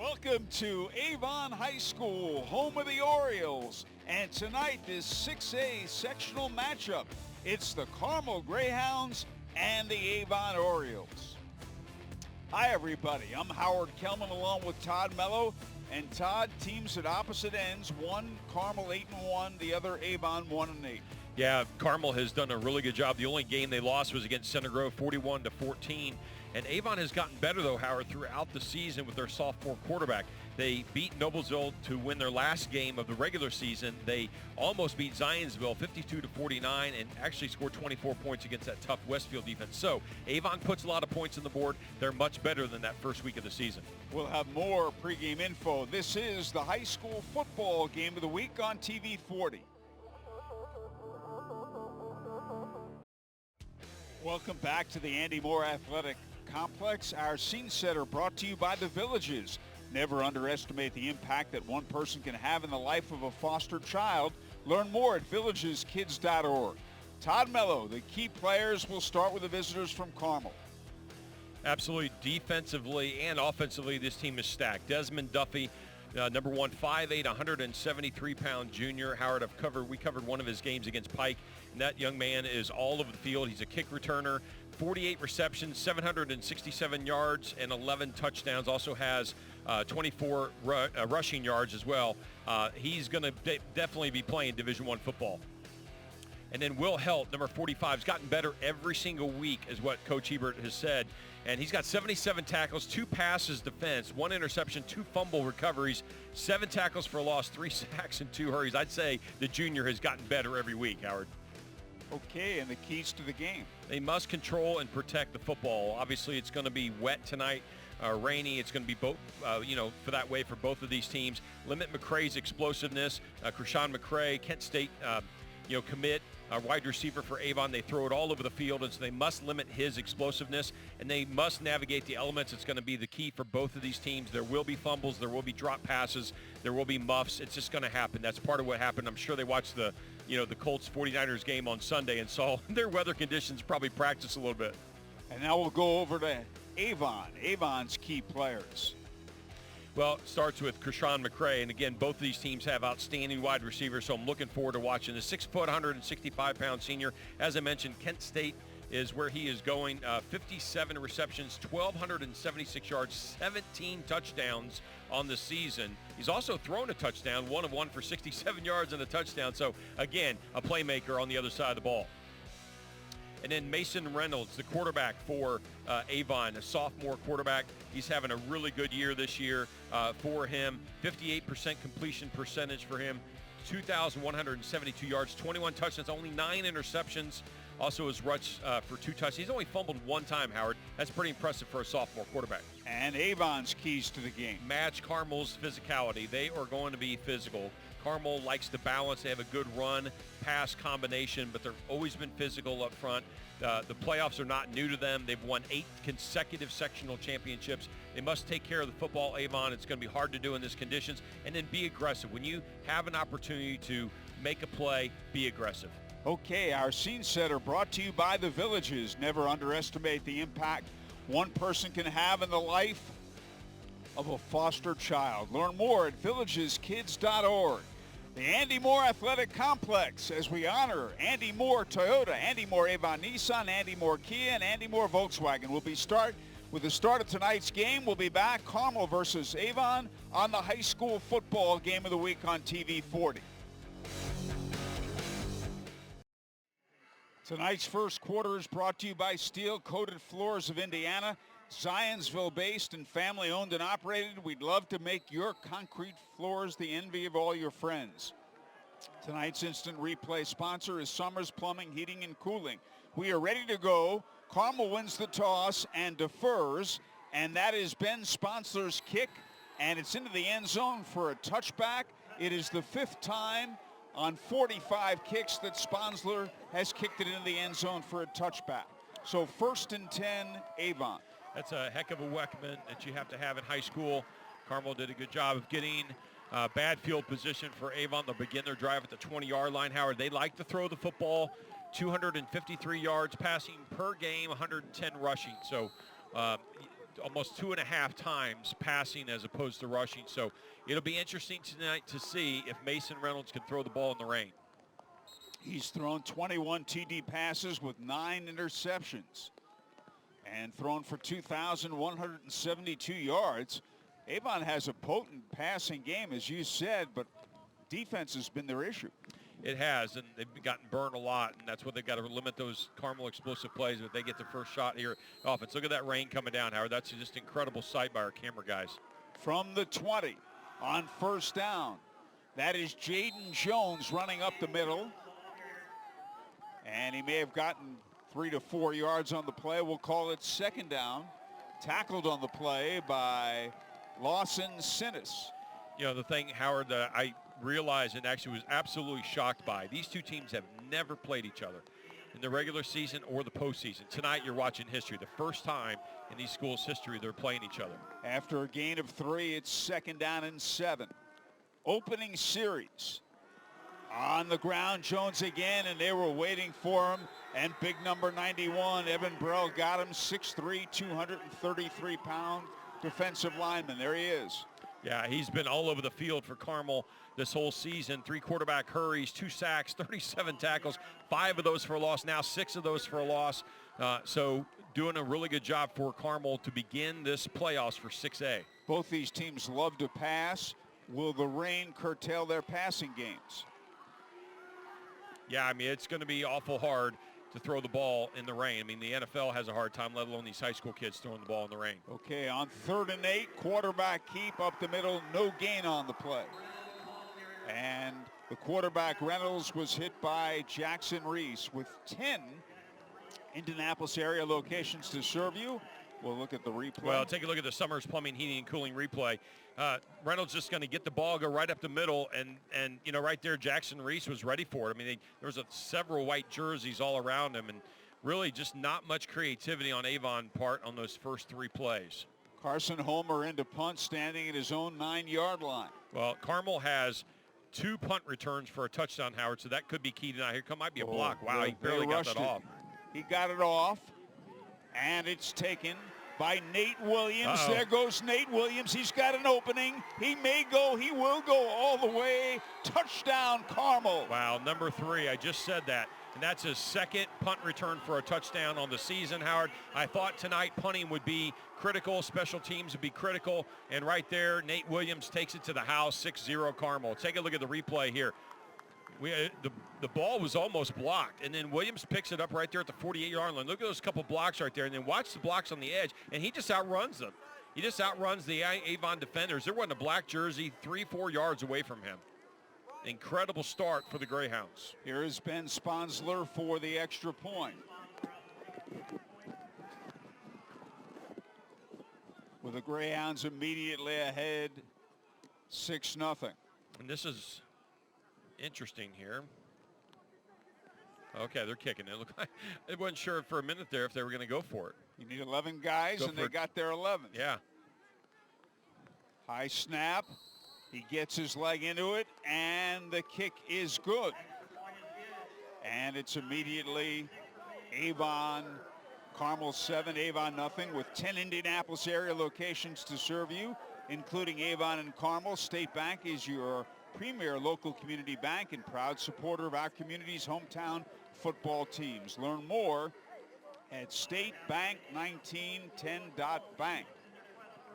Welcome to Avon High School, home of the Orioles. And tonight, this 6A sectional matchup. It's the Carmel Greyhounds and the Avon Orioles. Hi, everybody. I'm Howard Kelman along with Todd Mello. And Todd, teams at opposite ends. One Carmel 8-1, the other Avon 1-8. Yeah, Carmel has done a really good job. The only game they lost was against Center Grove, 41-14. And Avon has gotten better, though, Howard, throughout the season with their sophomore quarterback. They beat Noblesville to win their last game of the regular season. They almost beat Zionsville 52-49 and actually scored 24 points against that tough Westfield defense. So Avon puts a lot of points on the board. They're much better than that first week of the season. We'll have more pregame info. This is the high school football game of the week on TV 40. Welcome back to the Andy Moore Athletic Complex. Our scene setter brought to you by The Villages. Never underestimate the impact that one person can have in the life of a foster child. Learn more at villageskids.org. Todd Mello, the key players. Will start with the visitors from Carmel. Absolutely. Defensively and offensively, this team is stacked. Desmond Duffy, number one, 5'8", 173-pound junior. Howard, we covered one of his games against Pike, and that young man is all over the field. He's a kick returner, 48 receptions, 767 yards, and 11 touchdowns. Also has 24 rushing yards as well. He's going to definitely be playing Division I football. And then Will Helt, number 45, has gotten better every single week, is what Coach Hebert has said. And he's got 77 tackles, 2 passes defense, 1 interception, 2 fumble recoveries, 7 tackles for a loss, 3 sacks, and 2 hurries. I'd say the junior has gotten better every week, Howard. Okay, and the keys to the game. They must control and protect the football. Obviously, it's going to be wet tonight, rainy. It's going to be both, for that way for both of these teams. Limit McCrae's explosiveness. Krishan McCrae, Kent State, commit. Wide receiver for Avon. They throw it all over the field, and so they must limit his explosiveness, and they must navigate the elements. It's going to be the key for both of these teams. There will be fumbles. There will be drop passes. There will be muffs. It's just going to happen. That's part of what happened. I'm sure they watched the Colts 49ers game on Sunday and saw their weather conditions, probably practice a little bit. And now we'll go over to Avon. Avon's key players. Well, it starts with Krishan McCrae, and again, both of these teams have outstanding wide receivers, so I'm looking forward to watching the 6', 165-pound senior. As I mentioned, Kent State is where he is going. 57 receptions, 1,276 yards, 17 touchdowns on the season. He's also thrown a touchdown, 1 of 1 for 67 yards and a touchdown. So, again, a playmaker on the other side of the ball. And then Mason Reynolds, the quarterback for Avon, a sophomore quarterback. He's having a really good year this year for him. 58% completion percentage for him. 2,172 yards, 21 touchdowns, only 9 interceptions. Also has rushed for 2 touchdowns. He's only fumbled 1 time, Howard. That's pretty impressive for a sophomore quarterback. And Avon's keys to the game. Match Carmel's physicality. They are going to be physical. Carmel likes to balance. They have a good run-pass combination, but they've always been physical up front. The playoffs are not new to them. They've won 8 consecutive sectional championships. They must take care of the football, Avon. It's going to be hard to do in these conditions. And then be aggressive. When you have an opportunity to make a play, be aggressive. Okay, our scene setter brought to you by The Villages. Never underestimate the impact one person can have in the life of a foster child. Learn more at villageskids.org. The Andy Moore Athletic Complex, as we honor Andy Moore Toyota, Andy Moore Avon Nissan, Andy Moore Kia, and Andy Moore Volkswagen. We'll be with the start of tonight's game. We'll be back, Carmel versus Avon, on the high school football game of the week on TV 40. Tonight's first quarter is brought to you by Steel Coated Floors of Indiana. Zionsville-based and family-owned and operated, we'd love to make your concrete floors the envy of all your friends. Tonight's instant replay sponsor is Summers Plumbing, Heating, and Cooling. We are ready to go. Carmel wins the toss and defers, and that is Ben Sponsler's kick, and it's into the end zone for a touchback. It is the 5th time on 45 kicks that Sponsler has kicked it into the end zone for a touchback. So 1st and 10, Avon. That's a heck of a weapon that you have to have in high school. Carmel did a good job of getting bad field position for Avon. They'll begin their drive at the 20-yard line. Howard, they like to throw the football. 253 yards passing per game, 110 rushing. So almost 2.5 times passing as opposed to rushing. So it'll be interesting tonight to see if Mason Reynolds can throw the ball in the rain. He's thrown 21 TD passes with 9 interceptions and thrown for 2,172 yards. Avon has a potent passing game, as you said, but defense has been their issue. It has, and they've gotten burned a lot, and that's what they've got to limit those Carmel explosive plays, but they get the first shot here offense. Look at that rain coming down, Howard. That's just incredible sight by our camera guys. From the 20 on first down, that is Jaden Jones running up the middle. And he may have gotten 3 to 4 yards on the play. We'll call it second down. Tackled on the play by Lawson Sinnis. You know, the thing, Howard, that I realized and actually was absolutely shocked by, these two teams have never played each other in the regular season or the postseason. Tonight you're watching history. The first time in these schools' history they're playing each other. After a gain of 3, it's second down and 7. Opening series. On the ground, Jones again, and they were waiting for him. And big number 91, Evan Burrell, got him. 6'3", 233-pound defensive lineman. There he is. Yeah, he's been all over the field for Carmel this whole season. 3 quarterback hurries, 2 sacks, 37 tackles, 5 of those for a loss, now 6 of those for a loss. So doing a really good job for Carmel to begin this playoffs for 6A. Both these teams love to pass. Will the rain curtail their passing games? Yeah, I mean, it's going to be awful hard to throw the ball in the rain. I mean, the NFL has a hard time, let alone these high school kids throwing the ball in the rain. Okay, on 3rd and 8, quarterback keep up the middle, no gain on the play. And the quarterback Reynolds was hit by Jackson Reese with 10 Indianapolis area locations to serve you. We'll look at the replay. Well, take a look at the Summers Plumbing, Heating, and Cooling replay. Reynolds just going to get the ball, go right up the middle, and you know, right there, Jackson Reese was ready for it. I mean, there was several white jerseys all around him, and really just not much creativity on Avon part on those first 3 plays. Carson Homer into punt, standing at his own 9-yard line. Well, Carmel has 2 punt returns for a touchdown, Howard, so that could be key tonight. Here might be a block. Wow, he barely got that off. He got it off, and it's taken by Nate Williams. There goes Nate Williams. He's got an opening. He may go. He will go all the way. Touchdown, Carmel. Wow, number 3. I just said that. And that's his 2nd punt return for a touchdown on the season, Howard. I thought tonight punting would be critical. Special teams would be critical. And right there, Nate Williams takes it to the house, 6-0 Carmel. Take a look at the replay here. The ball was almost blocked, and then Williams picks it up right there at the 48-yard line. Look at those couple blocks right there, and then watch the blocks on the edge, and he just outruns them. He just outruns the Avon defenders. There wasn't a black jersey 3-4 yards away from him. Incredible start for the Greyhounds. Here is Ben Sponsler for the extra point. With the Greyhounds immediately ahead, 6-0. And this is interesting here. Okay, they're kicking it. Look, I wasn't sure for a minute there if they were going to go for it. You need 11 guys, and they got their 11. Yeah. High snap. He gets his leg into it, and the kick is good. And it's immediately Avon, Carmel 7, Avon nothing, with 10 Indianapolis area locations to serve you, including Avon and Carmel. State Bank is your premier local community bank and proud supporter of our community's hometown football teams. Learn more at statebank1910.bank.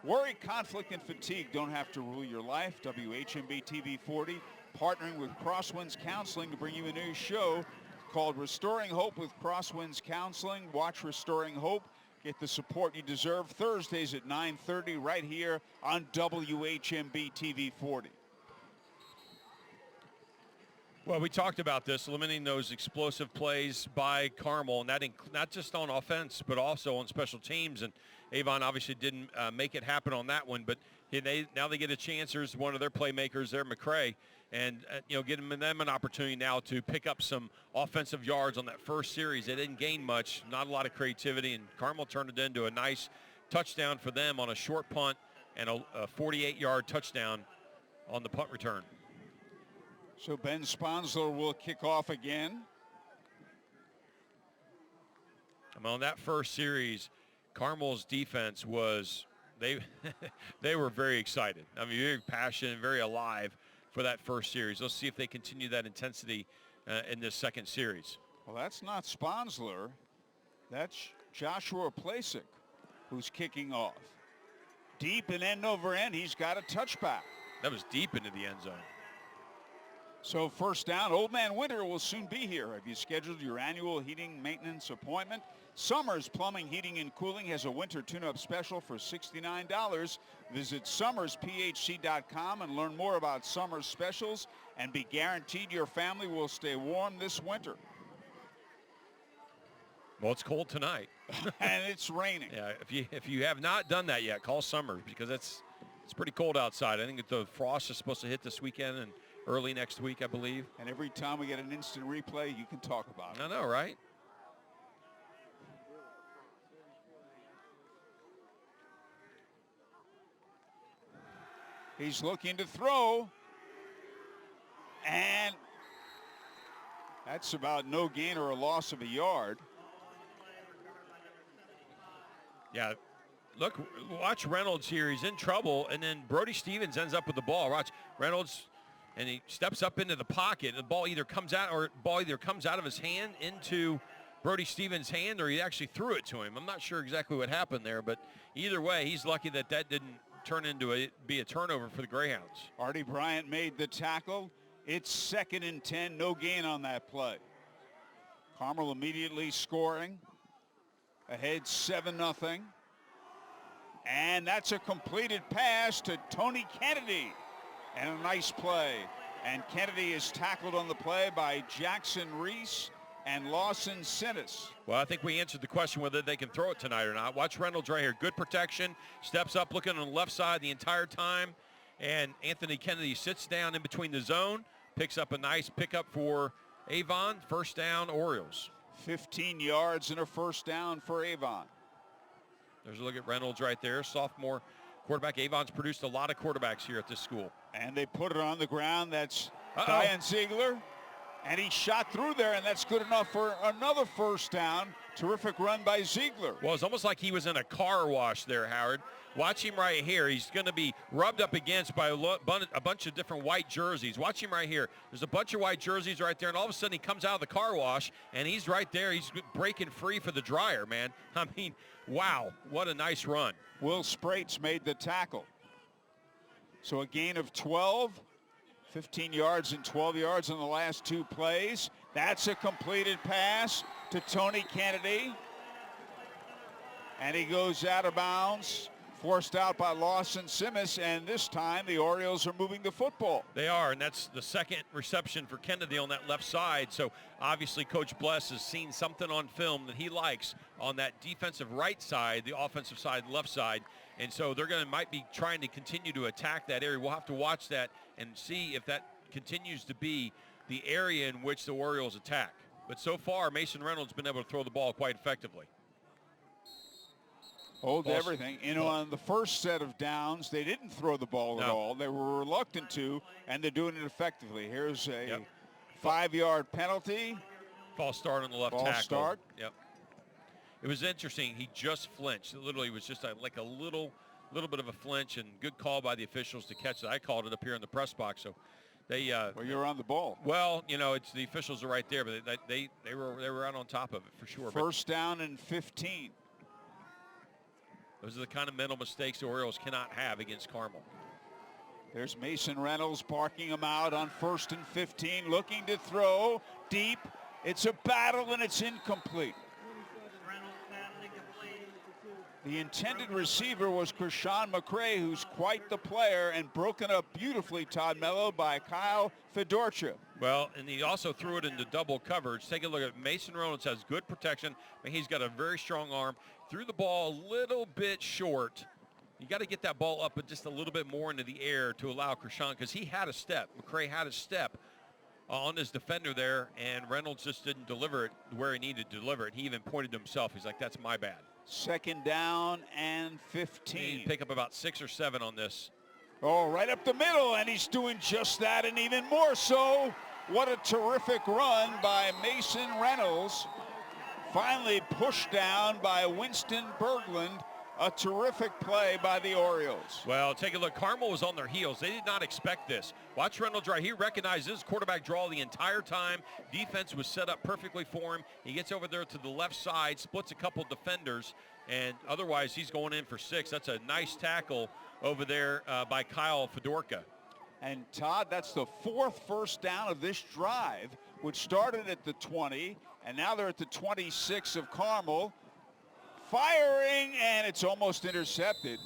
Worry, conflict, and fatigue don't have to rule your life. WHMB TV 40 partnering with Crosswinds Counseling to bring you a new show called Restoring Hope with Crosswinds Counseling. Watch Restoring Hope. Get the support you deserve Thursdays at 9:30 right here on WHMB TV 40. Well, we talked about this, limiting those explosive plays by Carmel, and that not just on offense, but also on special teams. And Avon obviously didn't make it happen on that one, but now they get a chance. There's one of their playmakers there, McCray, and giving them an opportunity now to pick up some offensive yards on that first series. They didn't gain much, not a lot of creativity, and Carmel turned it into a nice touchdown for them on a short punt and a 48-yard touchdown on the punt return. So Ben Sponsler will kick off again. On that first series, Carmel's defense was, they were very excited. I mean, very passionate, very alive for that first series. Let's see if they continue that intensity in this second series. Well, that's not Sponsler. That's Joshua Plasek who's kicking off. Deep and end over end, he's got a touchback. That was deep into the end zone. So first down, Old Man Winter will soon be here. Have you scheduled your annual heating maintenance appointment? Summers Plumbing, Heating, and Cooling has a winter tune-up special for $69. Visit summersphc.com and learn more about Summers specials and be guaranteed your family will stay warm this winter. Well, it's cold tonight. And it's raining. Yeah, if you have not done that yet, call Summers because it's pretty cold outside. I think the frost is supposed to hit this weekend and early next week, I believe. And every time we get an instant replay, you can talk about it. I know, right? He's looking to throw. And that's about no gain or a loss of a yard. Yeah, look, watch Reynolds here. He's in trouble, and then Brody Stevens ends up with the ball. Watch Reynolds, and he steps up into the pocket. The ball either comes out of his hand into Brody Stevens' hand, or he actually threw it to him. I'm not sure exactly what happened there, but either way, he's lucky that didn't turn into be a turnover for the Greyhounds. Artie Bryant made the tackle. It's 2nd and 10, no gain on that play. Carmel immediately scoring. Ahead 7-0. And that's a completed pass to Tony Kennedy. And a nice play. And Kennedy is tackled on the play by Jackson Reese and Lawson Sinnis. Well, I think we answered the question whether they can throw it tonight or not. Watch Reynolds right here. Good protection. Steps up looking on the left side the entire time. And Anthony Kennedy sits down in between the zone. Picks up a nice pickup for Avon. First down, Orioles. 15 yards and a first down for Avon. There's a look at Reynolds right there. Sophomore quarterback. Avon's produced a lot of quarterbacks here at this school. And they put it on the ground. That's Diane Ziegler. And he shot through there, and that's good enough for another first down. Terrific run by Ziegler. Well, it's almost like he was in a car wash there, Howard. Watch him right here. He's going to be rubbed up against by a bunch of different white jerseys. Watch him right here. There's a bunch of white jerseys right there, and all of a sudden he comes out of the car wash, and he's right there. He's breaking free for the dryer, man. I mean, wow, what a nice run. Will Sprates made the tackle. So a gain of 12. 15 yards and 12 yards on the last two plays. That's a completed pass to Tony Kennedy. And he goes out of bounds, forced out by Lawson Simmis, and this time the Orioles are moving the football. They are, and that's the second reception for Kennedy on that left side. So obviously Coach Bless has seen something on film that he likes on that defensive right side, the offensive side, left side. And so they're might be trying to continue to attack that area. We'll have to watch that and see if that continues to be the area in which the Orioles attack. But so far, Mason Reynolds has been able to throw the ball quite effectively. Hold everything. You know, on the first set of downs, they didn't throw the ball at all. They were reluctant to, and they're doing it effectively. Here's a 5-yard penalty. False start on the left tackle. False start. Yep. It was interesting. He just flinched. It literally was just like a little bit of a flinch, and good call by the officials to catch it. I called it up here in the press box, so they. Well, you're on the ball. Well, you know, it's the officials are right there, but they were right on top of it for sure. First down and 15. Those are the kind of mental mistakes the Orioles cannot have against Carmel. There's Mason Reynolds barking him out on 1st and 15, looking to throw deep. It's a battle, and it's incomplete. The intended receiver was Krishan McCray, who's quite the player, and broken up beautifully, Todd Mello, by Kyle Fedorcha. Well, and he also threw it into double coverage. Take a look at Mason Reynolds. Has good protection. I mean, he's got a very strong arm. Threw the ball a little bit short. You got to get that ball up just a little bit more into the air to allow Krishan, because he had a step. McCray had a step on his defender there, and Reynolds just didn't deliver it where he needed to deliver it. He even pointed to himself. He's like, that's my bad. Second down and 15. He pick up about 6 or 7 on this. Oh, right up the middle, and he's doing just that and even more so. What a terrific run by Mason Reynolds. finally pushed down by Winston Berglund. A terrific play by the Orioles. Well, take a look. Carmel was on their heels. They did not expect this. Watch Reynolds right. He recognized his quarterback draw the entire time. Defense was set up perfectly for him. He gets over there to the left side, splits a couple defenders, and otherwise he's going in for 6. That's a nice tackle over there by Kyle Fedorka. And Todd, that's the 4th first down of this drive, which started at the 20, and now they're at the 26 of Carmel. Firing, and it's almost intercepted.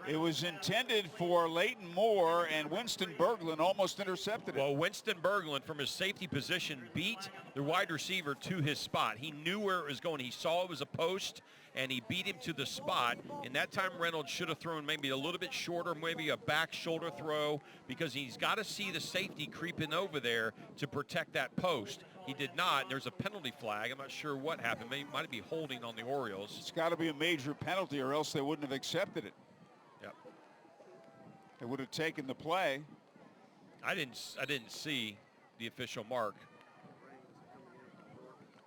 It was intended for Leighton Moore, and Winston Berglund almost intercepted it. Well, Winston Berglund, from his safety position, beat the wide receiver to his spot. He knew where it was going. He saw it was a post, and he beat him to the spot. And that time Reynolds should have thrown maybe a little bit shorter, maybe a back shoulder throw, because he's got to see the safety creeping over there to protect that post. He did not. There's a penalty flag. I'm not sure what happened. Might be holding on the Orioles. It's got to be a major penalty, or else they wouldn't have accepted it. Yep. They would have taken the play. I didn't see the official mark.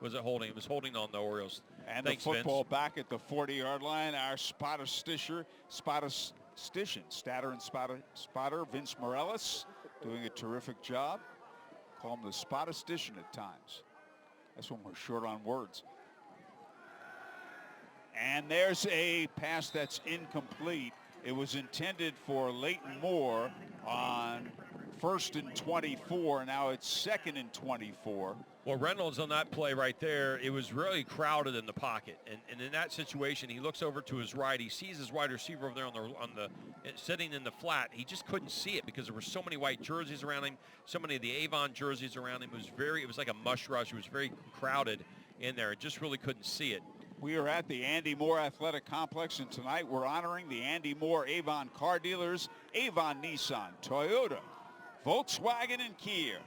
Was it holding? It was holding on the Orioles. And Thanks, the football Vince. Back at the 40-yard line. Our spotter, Vince Morales, doing a terrific job. Call him the statistician at times. That's when we're short on words. And there's a pass that's incomplete. It was intended for Leighton Moore on 1st and 24. Now it's 2nd and 24. Well, Reynolds on that play right there, it was really crowded in the pocket. And in that situation, he looks over to his right. He sees his wide receiver over there on the sitting in the flat. He just couldn't see it because there were so many white jerseys around him, so many of the Avon jerseys around him. It was like a mush rush. It was very crowded in there. It just really couldn't see it. We are at the Andy Moore Athletic Complex, and tonight we're honoring the Andy Moore Avon car dealers, Avon Nissan, Toyota, Volkswagen, and Kia.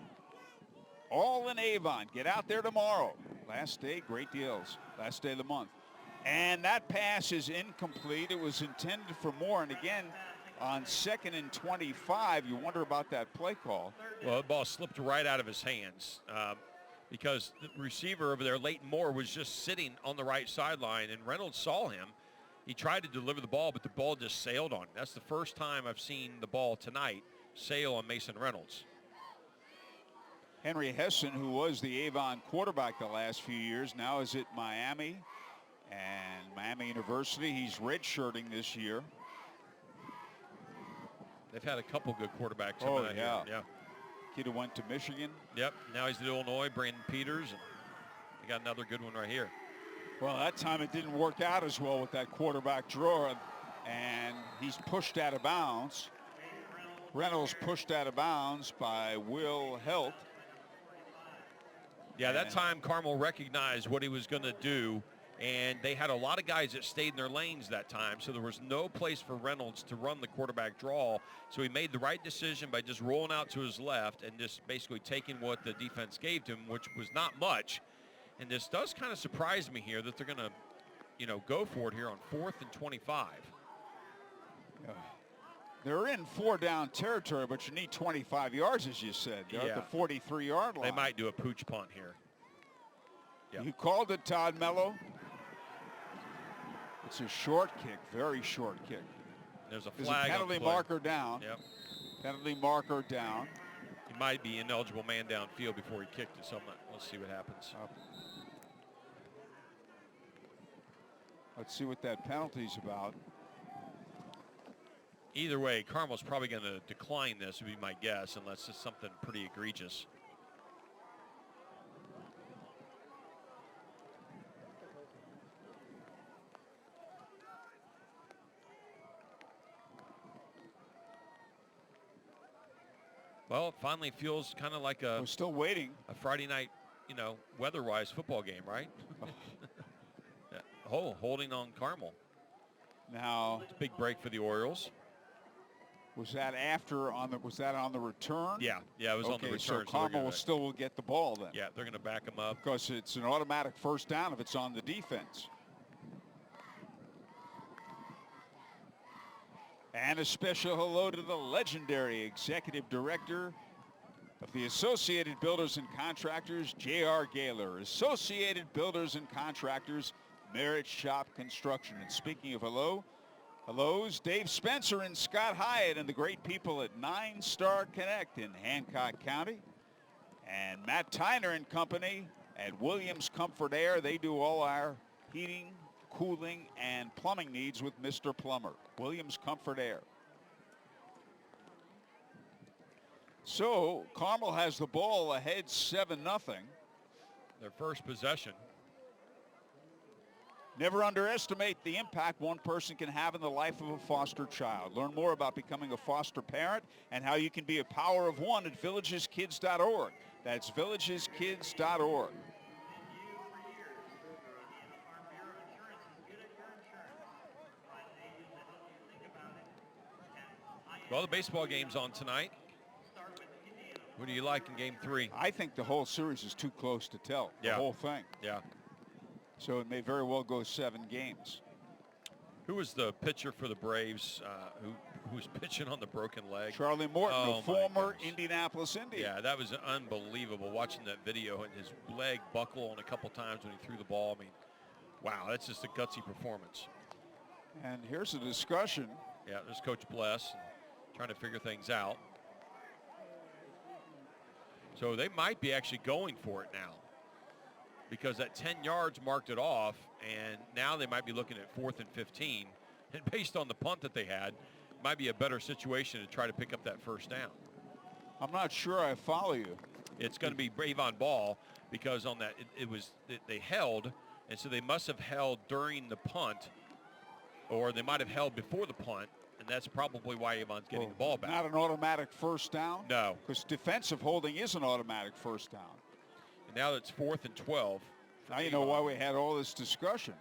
All in Avon. Get out there tomorrow. Last day, great deals. Last day of the month. And that pass is incomplete. It was intended for Moore. And again, on 2nd and 25, you wonder about that play call. Well, the ball slipped right out of his hands because the receiver over there, Leighton Moore, was just sitting on the right sideline, and Reynolds saw him. He tried to deliver the ball, but the ball just sailed on him. That's the first time I've seen the ball tonight sail on Mason Reynolds. Henry Hessen, who was the Avon quarterback the last few years, now is at Miami and Miami University. He's redshirting this year. They've had a couple good quarterbacks. Oh, yeah. Kid who went to Michigan. Yep. Now he's at Illinois, Brandon Peters. And they got another good one right here. Well, that time it didn't work out as well with that quarterback draw, and he's pushed out of bounds. Reynolds pushed out of bounds by Will Helt. Yeah, that time Carmel recognized what he was going to do, and they had a lot of guys that stayed in their lanes that time, so there was no place for Reynolds to run the quarterback draw. So he made the right decision by just rolling out to his left and just basically taking what the defense gave to him, which was not much. And this does kind of surprise me here that they're going to, go for it here on 4th and 25. They're in 4-down territory, but you need 25 yards, as you said. They're at the 43-yard line. They might do a pooch punt here. Yep. You called it, Todd Mello. It's a short kick, very short kick. There's a There's flag a penalty on the play. marker down. Yep. Penalty marker down. He might be ineligible man downfield before he kicked it, so let's see what happens. Let's see what that penalty's about. Either way, Carmel's probably going to decline this, would be my guess, unless it's something pretty egregious. Well, it finally feels kind of like We're still waiting. a Friday night, weather-wise football game, right? Yeah. Oh, holding on Carmel. Now, It's a big break for the Orioles. was that on the return? Yeah, it was on the return. So they're Carmel gonna- will get the ball then. Yeah, they're going to back him up. Because it's an automatic first down if it's on the defense. And a special hello to the legendary executive director of the Associated Builders and Contractors, J.R. Gaylor. Associated Builders and Contractors, Merritt Shop Construction. And speaking of hellos, Dave Spencer and Scott Hyatt and the great people at 9 Star Connect in Hancock County. And Matt Tyner and company at Williams Comfort Air. They do all our heating, cooling, and plumbing needs with Mr. Plumber. Williams Comfort Air. So Carmel has the ball ahead 7-0. Their first possession. Never underestimate the impact one person can have in the life of a foster child. Learn more about becoming a foster parent and how you can be a power of one at villageskids.org. That's villageskids.org. Well, the baseball game's on tonight. Who do you like in game 3? I think the whole series is too close to tell. The whole thing. Yeah. So it may very well go 7 games. Who was the pitcher for the Braves who was pitching on the broken leg? Charlie Morton, a former Indianapolis Indian. Yeah, that was unbelievable watching that video and his leg buckle on a couple times when he threw the ball. I mean, wow, that's just a gutsy performance. And here's a discussion. Yeah, there's Coach Bless trying to figure things out. So they might be actually going for it now, because that 10 yards marked it off, and now they might be looking at 4th and 15. And based on the punt that they had, it might be a better situation to try to pick up that first down. I'm not sure I follow you. It's going to be Avon ball, because on that they held, and so they must have held during the punt, or they might have held before the punt, and that's probably why Avon's getting the ball back. Not an automatic first down? No. Because defensive holding is an automatic first down. And now it's 4th and 12. Now you know why we had all this discussion.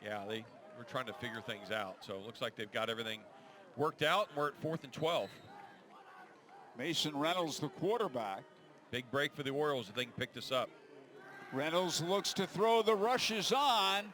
Yeah, they were trying to figure things out. So it looks like they've got everything worked out, and we're at 4th and 12. Mason Reynolds, the quarterback. Big break for the Orioles if they can pick this up. Reynolds looks to throw. The rush is on,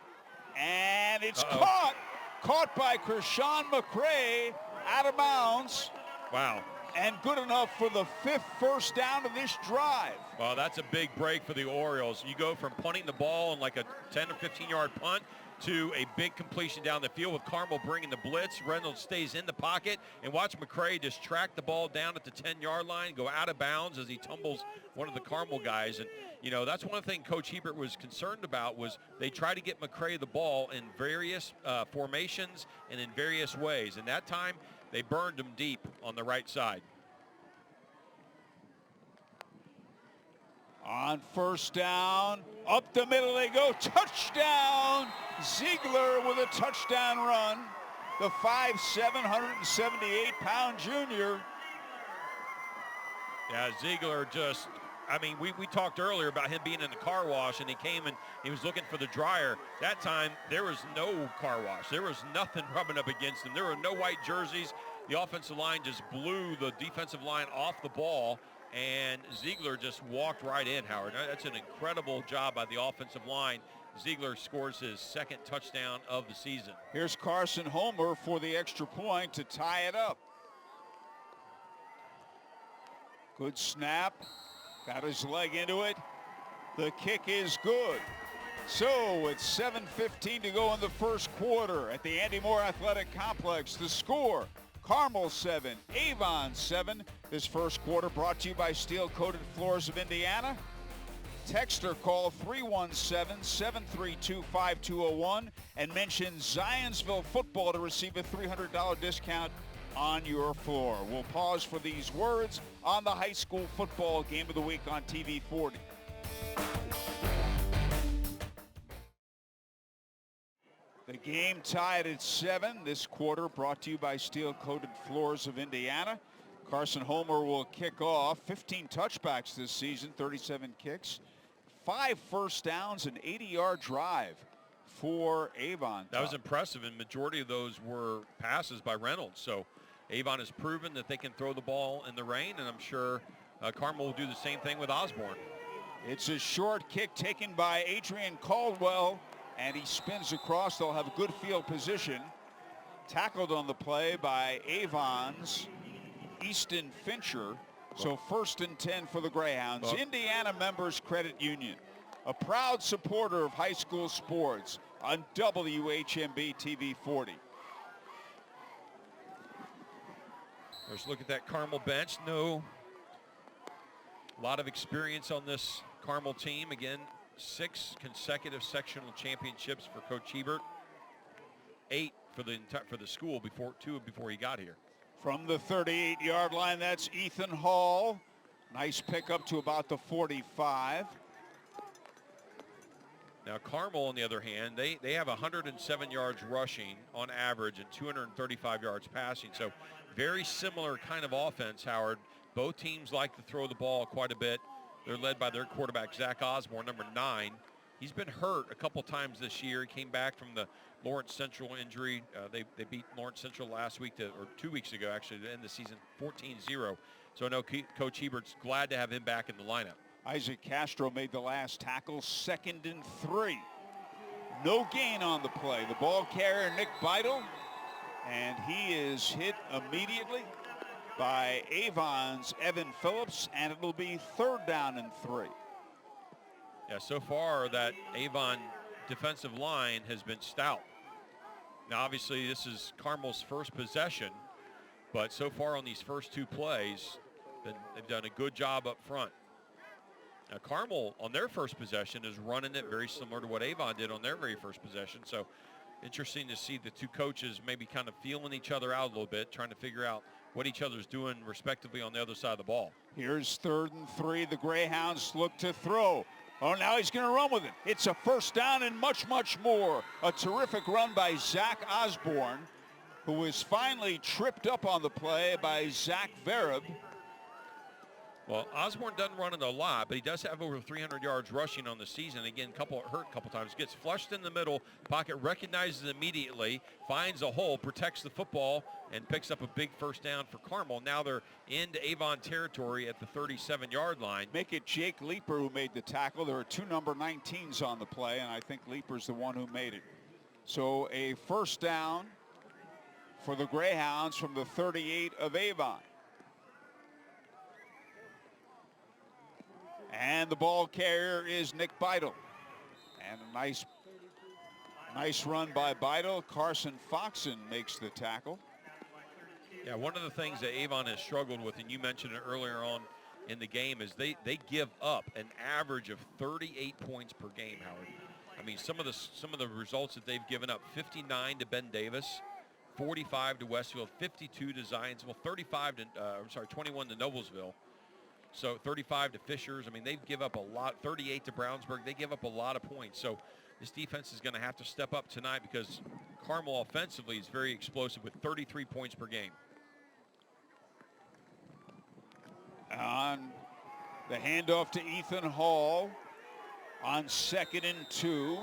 and it's caught. Caught by Kershawn McCray, out of bounds. Wow. And good enough for the 5th first down of this drive. Well, that's a big break for the Orioles. You go from punting the ball in like a 10 or 15-yard punt to a big completion down the field with Carmel bringing the blitz. Reynolds stays in the pocket, and watch McCray just track the ball down at the 10-yard line, go out of bounds as he tumbles one of the Carmel guys. And, you know, that's one thing Coach Hebert was concerned about, was they try to get McCray the ball in various formations and in various ways. And that time, they burned him deep on the right side. On first down, up the middle they go, touchdown! Ziegler with a touchdown run. The 5'7", 178-pound junior. Yeah, Ziegler just, I mean, we talked earlier about him being in the car wash, and he came and he was looking for the dryer. That time, there was no car wash. There was nothing rubbing up against him. There were no white jerseys. The offensive line just blew the defensive line off the ball, and Ziegler just walked right in, Howard. That's an incredible job by the offensive line. Ziegler scores his 2nd touchdown of the season. Here's Carson Homer for the extra point to tie it up. Good snap. Got his leg into it. The kick is good. So with 7:15 to go in the first quarter at the Andy Moore Athletic Complex, the score, Carmel 7, Avon 7. This first quarter brought to you by Steel Coated Floors of Indiana. Text or call 317-732-5201 and mention Zionsville football to receive a $300 discount on your floor. We'll pause for these words on the high school football game of the week on TV 40. The game tied at 7. This quarter brought to you by Steel Coated Floors of Indiana. Carson Homer will kick off. 15 touchbacks this season, 37 kicks, 5 first downs, an 80-yard drive for Avon. That was impressive, and majority of those were passes by Reynolds. So Avon has proven that they can throw the ball in the rain, and I'm sure Carmel will do the same thing with Osborne. It's a short kick taken by Adrian Caldwell, and he spins across. They'll have good field position. Tackled on the play by Avon's Easton Fincher. So 1st and 10 for the Greyhounds. Well, Indiana Members Credit Union, a proud supporter of high school sports on WHMB TV 40. Let's look at that Carmel bench. A lot of experience on this Carmel team. Again, 6 consecutive sectional championships for Coach Hebert. 8 for the school before he got here. From the 38-yard line, that's Ethan Hall. Nice pickup to about the 45. Now Carmel, on the other hand, they have 107 yards rushing on average and 235 yards passing. So very similar kind of offense, Howard. Both teams like to throw the ball quite a bit. They're led by their quarterback, Zach Osborne, number 9. He's been hurt a couple times this year. He came back from the Lawrence Central injury. They beat Lawrence Central last week, or 2 weeks ago, actually, to end the season 14-0. So I know Coach Hebert's glad to have him back in the lineup. Isaac Castro made the last tackle, 2nd and 3. No gain on the play. The ball carrier, Nick Beidel, and he is hit immediately by Avon's Evan Phillips, and it'll be 3rd down and 3. Yeah, so far that Avon defensive line has been stout. Now, obviously, this is Carmel's first possession, but so far on these first 2 plays, they've done a good job up front. Now, Carmel, on their first possession, is running it very similar to what Avon did on their very first possession. So interesting to see the 2 coaches maybe kind of feeling each other out a little bit, trying to figure out what each other's doing respectively on the other side of the ball. Here's 3rd and 3. The Greyhounds look to throw. Oh, now he's going to run with it. It's a 1st down and much, much more. A terrific run by Zach Osborne, who was finally tripped up on the play by Zach Vereb. Well, Osborne doesn't run it a lot, but he does have over 300 yards rushing on the season. Again, hurt a couple times. Gets flushed in the middle. Pocket recognizes immediately, finds a hole, protects the football, and picks up a big 1st down for Carmel. Now they're into Avon territory at the 37-yard line. Make it Jake Leeper who made the tackle. There are 2 number 19s on the play, and I think Leeper's the one who made it. So a 1st down for the Greyhounds from the 38 of Avon. And the ball carrier is Nick Beidel. And a nice run by Beidel. Carson Foxen makes the tackle. Yeah, one of the things that Avon has struggled with, and you mentioned it earlier on in the game, is they give up an average of 38 points per game, Howard. I mean, some of the results that they've given up: 59 to Ben Davis, 45 to Westfield, 52 to Zionsville, 21 to Noblesville. So 35 to Fishers. I mean, they give up a lot. 38 to Brownsburg. They give up a lot of points. So this defense is going to have to step up tonight, because Carmel offensively is very explosive with 33 points per game. On the handoff to Ethan Hall on 2nd and 2.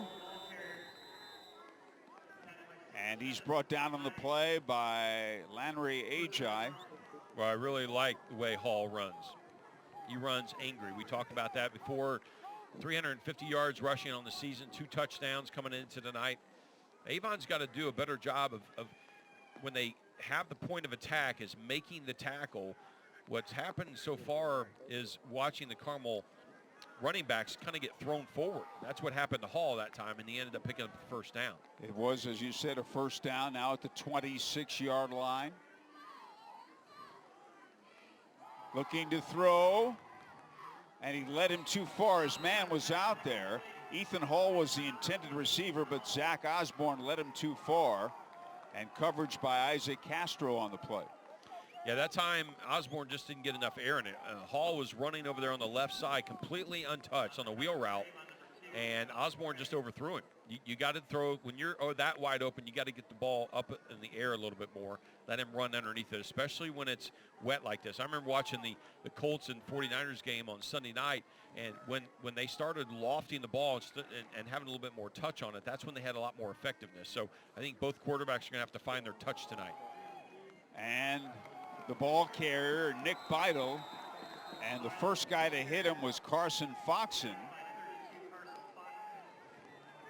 And he's brought down on the play by Lanry Ajay. Well, I really like the way Hall runs. He runs angry. We talked about that before. 350 yards rushing on the season, 2 touchdowns coming into tonight. Avon's got to do a better job of when they have the point of attack, is making the tackle. What's happened so far is watching the Carmel running backs kind of get thrown forward. That's what happened to Hall that time, and he ended up picking up the 1st down. It was, as you said, a 1st down, now at the 26-yard line. Looking to throw, and he led him too far. His man was out there. Ethan Hall was the intended receiver, but Zach Osborne led him too far, and coverage by Isaac Castro on the play. Yeah, that time Osborne just didn't get enough air in it. Hall was running over there on the left side, completely untouched on a wheel route, and Osborne just overthrew him. You got to throw, when you're that wide open, you got to get the ball up in the air a little bit more. Let him run underneath it, especially when it's wet like this. I remember watching the Colts and 49ers game on Sunday night, and when they started lofting the ball and having a little bit more touch on it, that's when they had a lot more effectiveness. So I think both quarterbacks are going to have to find their touch tonight. And the ball carrier, Nick Beidel, and the first guy to hit him was Carson Foxen.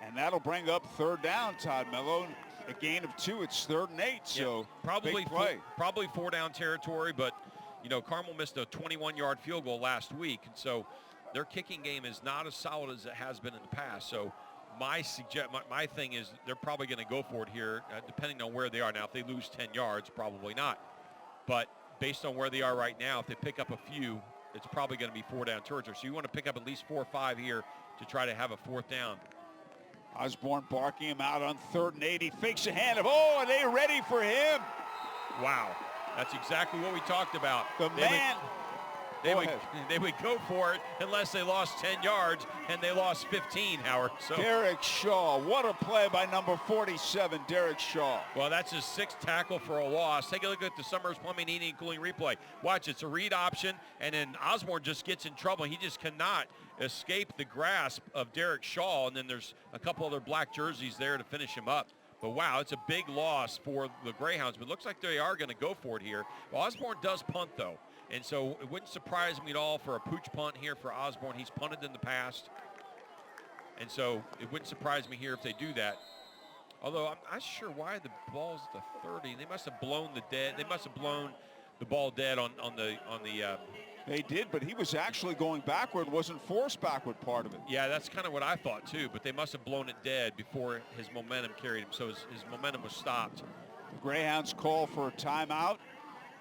And that'll bring up 3rd down, Todd Mello. A gain of 2, it's 3rd and 8, so yeah, big play. Probably 4 down territory, but You know, Carmel missed a 21-yard field goal last week, and so their kicking game is not as solid as it has been in the past. So my thing is they're probably going to go for it here, depending on where they are. Now, if they lose 10 yards, probably not. But based on where they are right now, if they pick up a few, it's probably going to be 4-down territory. So you want to pick up at least 4 or 5 here to try to have a 4th down. Osborne barking him out on 3rd and 8. He fakes a hand of, oh, are they ready for him? Wow. That's exactly what we talked about. They would go for it unless they lost 10 yards, and they lost 15, Howard. So Derek Shaw, what a play by number 47, Derek Shaw. Well, that's his 6th tackle for a loss. Take a look at the Summers Plumbing, Heating, and Cooling replay. Watch, it's a read option, and then Osborne just gets in trouble. He just cannot escape the grasp of Derek Shaw, and then there's a couple other black jerseys there to finish him up. But wow, it's a big loss for the Greyhounds, but it looks like they are going to go for it here. Well, Osborne does punt, though. And so it wouldn't surprise me at all for a pooch punt here for Osborne. He's punted in the past. And so it wouldn't surprise me here if they do that. Although I'm not sure why the ball's at the 30. They must have blown the ball dead on the They did, but he was actually going backward, wasn't forced backward part of it. Yeah, that's kind of what I thought too, but they must have blown it dead before his momentum carried him. So his momentum was stopped. The Greyhounds call for a timeout.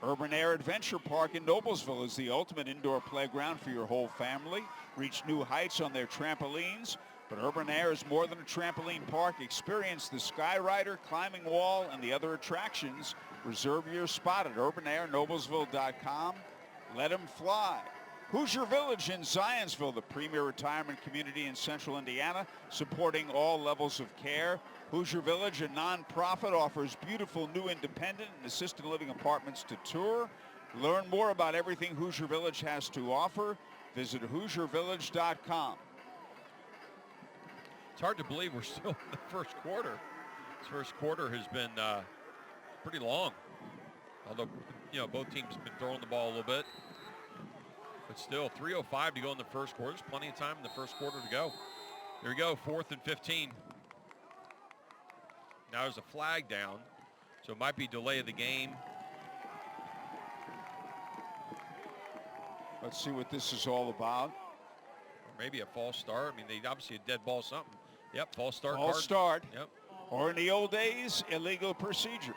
Urban Air Adventure Park in Noblesville is the ultimate indoor playground for your whole family. Reach new heights on their trampolines, but Urban Air is more than a trampoline park. Experience the Skyrider, climbing wall, and the other attractions. Reserve your spot at urbanairnoblesville.com. Let them fly. Hoosier Village in Zionsville, the premier retirement community in central Indiana, supporting all levels of care. Hoosier Village, a nonprofit, offers beautiful new independent and assisted living apartments to tour. Learn more about everything Hoosier Village has to offer. Visit HoosierVillage.com. It's hard to believe we're still in the first quarter. This first quarter has been pretty long. Although, you know, both teams have been throwing the ball a little bit. But still, 3:05 to go in the first quarter. There's plenty of time in the first quarter to go. Here we go, 4th and 15. Now there's a flag down, so it might be delay of the game. Let's see what this is all about. Or maybe a false start. I mean, they obviously a dead ball something. Yep, false start. False start. Yep. Or in the old days, illegal procedure.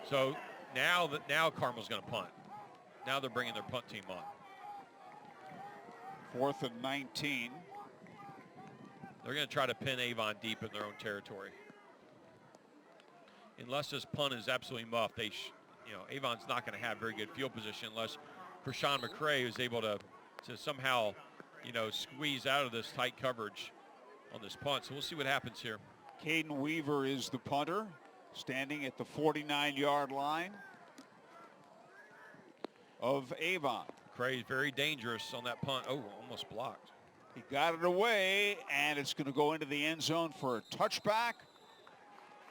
So now Carmel's going to punt. Now they're bringing their punt team on. 4th and 19. They're going to try to pin Avon deep in their own territory. Unless this punt is absolutely muffed, Avon's not going to have very good field position unless Krishan McCray is able to somehow, squeeze out of this tight coverage on this punt. So we'll see what happens here. Caden Weaver is the punter, standing at the 49-yard line of Avon. McCray very dangerous on that punt. Oh, almost blocked. He got it away, and it's going to go into the end zone for a touchback.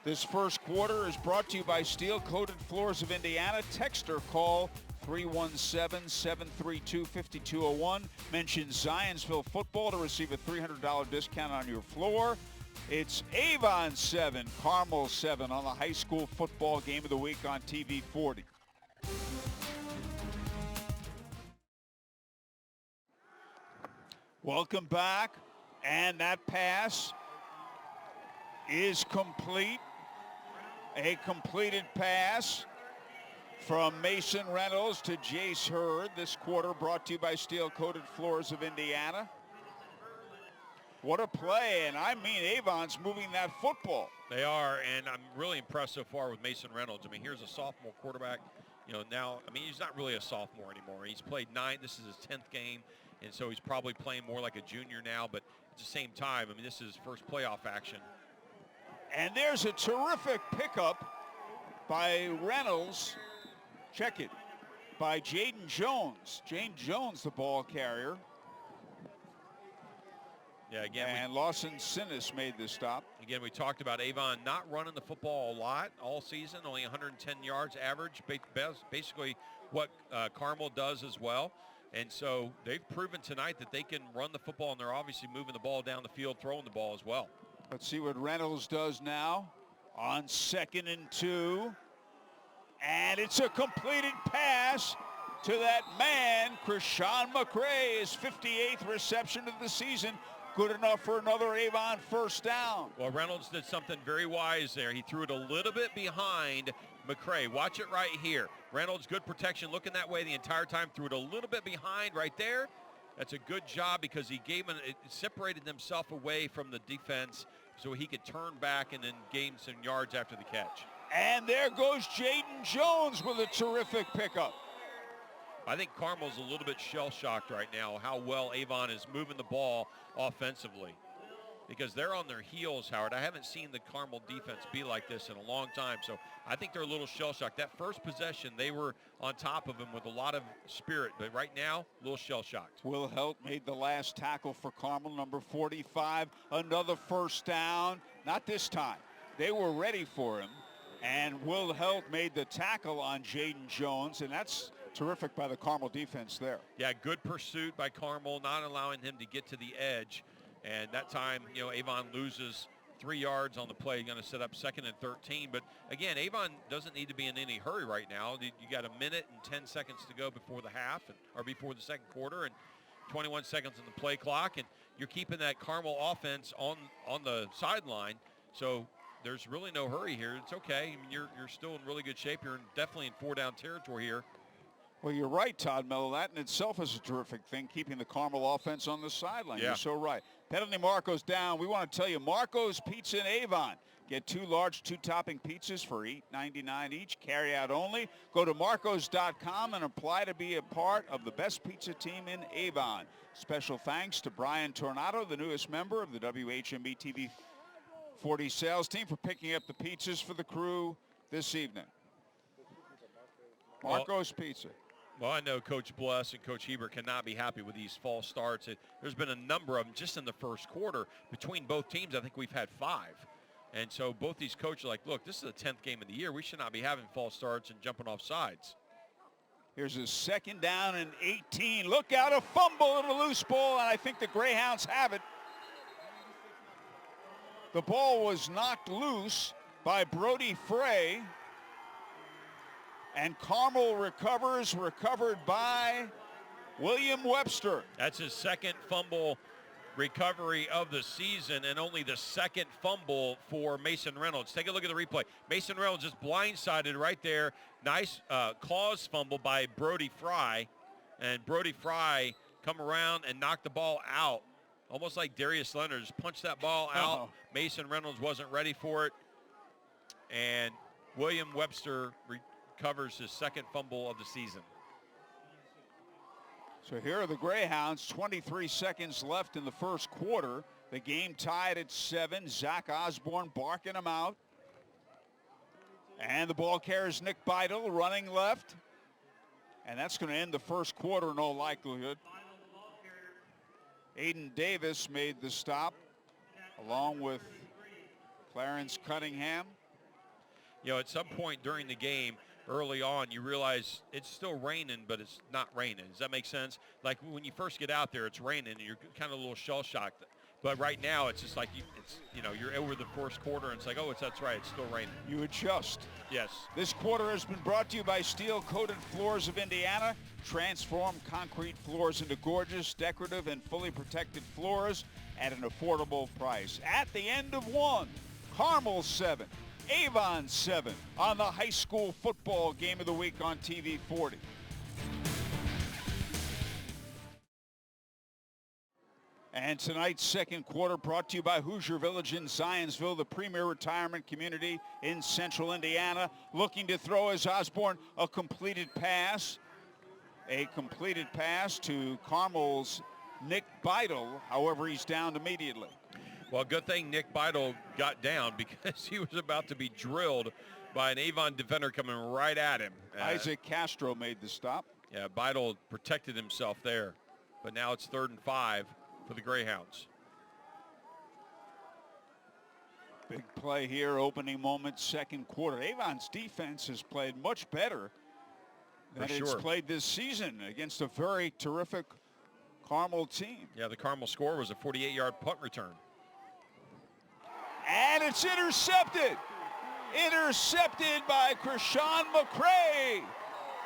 This first quarter is brought to you by Steel Coated Floors of Indiana. Text or call 317-732-5201. Mention Zionsville football to receive a $300 discount on your floor. It's Avon 7, Carmel 7 on the high school football game of the week on TV 40. Welcome back, and that pass is complete. A completed pass from Mason Reynolds to Jace Hurd. This quarter brought to you by Steel Coated Floors of Indiana. What a play, and I mean Avon's moving that football. They are, and I'm really impressed so far with Mason Reynolds. I mean, here's a sophomore quarterback. He's not really a sophomore anymore. He's played 9. This is his 10th game, and so he's probably playing more like a junior now, but at the same time, I mean, this is his first playoff action. And there's a terrific pickup by Reynolds. Check it. By Jaden Jones. Jaden Jones, the ball carrier. Yeah, again. And Lawson Sinnis made the stop. Again, we talked about Avon not running the football a lot all season, only 110 yards average, basically what Carmel does as well. And so they've proven tonight that they can run the football, and they're obviously moving the ball down the field, throwing the ball as well. Let's see what Reynolds does now on 2nd and 2. And it's a completed pass to that man, Krishan McCray, his 58th reception of the season. Good enough for another Avon first down. Well, Reynolds did something very wise there. He threw it a little bit behind McCray. Watch it right here. Reynolds, good protection, looking that way the entire time. Threw it a little bit behind right there. That's a good job because he it separated himself away from the defense so he could turn back and then gain some yards after the catch. And there goes Jaden Jones with a terrific pickup. I think Carmel's a little bit shell-shocked right now how well Avon is moving the ball offensively because they're on their heels, Howard. I haven't seen the Carmel defense be like this in a long time, so I think they're a little shell-shocked. That first possession, they were on top of him with a lot of spirit, but right now, a little shell-shocked. Will Helt made the last tackle for Carmel, number 45. Another first down. Not this time. They were ready for him, and Will Helt made the tackle on Jaden Jones, and that's terrific by the Carmel defense there. Yeah, good pursuit by Carmel, not allowing him to get to the edge. And that time, Avon loses 3 yards on the play, going to set up 2nd and 13. But again, Avon doesn't need to be in any hurry right now. You got a minute and 10 seconds to go before the half, or before the second quarter, and 21 seconds on the play clock. And you're keeping that Carmel offense on the sideline. So there's really no hurry here. It's okay. I mean, you're still in really good shape. You're definitely in 4-down territory here. Well, you're right, Todd Mello. That in itself is a terrific thing, keeping the Carmel offense on the sideline. Yeah. You're so right. Penalty Marco's down. We want to tell you, Marco's Pizza in Avon. Get 2 large 2-topping pizzas for $8.99 each. Carry out only. Go to marcos.com and apply to be a part of the best pizza team in Avon. Special thanks to Brian Tornado, the newest member of the WHMB TV 40 sales team, for picking up the pizzas for the crew this evening. Marco's Pizza. Well, I know Coach Bless and Coach Heber cannot be happy with these false starts. There's been a number of them just in the first quarter. Between both teams, I think we've had 5. And so both these coaches are like, look, this is the 10th game of the year. We should not be having false starts and jumping off sides. Here's a 2nd down and 18. Look out, a fumble and a loose ball, and I think the Greyhounds have it. The ball was knocked loose by Brody Frey. And Carmel recovered by William Webster. That's his 2nd fumble recovery of the season and only the 2nd fumble for Mason Reynolds. Take a look at the replay. Mason Reynolds just blindsided right there. Nice cause fumble by Brody Fry. And Brody Fry come around and knock the ball out. Almost like Darius Leonard just punched that ball out. Mason Reynolds wasn't ready for it. And William Webster covers his 2nd fumble of the season. So here are the Greyhounds, 23 seconds left in the first quarter. The game tied at 7. Zach Osborne barking them out. And the ball carries Nick Beidel running left. And that's going to end the first quarter in all likelihood. Aiden Davis made the stop along with Clarence Cunningham. At some point during the game, early on, you realize it's still raining, but it's not raining. Does that make sense? Like when you first get out there, it's raining, and you're kind of a little shell-shocked. But right now, it's just like you're over the first quarter, and it's like, oh, that's right, it's still raining. You adjust. Yes. This quarter has been brought to you by Steel Coated Floors of Indiana. Transform concrete floors into gorgeous, decorative, and fully protected floors at an affordable price. At the end of 1, Carmel 7. Avon 7 on the high school football game of the week on TV 40. And tonight's second quarter brought to you by Hoosier Village in Zionsville, the premier retirement community in central Indiana. Looking to throw as Osborne a completed pass. A completed pass to Carmel's Nick Beidel. However, he's downed immediately. Well, good thing Nick Beidel got down because he was about to be drilled by an Avon defender coming right at him. Isaac Castro made the stop. Yeah, Beidel protected himself there. But now it's 3rd and 5 for the Greyhounds. Big play here, opening moment, second quarter. Avon's defense has played much better than it's played this season against a very terrific Carmel team. Yeah, the Carmel score was a 48-yard punt return. And it's intercepted. Intercepted by Krishan McCray.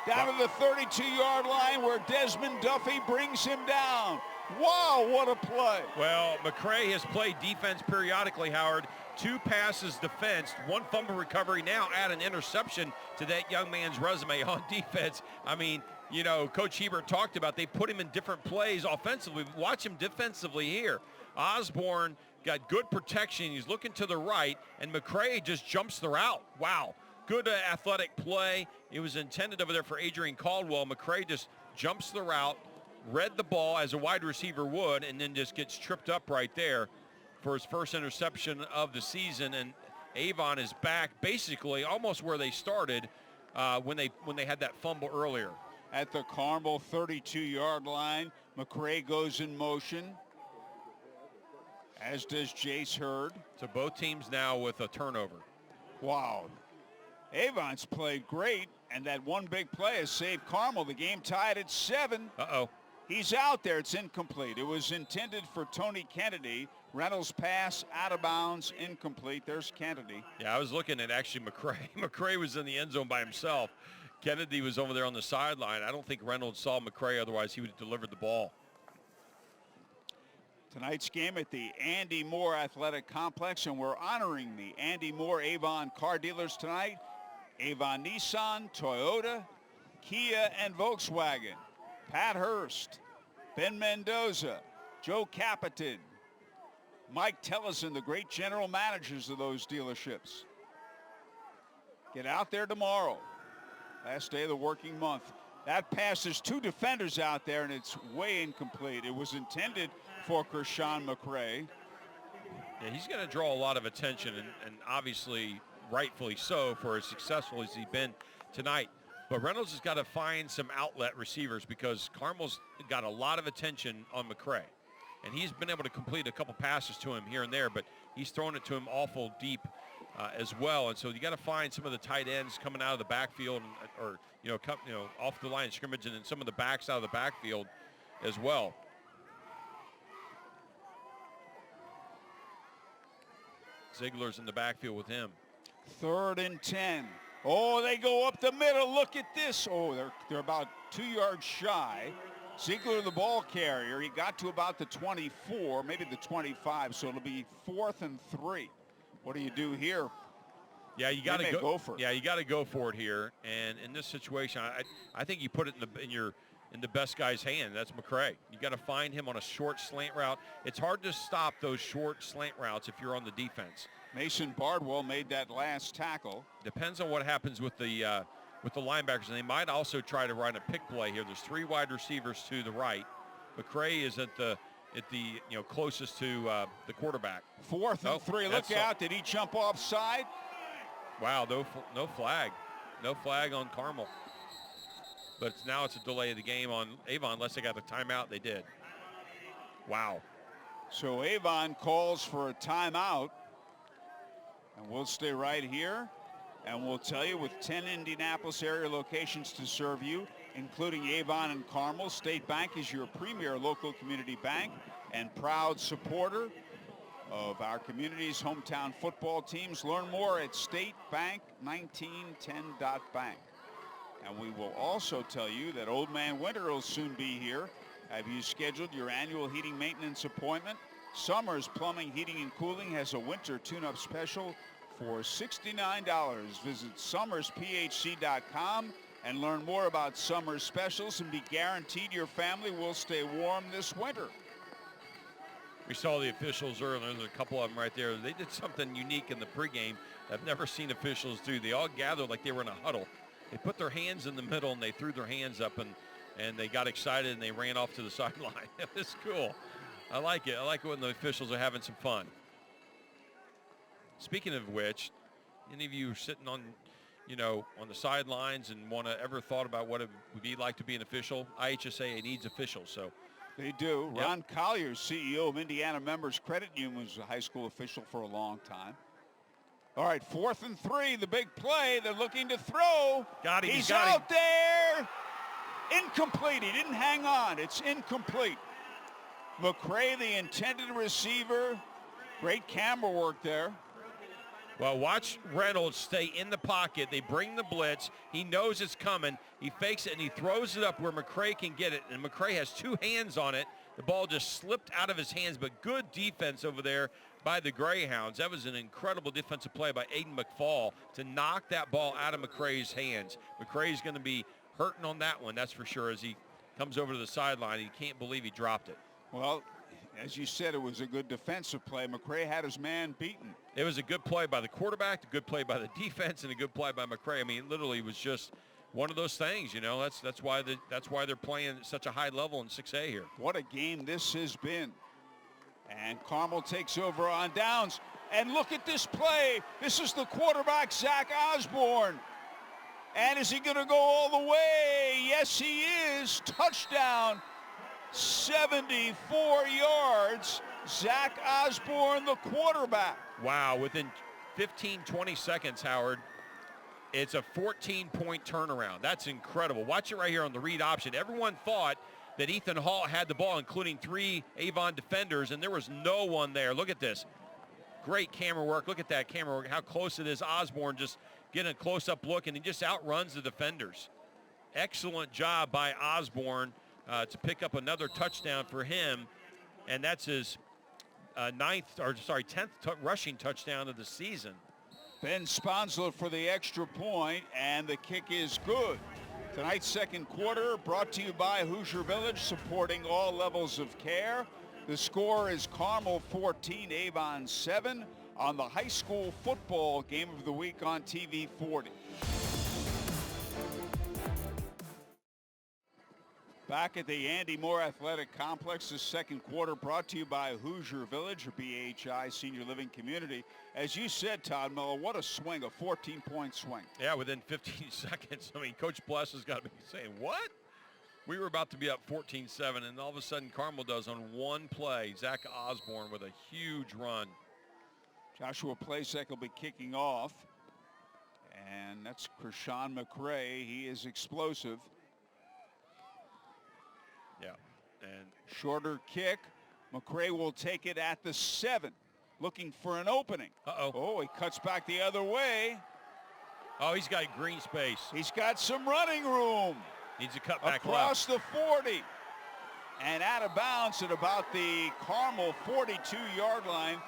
Down to the 32-yard line where Desmond Duffy brings him down. Wow, what a play. Well, McCray has played defense periodically, Howard. 2 passes defensed, 1 fumble recovery. Now add an interception to that young man's resume on defense. I mean, you know, Coach Hebert talked about they put him in different plays offensively. Watch him defensively here. Osborne got good protection. He's looking to the right, and McCray just jumps the route. Wow, good athletic play. It was intended over there for Adrian Caldwell. McCray just jumps the route, read the ball as a wide receiver would, and then just gets tripped up right there for his first interception of the season. And Avon is back basically almost where they started when they had that fumble earlier. At the Carmel 32-yard line, McCray goes in motion, as does Jace Hurd. So both teams now with a turnover. Wow. Avon's played great, and that one big play has saved Carmel. The game tied at 7. Uh-oh. He's out there. It's incomplete. It was intended for Tony Kennedy. Reynolds pass out of bounds, incomplete. There's Kennedy. Yeah, I was looking at actually McCray. McCray was in the end zone by himself. Kennedy was over there on the sideline. I don't think Reynolds saw McCray, otherwise he would have delivered the ball. Tonight's game at the Andy Moore Athletic Complex, and we're honoring the Andy Moore Avon car dealers tonight. Avon Nissan, Toyota, Kia, and Volkswagen. Pat Hurst, Ben Mendoza, Joe Capitan, Mike Tellison, the great general managers of those dealerships. Get out there tomorrow. Last day of the working month. That pass, there's 2 defenders out there, and it's way incomplete. It was intended for Krishan McCray. Yeah, he's going to draw a lot of attention, and obviously rightfully so for as successful as he's been tonight. But Reynolds has got to find some outlet receivers because Carmel's got a lot of attention on McCray. And he's been able to complete a couple passes to him here and there, but he's throwing it to him awful deep as well. And so you got to find some of the tight ends coming out of the backfield or off the line of scrimmage, and then some of the backs out of the backfield as well. Ziegler's in the backfield with him. 3rd and 10. Oh, they go up the middle. Look at this. Oh, they're about 2 yards shy. Ziegler, the ball carrier, he got to about the 24, maybe the 25, so it'll be 4th and 3. What do you do here? Yeah, you got to go for it. Yeah, you got to go for it here. And in this situation, I think you put it in the best guy's hand. That's McCray. You got to find him on a short slant route. It's hard to stop those short slant routes if you're on the defense. Mason Bardwell made that last tackle. Depends on what happens with the linebackers, and they might also try to run a pick play here. There's 3 wide receivers to the right. McCray is at the closest to the quarterback. 4th and 3. Look out! Did he jump offside? Wow, no flag, no flag on Carmel. But now it's a delay of the game on Avon unless they got a timeout. They did. Wow. So Avon calls for a timeout, and we'll stay right here. And we'll tell you, with 10 Indianapolis area locations to serve you, including Avon and Carmel, State Bank is your premier local community bank and proud supporter of our community's hometown football teams. Learn more at statebank1910.bank. And we will also tell you that Old Man Winter will soon be here. Have you scheduled your annual heating maintenance appointment? Summers Plumbing, Heating, and Cooling has a winter tune-up special for $69. Visit summersphc.com and learn more about summer specials and be guaranteed your family will stay warm this winter. We saw the officials earlier. There's a couple of them right there. They did something unique in the pregame I've never seen officials do. They all gathered like they were in a huddle. They put their hands in the middle and they threw their hands up and they got excited and they ran off to the sideline. It was cool. I like it. I like it when the officials are having some fun. Speaking of which, any of you are sitting on the sidelines and ever thought about what it would be like to be an official? IHSA needs officials, so. They do. Yep. Ron Collier, CEO of Indiana Members Credit Union, was a high school official for a long time. All right, 4th and 3, the big play. They're looking to throw. Got him. He's out there. Incomplete. He didn't hang on. It's incomplete. McCray, the intended receiver. Great camera work there. Well, watch Reynolds stay in the pocket. They bring the blitz. He knows it's coming. He fakes it, and he throws it up where McCray can get it. And McCray has two hands on it. The ball just slipped out of his hands, but good defense over there by the Greyhounds. That was an incredible defensive play by Aiden McFall to knock that ball out of McCray's hands. McCray's going to be hurting on that one, that's for sure, as he comes over to the sideline. He can't believe he dropped it. Well, as you said, it was a good defensive play. McCray had his man beaten. It was a good play by the quarterback, a good play by the defense, and a good play by McCray. I mean, it literally was just one of those things, you know. That's why they're playing at such a high level in 6A here. What a game this has been. And Carmel takes over on downs. And look at this play. This is the quarterback, Zach Osborne. And is he going to go all the way? Yes, he is. Touchdown. 74 yards. Zach Osborne, the quarterback. Wow, within 15, 20 seconds, Howard, it's a 14-point turnaround. That's incredible. Watch it right here on the read option. Everyone thought that Ethan Hall had the ball, including 3 Avon defenders, and there was no one there. Look at this. Great camera work. Look at that camera work, how close it is. Osborne just getting a close-up look, and he just outruns the defenders. Excellent job by Osborne to pick up another touchdown for him, and that's his 10th rushing touchdown of the season. Ben Sponsler for the extra point, and the kick is good. Tonight's second quarter brought to you by Hoosier Village, supporting all levels of care. The score is Carmel 14, Avon 7 on the high school football game of the week on TV 40. Back at the Andy Moore Athletic Complex, the second quarter brought to you by Hoosier Village, or BHI Senior Living Community. As you said, Todd Miller, what a swing, a 14-point swing. Yeah, within 15 seconds. I mean, Coach Bless has got to be saying, what? We were about to be up 14-7, and all of a sudden Carmel does on one play. Zach Osborne with a huge run. Joshua Plasek will be kicking off, and that's Krishan McCray. He is explosive. Yeah, and shorter kick. McCray will take it at the 7, looking for an opening. Oh, he cuts back the other way. Oh, he's got green space. He's got some running room. Needs to cut back across the 40. And out of bounds at about the Carmel 42-yard line.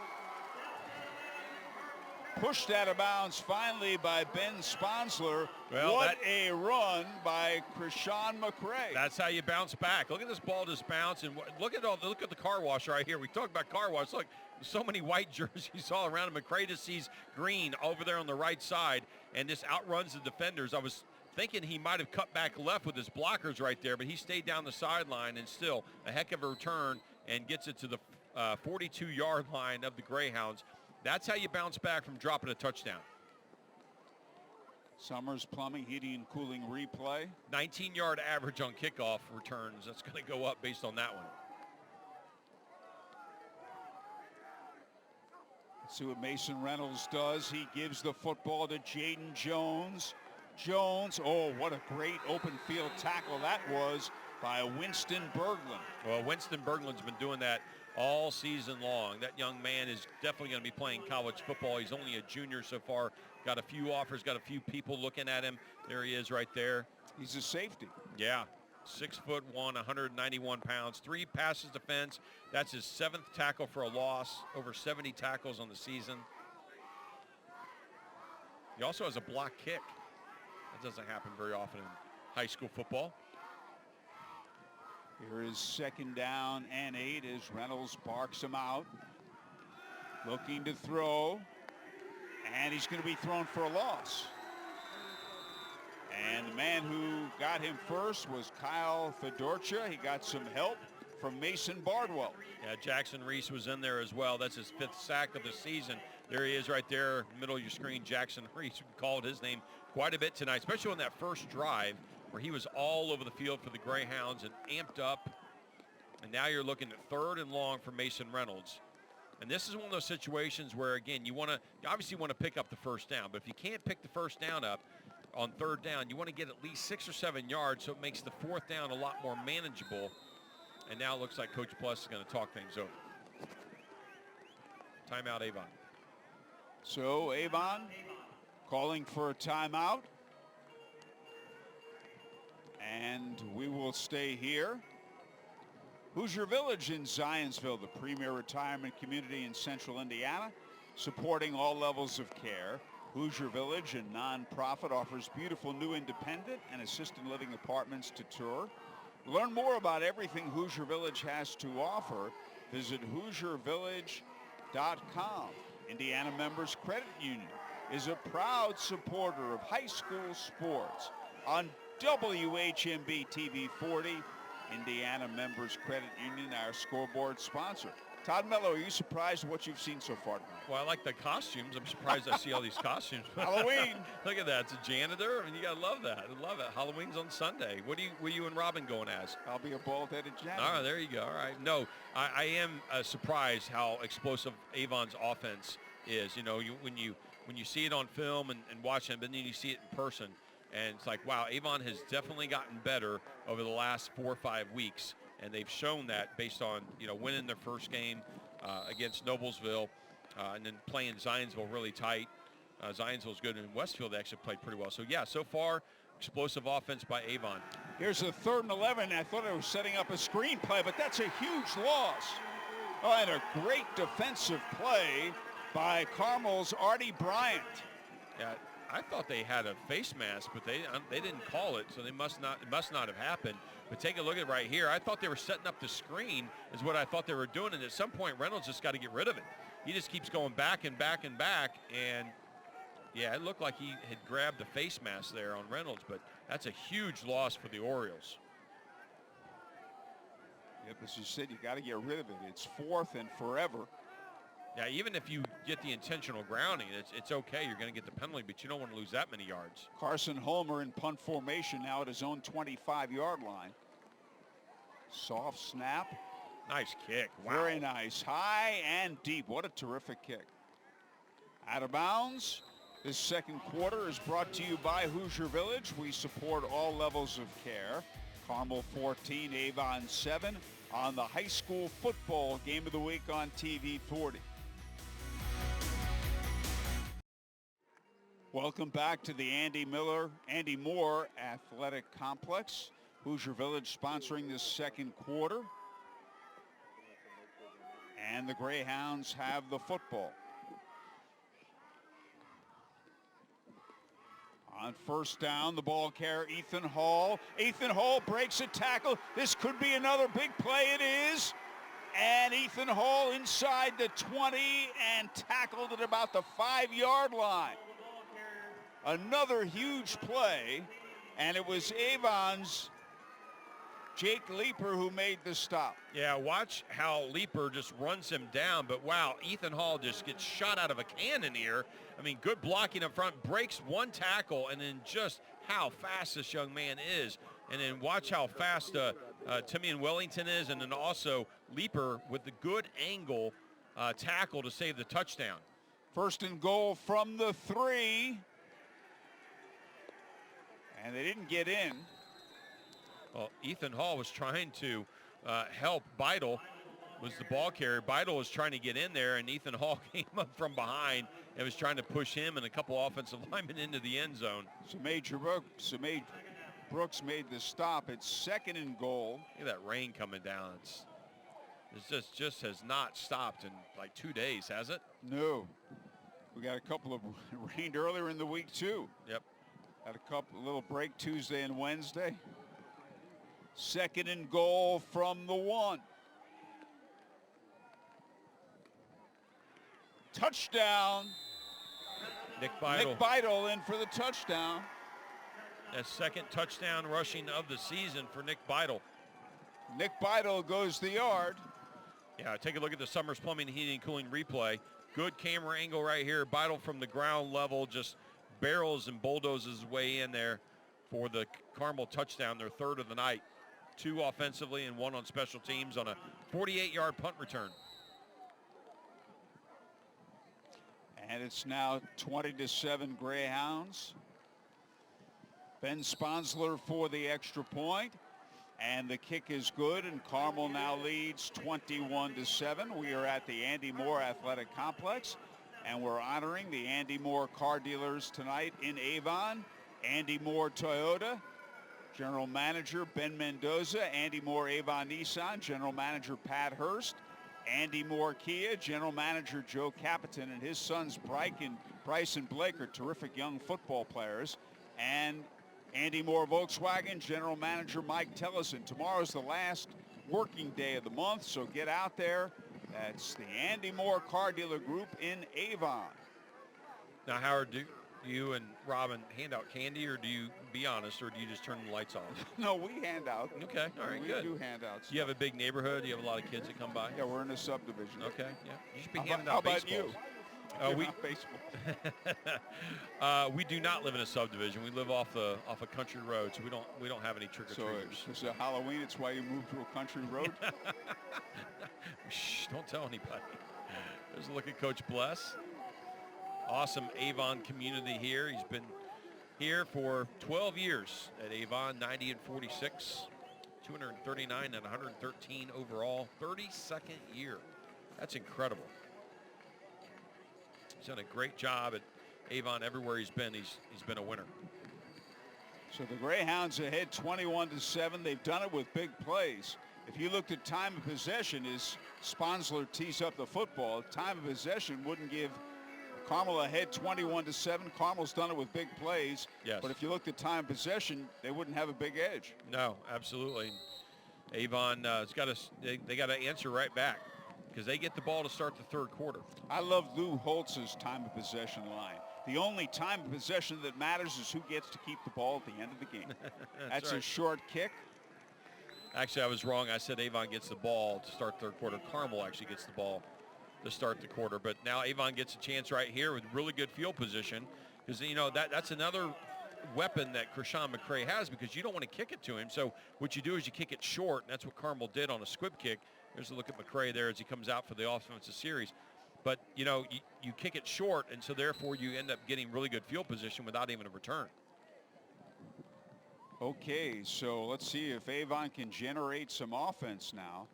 Pushed out of bounds finally by Ben Sponsler. Well, what a run by Krishan McCray. That's how you bounce back. Look at this ball just bounce, and look at the car wash right here. We talked about car wash. Look, so many white jerseys all around him. McCray just sees green over there on the right side and just outruns the defenders. I was thinking he might have cut back left with his blockers right there, but he stayed down the sideline, and still a heck of a return and gets it to the 42-yard line of the Greyhounds. That's how you bounce back from dropping a touchdown. Summers Plumbing, Heating, and Cooling replay. 19-yard average on kickoff returns. That's going to go up based on that one. Let's see what Mason Reynolds does. He gives the football to Jaden Jones. Jones, oh, what a great open field tackle that was by Winston Berglund. Well, Winston Berglund's been doing that all season long. That young man is definitely going to be playing college football. He's only a junior so far. Got a few offers, got a few people looking at him. There he is right there. He's a safety. Yeah, 6'1", 191 pounds, 3 passes defense. That's his 7th tackle for a loss, over 70 tackles on the season. He also has a block kick. That doesn't happen very often in high school football. Here is 2nd down and 8 as Reynolds barks him out. Looking to throw. And he's going to be thrown for a loss. And the man who got him first was Kyle Fedorcha. He got some help from Mason Bardwell. Yeah, Jackson Reese was in there as well. That's his 5th sack of the season. There he is right there, middle of your screen, Jackson Reese. We called his name quite a bit tonight, especially on that first drive where he was all over the field for the Greyhounds and amped up. And now you're looking at 3rd and long for Mason Reynolds. And this is one of those situations where, again, you obviously want to pick up the first down. But if you can't pick the first down up on 3rd down, you want to get at least 6 or 7 yards so it makes the 4th down a lot more manageable. And now it looks like Coach Plus is going to talk things over. Timeout, Avon. So Avon calling for a timeout. And we will stay here. Hoosier Village in Zionsville, the premier retirement community in central Indiana, supporting all levels of care. Hoosier Village, a nonprofit, offers beautiful new independent and assisted living apartments to tour. Learn more about everything Hoosier Village has to offer. Visit HoosierVillage.com. Indiana Members Credit Union is a proud supporter of high school sports on WHMB TV 40. Indiana Members Credit Union, our scoreboard sponsor. Todd Mello, are you surprised at what you've seen so far tonight? Well, I like the costumes. I'm surprised I see all these costumes. Halloween. Look at that. It's a janitor. I mean, you got to love that. I love it. Halloween's on Sunday. What were you and Robin going as? I'll be a bald-headed janitor. All right, there you go. All right. No, I am surprised how explosive Avon's offense is. You know, when you see it on film and watch it, but then you see it in person, and it's like, wow, Avon has definitely gotten better over the last 4 or 5 weeks. And they've shown that based on, you know, winning their first game against Noblesville and then playing Zionsville really tight. Zionsville's good, and Westfield actually played pretty well. So, yeah, so far, explosive offense by Avon. Here's a 3rd and 11. I thought I was setting up a screen play, but that's a huge loss. Oh, and a great defensive play by Carmel's Artie Bryant. Yeah, I thought they had a face mask, but they didn't call it, so it must not have happened. But take a look at right here. I thought they were setting up the screen is what I thought they were doing, and at some point Reynolds just got to get rid of it. He just keeps going back and back and back, and yeah, it looked like he had grabbed the face mask there on Reynolds, but that's a huge loss for the Orioles. Yep, as you said, you got to get rid of it. It's 4th and forever. Yeah, even if you get the intentional grounding, it's okay. You're going to get the penalty, but you don't want to lose that many yards. Carson Homer in punt formation now at his own 25-yard line. Soft snap. Nice kick. Wow. Very nice. High and deep. What a terrific kick. Out of bounds. This second quarter is brought to you by Hoosier Village. We support all levels of care. Carmel 14, Avon 7 on the high school football game of the week on TV 40. Welcome back to the Andy Moore Athletic Complex. Hoosier Village sponsoring this second quarter. And the Greyhounds have the football. On first down, the ball carrier, Ethan Hall. Ethan Hall breaks a tackle. This could be another big play. It is. And Ethan Hall inside the 20 and tackled at about the 5-yard line. Another huge play, and it was Avon's Jake Leeper who made the stop. Yeah, watch how Leeper just runs him down, but wow, Ethan Hall just gets shot out of a cannon here. I mean, good blocking up front, breaks one tackle, and then just how fast this young man is. And then watch how fast Timian Wellington is, and then also Leeper with the good angle tackle to save the touchdown. 1st and goal from the 3. And they didn't get in. Well, Ethan Hall was trying to help Beidel, was the ball carrier. Beidel was trying to get in there, and Ethan Hall came up from behind and was trying to push him and a couple offensive linemen into the end zone. Samaje Brooks made the stop. It's 2nd and goal. Look at that rain coming down. It just has not stopped in like 2 days, has it? No. We got a couple of rained earlier in the week, too. Yep. Had a little break Tuesday and Wednesday. 2nd and goal from the 1. Touchdown. Nick Beidel in for the touchdown. That second touchdown rushing of the season for Nick Beidel. Nick Beidel goes the yard. Yeah, take a look at the Summers Plumbing, Heating, and Cooling replay. Good camera angle right here. Beidel from the ground level just barrels and bulldozes his way in there for the Carmel touchdown, their 3rd of the night. 2 offensively and 1 on special teams on a 48-yard punt return. And it's now 20-7 Greyhounds. Ben Sponsler for the extra point. And the kick is good, and Carmel now leads 21-7. We are at the Andy Moore Athletic Complex. And we're honoring the Andy Moore car dealers tonight in Avon. Andy Moore Toyota, General Manager Ben Mendoza. Andy Moore Avon Nissan, General Manager Pat Hurst. Andy Moore Kia, General Manager Joe Capitan, and his sons Bryce and Blake are terrific young football players. And Andy Moore Volkswagen, General Manager Mike Tellison. Tomorrow's the last working day of the month, so get out there. That's the Andy Moore Car Dealer Group in Avon. Now, Howard, do you and Robin hand out candy, or do you, be honest, or do you just turn the lights off? No, we hand out. Okay, all right, we good. We do handouts. You have a big neighborhood? You have a lot of kids that come by? Yeah, we're in a subdivision. Okay, yeah. You should be handing out baseballs. How about you? Baseball. We do not live in a subdivision. We live off a country road, so we don't have any trick-or-treaters. So it's Halloween. It's why you moved to a country road. Shh! Don't tell anybody. There's a look at Coach Bless. Awesome Avon community here. He's been here for 12 years at Avon. 90 and 46, 239 and 113 overall. 32nd year. That's incredible. He's done a great job at Avon everywhere he's been. He's been a winner. So the Greyhounds ahead 21-7. They've done it with big plays. If you looked at time of possession as Sponsler tees up the football, time of possession wouldn't give Carmel ahead 21-7. Carmel's done it with big plays. Yes. But if you looked at time of possession, they wouldn't have a big edge. No, absolutely. Avon they got to answer right back, because they get the ball to start the third quarter. I love Lou Holtz's time of possession line. The only time of possession that matters is who gets to keep the ball at the end of the game. That's right. A short kick. Actually, I was wrong. I said Avon gets the ball to start third quarter. Carmel actually gets the ball to start the quarter. But now Avon gets a chance right here with really good field position, because, you know, that's another weapon that Krishan McCray has, because you don't want to kick it to him. So what you do is you kick it short, and that's what Carmel did on a squib kick. There's a look at McCray there as he comes out for the offensive series. But, you know, you kick it short, and so therefore you end up getting really good field position without even a return. Okay, so let's see if Avon can generate some offense now.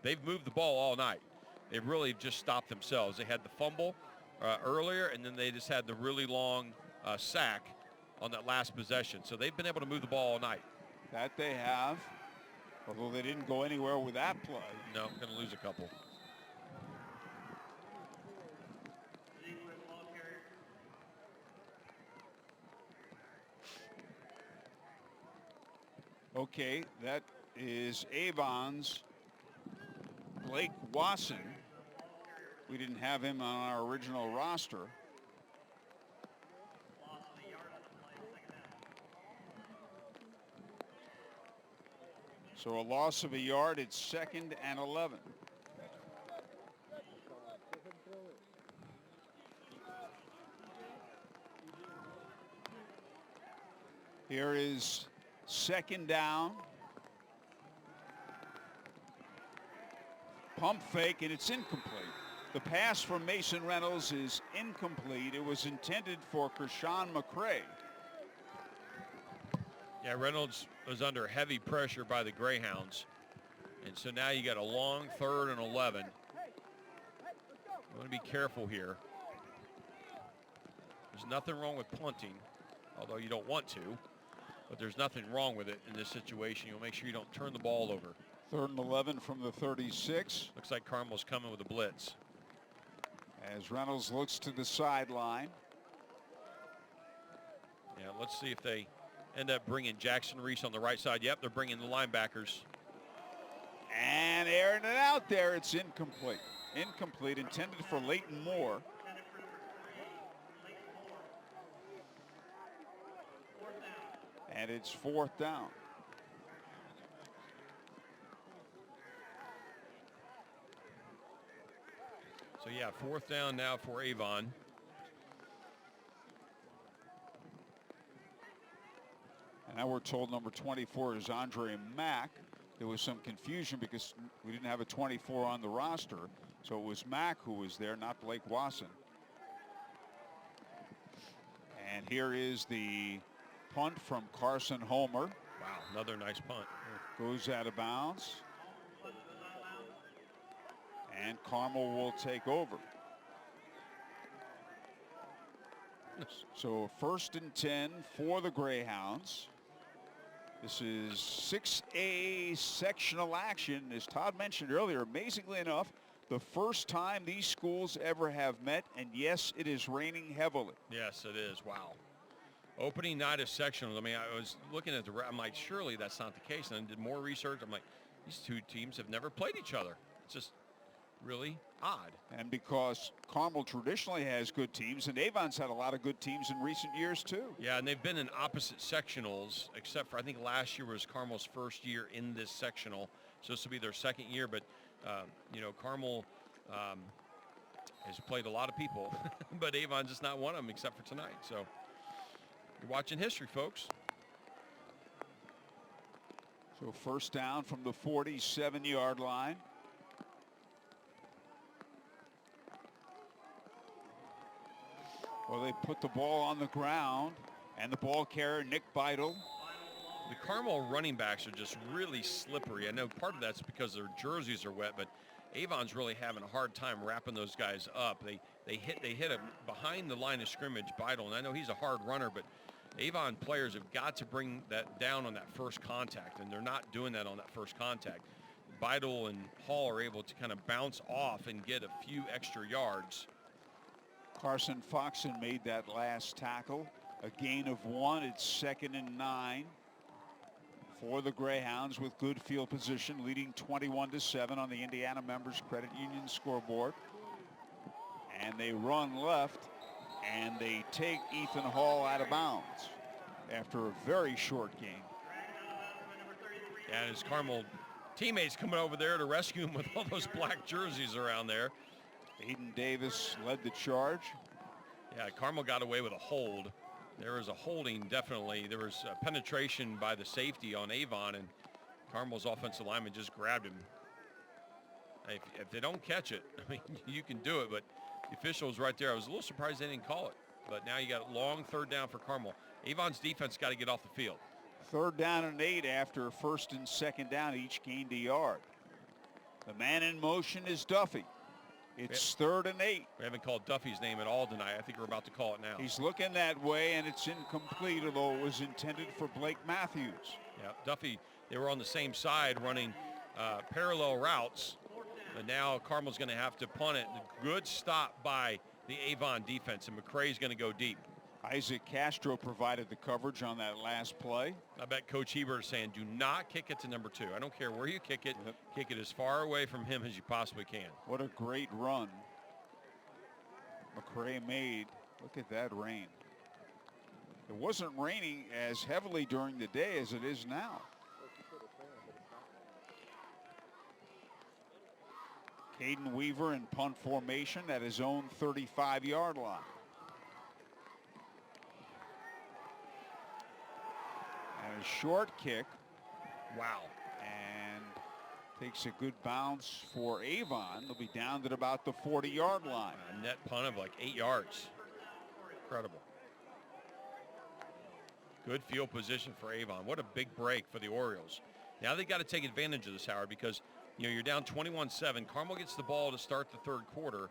They've moved the ball all night. They've really just stopped themselves. They had the fumble earlier, and then they just had the really long sack on that last possession. So they've been able to move the ball all night. That they have, although they didn't go anywhere with that play. No, going to lose a couple. Okay, that is Avon's Blake Wasson. We didn't have him on our original roster. So a loss of a yard. It's 2nd and 11. Here is 2nd down. Pump fake, and it's incomplete. The pass from Mason Reynolds is incomplete. It was intended for Krishan McCray. Yeah, Reynolds was under heavy pressure by the Greyhounds. And so now you got a long 3rd and 11. You want to be careful here. There's nothing wrong with punting, although you don't want to. But there's nothing wrong with it in this situation. You'll make sure you don't turn the ball over. 3rd and 11 from the 36. Looks like Carmel's coming with a blitz. As Reynolds looks to the sideline. Yeah, let's see if they end up bringing Jackson Reese on the right side. Yep, they're bringing the linebackers. And airing it out there. It's incomplete. Incomplete, intended for Leighton Moore. And it's 4th down. So yeah, 4th down now for Avon. And now we're told number 24 is Andre Mack. There was some confusion because we didn't have a 24 on the roster. So it was Mack who was there, not Blake Wasson. And here is the punt from Carson Homer. Wow, another nice punt. Goes out of bounds. And Carmel will take over. So 1st and 10 for the Greyhounds. This is 6A sectional action. As Todd mentioned earlier, amazingly enough, the first time these schools ever have met, and yes, it is raining heavily. Yes, it is. Wow. Opening night of sectionals. I mean, I was looking at I'm like, surely that's not the case. And I did more research. I'm like, these two teams have never played each other. It's just really odd. And because Carmel traditionally has good teams, and Avon's had a lot of good teams in recent years too. Yeah, and they've been in opposite sectionals, except for I think last year was Carmel's first year in this sectional. So this will be their second year. But, you know, Carmel has played a lot of people, but Avon's just not one of them except for tonight. So you're watching history, folks. So 1st down from the 47-yard line. Well, they put the ball on the ground, and the ball carrier, Nick Beidel. The Carmel running backs are just really slippery. I know part of that's because their jerseys are wet, but Avon's really having a hard time wrapping those guys up. They hit him behind the line of scrimmage, Beidel, and I know he's a hard runner, but Avon players have got to bring that down on that first contact, and they're not doing that on that first contact. Beidel and Hall are able to kind of bounce off and get a few extra yards. Carson Foxon made that last tackle. A gain of 1. It's 2nd and 9 for the Greyhounds with good field position, leading 21-7 on the Indiana Members Credit Union scoreboard. And they run left, and they take Ethan Hall out of bounds after a very short game. And his Carmel teammates coming over there to rescue him with all those black jerseys around there. Aiden Davis led the charge. Yeah, Carmel got away with a hold. There was a holding, definitely. There was a penetration by the safety on Avon, and Carmel's offensive lineman just grabbed him. If they don't catch it, I mean, you can do it, but the official was right there. I was a little surprised they didn't call it. But now you got a long 3rd down for Carmel. Avon's defense got to get off the field. 3rd down and 8 after 1st and 2nd down, each gained a yard. The man in motion is Duffy. It's 3rd and 8. We haven't called Duffy's name at all tonight. I think we're about to call it now. He's looking that way, and it's incomplete, although it was intended for Blake Matthews. Yeah, Duffy, they were on the same side running parallel routes, but now Carmel's going to have to punt it. Good stop by the Avon defense, and McCrae's going to go deep. Isaac Castro provided the coverage on that last play. I bet Coach Hebert is saying, do not kick it to number 2. I don't care where you kick it. Yep. Kick it as far away from him as you possibly can. What a great run McCrae made. Look at that rain. It wasn't raining as heavily during the day as it is now. Caden Weaver in punt formation at his own 35-yard line. And a short kick. Wow. And takes a good bounce for Avon. They'll be down at about the 40-yard line. A net punt of like 8 yards. Incredible. Good field position for Avon. What a big break for the Orioles. Now they got to take advantage of this, Howard, because you know you're down 21-7. Carmel gets the ball to start the 3rd quarter,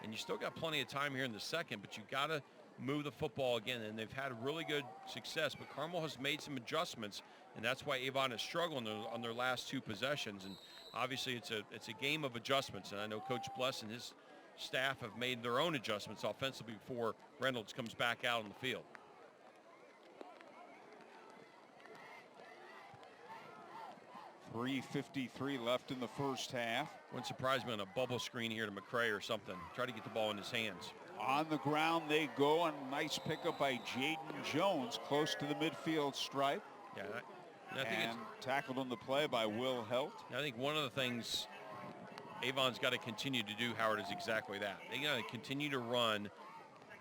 and you still got plenty of time here in the 2nd, but you got to move the football again, and they've had really good success, but Carmel has made some adjustments, and that's why Avon has struggled on their last 2 possessions. And obviously it's a game of adjustments, and I know Coach Bless and his staff have made their own adjustments offensively before Reynolds comes back out on the field. .353 left in the first half. Wouldn't surprise me on a bubble screen here to McCrae or something. Try to get the ball in his hands. On the ground they go, and nice pickup by Jaden Jones close to the midfield stripe. Yeah, I think and tackled on the play by Will Helt. I think one of the things Avon's got to continue to do, Howard, is exactly that. They got to continue to run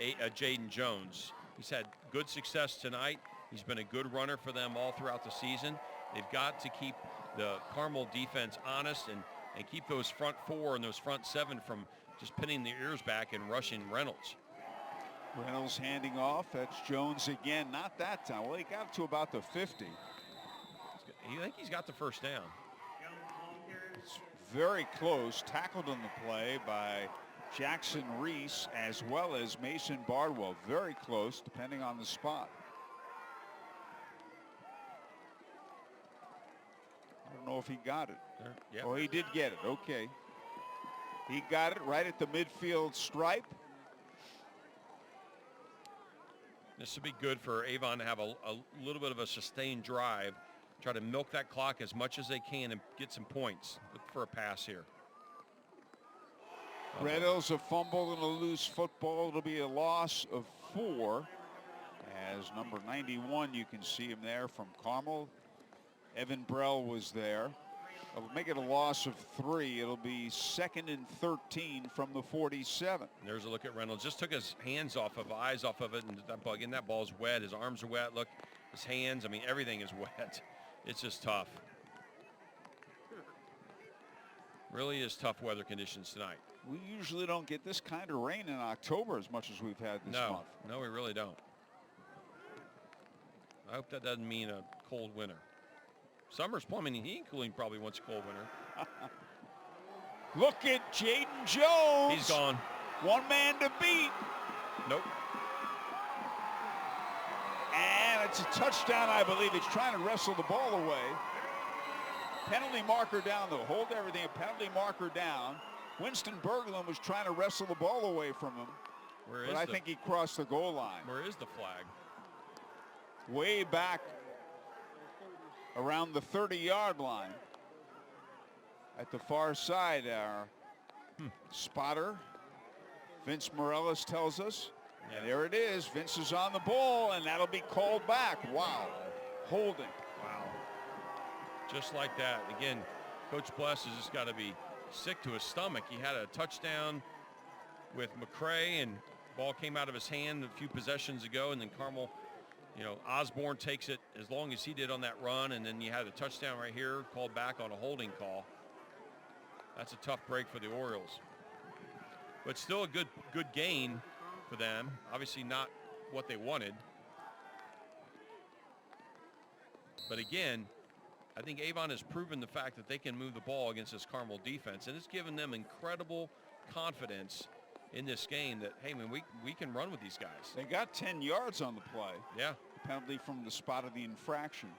Jaden Jones. He's had good success tonight. He's been a good runner for them all throughout the season. They've got to keep the Carmel defense honest and keep those front 4 and those front 7 from just pinning their ears back and rushing Reynolds. Reynolds handing off. That's Jones again. Not that time. Well, he got to about the 50. You think he's got the first down? It's very close. Tackled on the play by Jackson Reese as well as Mason Bardwell. Very close, depending on the spot. I don't know if he got it. Yep. Oh, he did get it. Okay. He got it right at the midfield stripe. This would be good for Avon to have a little bit of a sustained drive. Try to milk that clock as much as they can and get some points. Look for a pass here. Red Hills a fumble and a loose football. It'll be a loss of 4. As number 91, you can see him there from Carmel. Evan Brell was there. It'll make it a loss of 3. It'll be 2nd and 13 from the 47. There's a look at Reynolds. Just took his hands off of, eyes off of it, and that ball, again, that ball's wet. His arms are wet. Look, his hands. I mean, everything is wet. It's just tough. Really is tough weather conditions tonight. We usually don't get this kind of rain in October as much as we've had this month. No, we really don't. I hope that doesn't mean a cold winter. Summer's plumbing and heating cooling probably wants a cold winter. Look at Jaden Jones. He's gone. One man to beat. Nope. And it's a touchdown, I believe. He's trying to wrestle the ball away. Penalty marker down, though. Hold everything. A penalty marker down. Winston Berglund was trying to wrestle the ball away from him. But I think he crossed the goal line. Where is the flag? Way back around the 30-yard line. At the far side, our spotter, Vince Morellis, tells us. Yeah. And there it is. Vince is on the ball, and that'll be called back. Wow. Holding. Wow. Just like that. Again, Coach Bless has just got to be sick to his stomach. He had a touchdown with McCray, and ball came out of his hand a few possessions ago, and then Carmel, Osborne takes it as long as he did on that run, and then you had a touchdown right here called back on a holding call. That's a tough break for the Orioles. But still a good gain for them. Obviously not what they wanted. But again, I think Avon has proven the fact that they can move the ball against this Carmel defense, and it's given them incredible confidence in this game that, hey, man, we can run with these guys. They got 10 yards on the play. Yeah. Penalty from the spot of the infraction.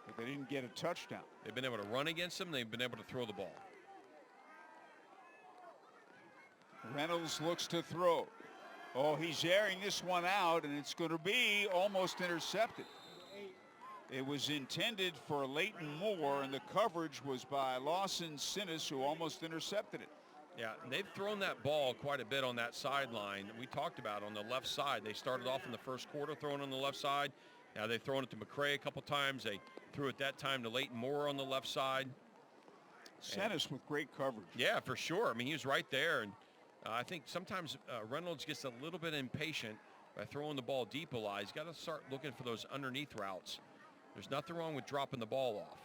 But they didn't get a touchdown. They've been able to run against them. They've been able to throw the ball. Reynolds looks to throw. Oh, he's airing this one out, and it's going to be almost intercepted. It was intended for Leighton Moore, and the coverage was by Lawson Sinnis, who almost intercepted it. Yeah, and they've thrown that ball quite a bit on that sideline. We talked about on the left side. They started off in the first quarter throwing on the left side. Now they've thrown it to McCray a couple times. They threw it that time to Leighton Moore on the left side. Sinnis with great coverage. Yeah, for sure. I mean, he was right there. And I think sometimes Reynolds gets a little bit impatient by throwing the ball deep a lot. He's got to start looking for those underneath routes. There's nothing wrong with dropping the ball off.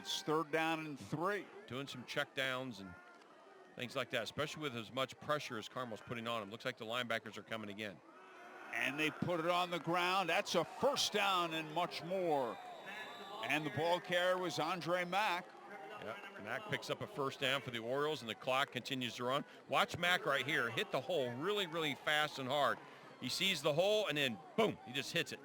It's 3rd down and 3. Doing some check downs and things like that, especially with as much pressure as Carmel's putting on him. Looks like the linebackers are coming again. And they put it on the ground. That's a 1st down and much more. And the ball carrier was Andre Mack. Yep, Mack picks up a 1st down for the Orioles, and the clock continues to run. Watch Mack right here hit the hole really, really fast and hard. He sees the hole, and then, boom, he just hits it.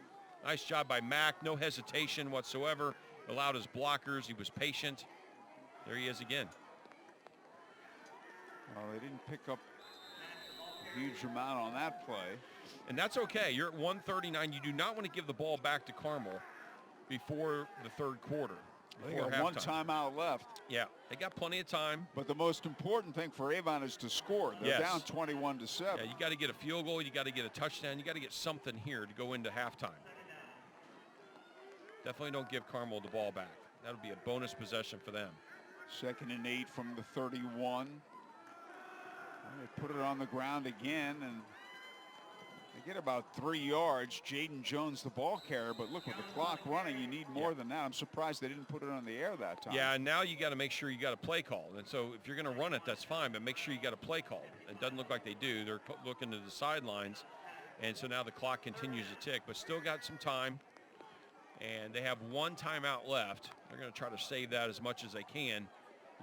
Nice job by Mack. No hesitation whatsoever. Allowed his blockers. He was patient. There he is again. Well, they didn't pick up a huge amount on that play. And that's okay. You're at 139. You do not want to give the ball back to Carmel before the 3rd quarter. They got one timeout left. Yeah, they got plenty of time. But the most important thing for Avon is to score. They're down 21-7. Yeah, you got to get a field goal. You got to get a touchdown. You got to get something here to go into halftime. Definitely don't give Carmel the ball back. That'll be a bonus possession for them. 2nd and 8 from the 31. They put it on the ground again, and they get about 3 yards. Jaden Jones, the ball carrier, but look, with the clock running, you need more than that. I'm surprised they didn't put it on the air that time. Yeah, and now you got to make sure you got a play call. And so if you're going to run it, that's fine, but make sure you got a play call. It doesn't look like they do. They're looking to the sidelines, and so now the clock continues to tick, but still got some time. And they have 1 timeout left. They're going to try to save that as much as they can,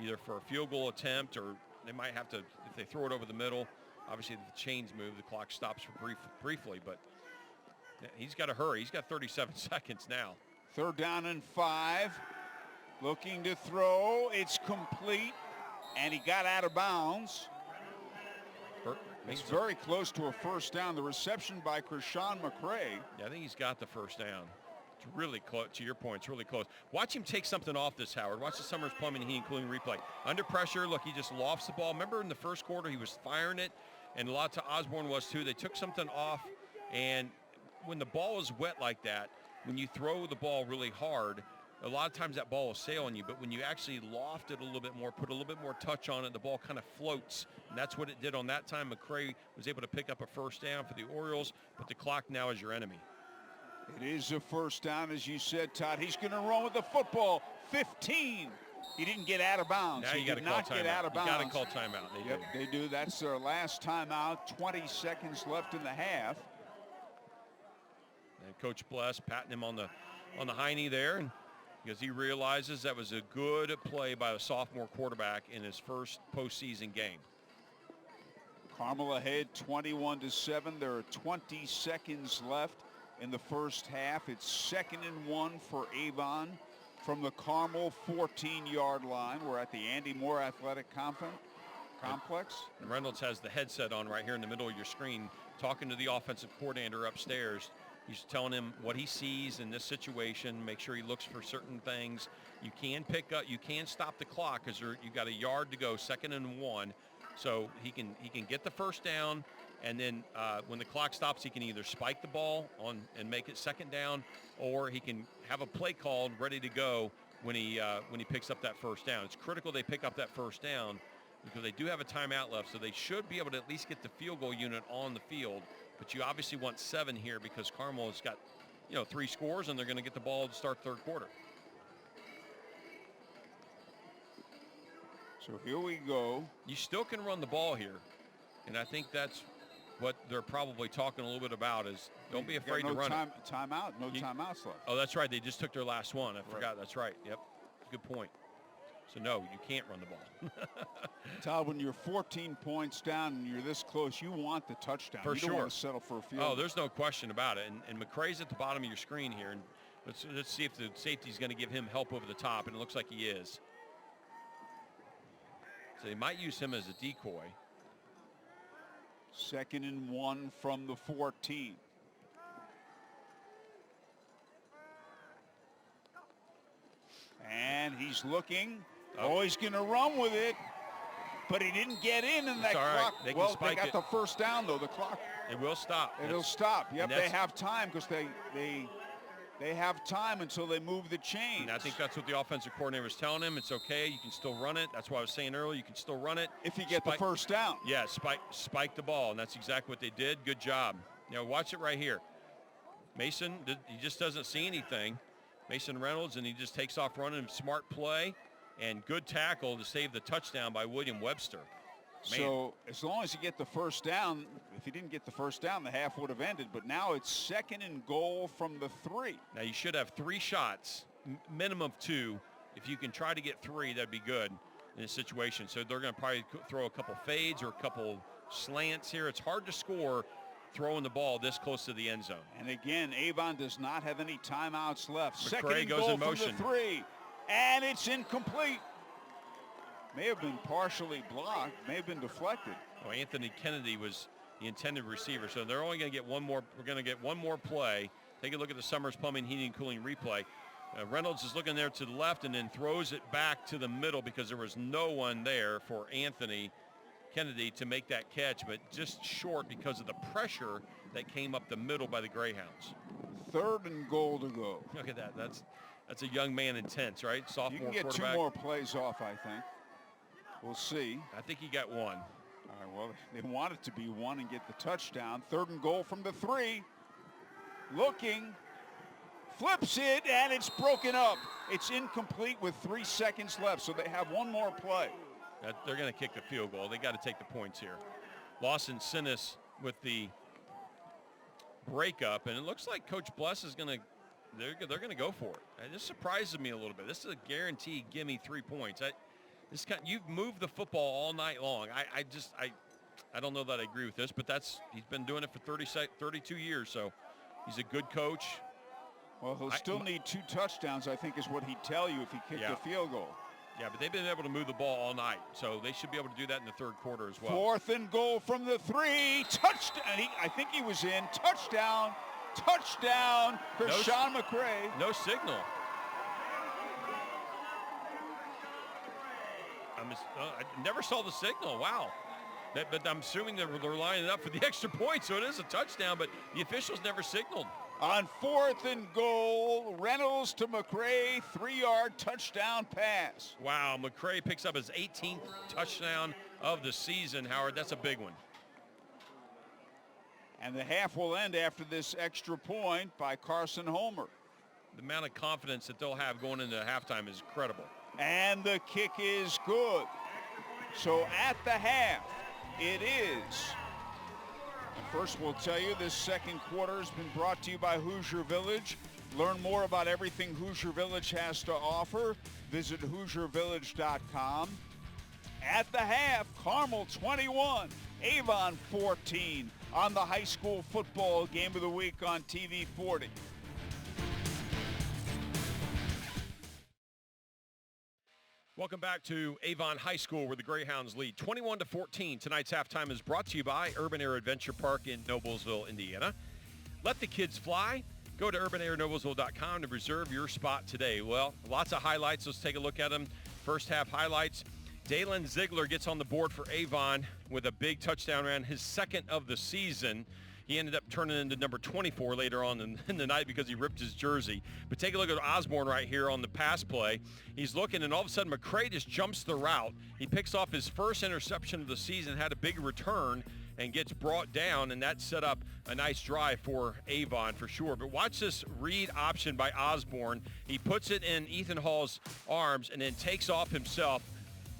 either for a field goal attempt or They might have to, if they throw it over the middle, obviously if the chains move, the clock stops for briefly, but he's got to hurry. He's got 37 seconds now. 3rd down and 5. Looking to throw. It's complete, and he got out of bounds. It's very close to a 1st down. The reception by Krishan McCray. Yeah, I think he's got the 1st down. It's really close. To your point, it's really close. Watch him take something off this, Howard. Watch the Summers Plumbing and Heating Cooling replay. Under pressure, look, he just lofts the ball. Remember in the 1st quarter, he was firing it, and a lot to Osborne was too. They took something off, and when the ball is wet like that, when you throw the ball really hard, a lot of times that ball will sail on you, but when you actually loft it a little bit more, put a little bit more touch on it, the ball kind of floats, and that's what it did on that time. McCray was able to pick up a 1st down for the Orioles, but the clock now is your enemy. It is a 1st down, as you said, Todd. He's going to run with the football. 15. He didn't get out of bounds. Now you got to call timeout. Get out of bounds. You got to call timeout. Yep, they do. That's their last timeout. 20 seconds left in the half. And Coach Bless patting him on the hiney there, and because he realizes that was a good play by a sophomore quarterback in his first postseason game. Carmel ahead 21-7. There are 20 seconds left in the 1st half. It's 2nd and 1 for Avon from the Carmel 14-yard line. We're at the Andy Moore Athletic Complex. And Reynolds has the headset on right here in the middle of your screen, talking to the offensive coordinator upstairs. He's telling him what he sees in this situation, make sure he looks for certain things. You can stop the clock because you've got a yard to go, 2nd and 1. So he can get the 1st down, and then when the clock stops, he can either spike the ball on and make it 2nd down, or he can have a play called ready to go when he picks up that 1st down. It's critical they pick up that 1st down because they do have a timeout left, so they should be able to at least get the field goal unit on the field. But you obviously want 7 here because Carmel has got, 3 scores, and they're going to get the ball to start 3rd quarter. So here we go. You still can run the ball here, and I think that's what they're probably talking a little bit about is don't be afraid to run it. Timeout, no timeouts left. Oh, that's right. They just took their last one. I forgot. That's right. Yep. Good point. So, no, you can't run the ball. Todd, when you're 14 points down and you're this close, you want the touchdown. For you sure. don't want to settle for a field. Oh, there's no question about it. And McCray's at the bottom of your screen here. And let's see if the safety's going to give him help over the top, and it looks like he is. So they might use him as a decoy. 2nd and 1 from the 14. And he's looking. Oh, he's going to run with it. But he didn't get in that clock. Right. They got the 1st down, though. The clock. It will stop. It'll stop. Yep, they have time because they have time until they move the chains. And I think that's what the offensive coordinator was telling him. It's okay. You can still run it. That's what I was saying earlier. You can still run it. If you get the 1st down. Yeah, spike the ball, and that's exactly what they did. Good job. Now, watch it right here. Mason, he just doesn't see anything. Mason Reynolds, and he just takes off running. Smart play and good tackle to save the touchdown by William Webster. Man. So as long as you get the 1st down, if he didn't get the 1st down, the half would have ended. But now it's 2nd and goal from the 3. Now you should have 3 shots, minimum of 2. If you can try to get 3, that'd be good in this situation. So they're going to probably throw a couple fades or a couple slants here. It's hard to score throwing the ball this close to the end zone. And again, Avon does not have any timeouts left. McCray 2nd and goes goal in motion. from the 3. And it's incomplete. May have been partially blocked, may have been deflected. Oh, Anthony Kennedy was the intended receiver, so they're only going to get one more. We're going to get one more play. Take a look at the Summers Plumbing, Heating, and Cooling replay. Reynolds is looking there to the left and then throws it back to the middle because there was no one there for Anthony Kennedy to make that catch, but just short because of the pressure that came up the middle by the Greyhounds. 3rd and goal to go. Look at that. That's a young man intense, right? Sophomore quarterback. You can get quarterback. 2 more plays off, I think. We'll see. I think he got 1. All right, well, they want it to be 1 and get the touchdown. 3rd and goal from the 3. Looking. Flips it, and it's broken up. It's incomplete with 3 seconds left, so they have 1 more play. They're going to kick the field goal. They got to take the points here. Lawson Sinnis with the breakup, and it looks like Coach Bless is going to they're going to go for it. And this surprises me a little bit. This is a guaranteed gimme 3 points. You've moved the football all night long. I don't know that I agree with this, but he's been doing it for 32 years, so he's a good coach. Well, he'll still need 2 touchdowns, I think, is what he'd tell you if he kicked a field goal. Yeah, but they've been able to move the ball all night, so they should be able to do that in the third quarter as well. 4th and goal from the 3. Touchdown. I think he was in. Touchdown. Touchdown. Sean McCray. No signal. I never saw the signal. Wow. But I'm assuming they're lining up for the extra point, so it is a touchdown, but the officials never signaled. On 4th and goal, Reynolds to McCray, 3-yard touchdown pass. Wow, McCray picks up his 18th touchdown of the season, Howard. That's a big one. And the half will end after this extra point by Carson Homer. The amount of confidence that they'll have going into halftime is incredible. And the kick is good. So at the half, it is. First, we'll tell you this second quarter has been brought to you by Hoosier Village. Learn more about everything Hoosier Village has to offer. Visit HoosierVillage.com. At the half, Carmel 21, Avon 14 on the high school football game of the week on TV 40. Welcome back to Avon High School, where the Greyhounds lead 21-14. Tonight's halftime is brought to you by Urban Air Adventure Park in Noblesville, Indiana. Let the kids fly. Go to urbanairnoblesville.com to reserve your spot today. Well, lots of highlights. Let's take a look at them. First half highlights. Dalen Ziegler gets on the board for Avon with a big touchdown run, his second of the season. He ended up turning into number 24 later on in the night because he ripped his jersey. But take a look at Osborne right here on the pass play. He's looking, and all of a sudden McCray just jumps the route. He picks off his first interception of the season, had a big return, and gets brought down, and that set up a nice drive for Avon for sure. But watch this read option by Osborne. He puts it in Ethan Hall's arms and then takes off himself,